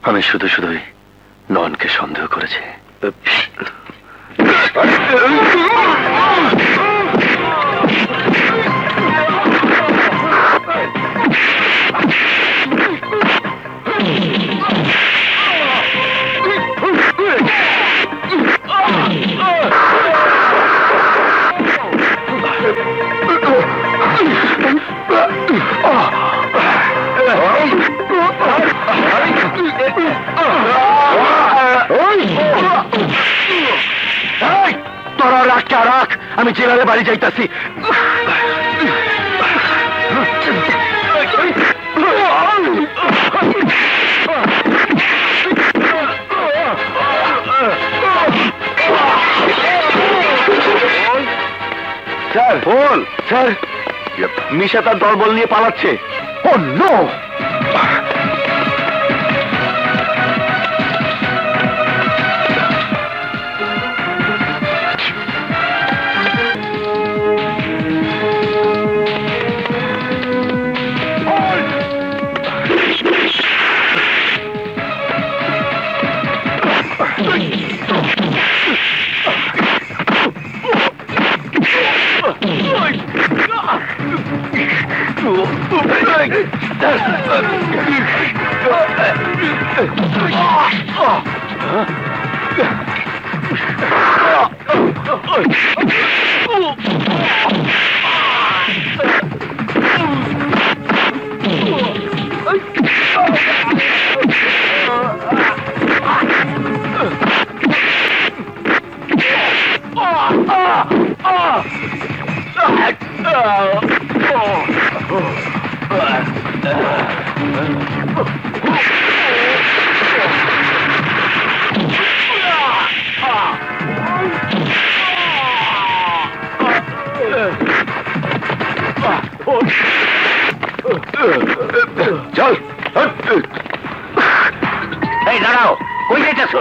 Speaker 2: আমি শুধু শুধুই নয়নকে সন্দেহ করেছি। তোরা রাখটা রাখ, আমি জেলারে বাড়ি যাইতাছি। স্যার বল। স্যার, মিশা তার দলবল নিয়ে পালাচ্ছে। ও নো! চল।
Speaker 6: এই দাঁড়াও, কই যাইতেছো?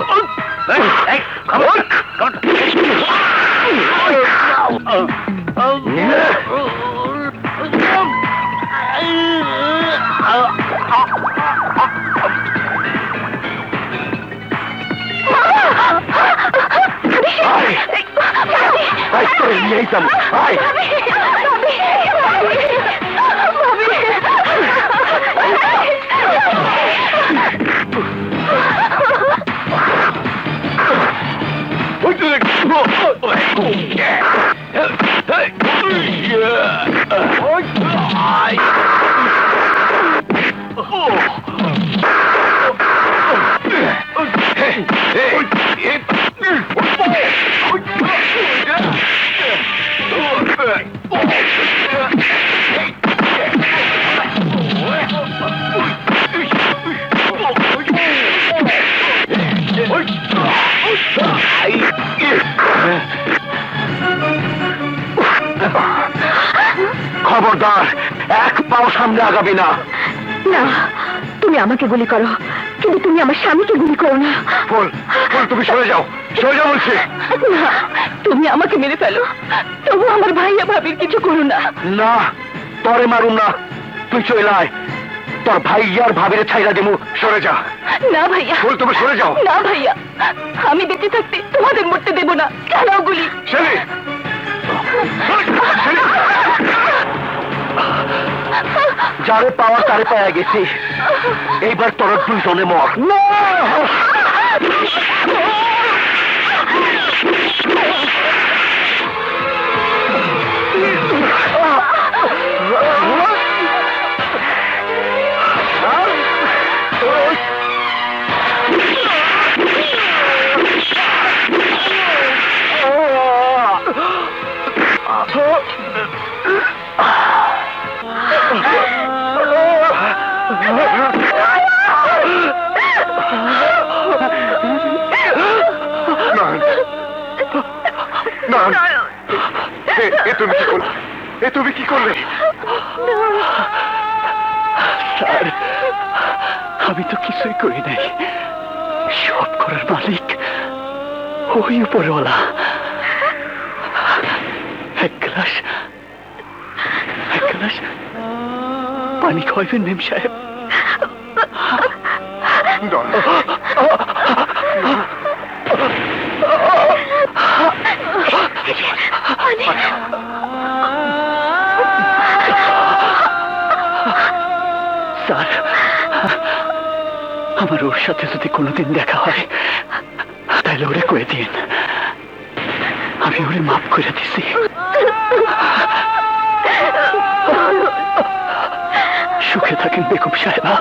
Speaker 2: খবরদার, এক পাও সামনে আগাবি না।
Speaker 4: না, তুমি আমাকে গুলি করো, কিন্তু তুমি আমার স্বামীকে গুলি করো না।
Speaker 2: বল, তুমি সরে যাও, সরে যাও বলছি।
Speaker 4: না, তুমি আমাকে মেরে ফেলো, তবু আমার ভাইয়া ভাবির কিছু করো না।
Speaker 2: না, তরে মারুম না, তুই চলে আয়। তোর ভাইয়ার ভাবিরে ছাইরা দিমু, সরে যা।
Speaker 4: না ভাইয়া,
Speaker 2: বল, তুমি সরে যাও।
Speaker 4: না ভাইয়া, আমি বেঁচে থাকতে তোমাদের মরতে দেব না। চালাও গুলি।
Speaker 2: ছেলে, যারে পাওয়া তারে পাওয়া গেছি, এইবার তোর দুইজনে মর। তুমি কি করলে?
Speaker 7: স্যার, আমি তো কিছুই করি নাই। সব করার মালিক ওই উপরওয়ালা। এক গ্লাস পানি খাওয়াইবেন মেম সাহেব? স্যার, আমার ওর সাথে যদি কোনোদিন দেখা হয়, তাহলে ওরে কয়ে দিন আমি ওরে মাফ করে দিছি। সুখে থাকেন বেগম সাহেবা।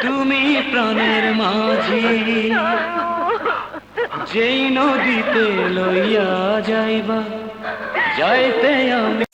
Speaker 9: তুমি প্রাণের মাঝি, যেই নদীতে লইয়া যাইবা, যাইতে আমি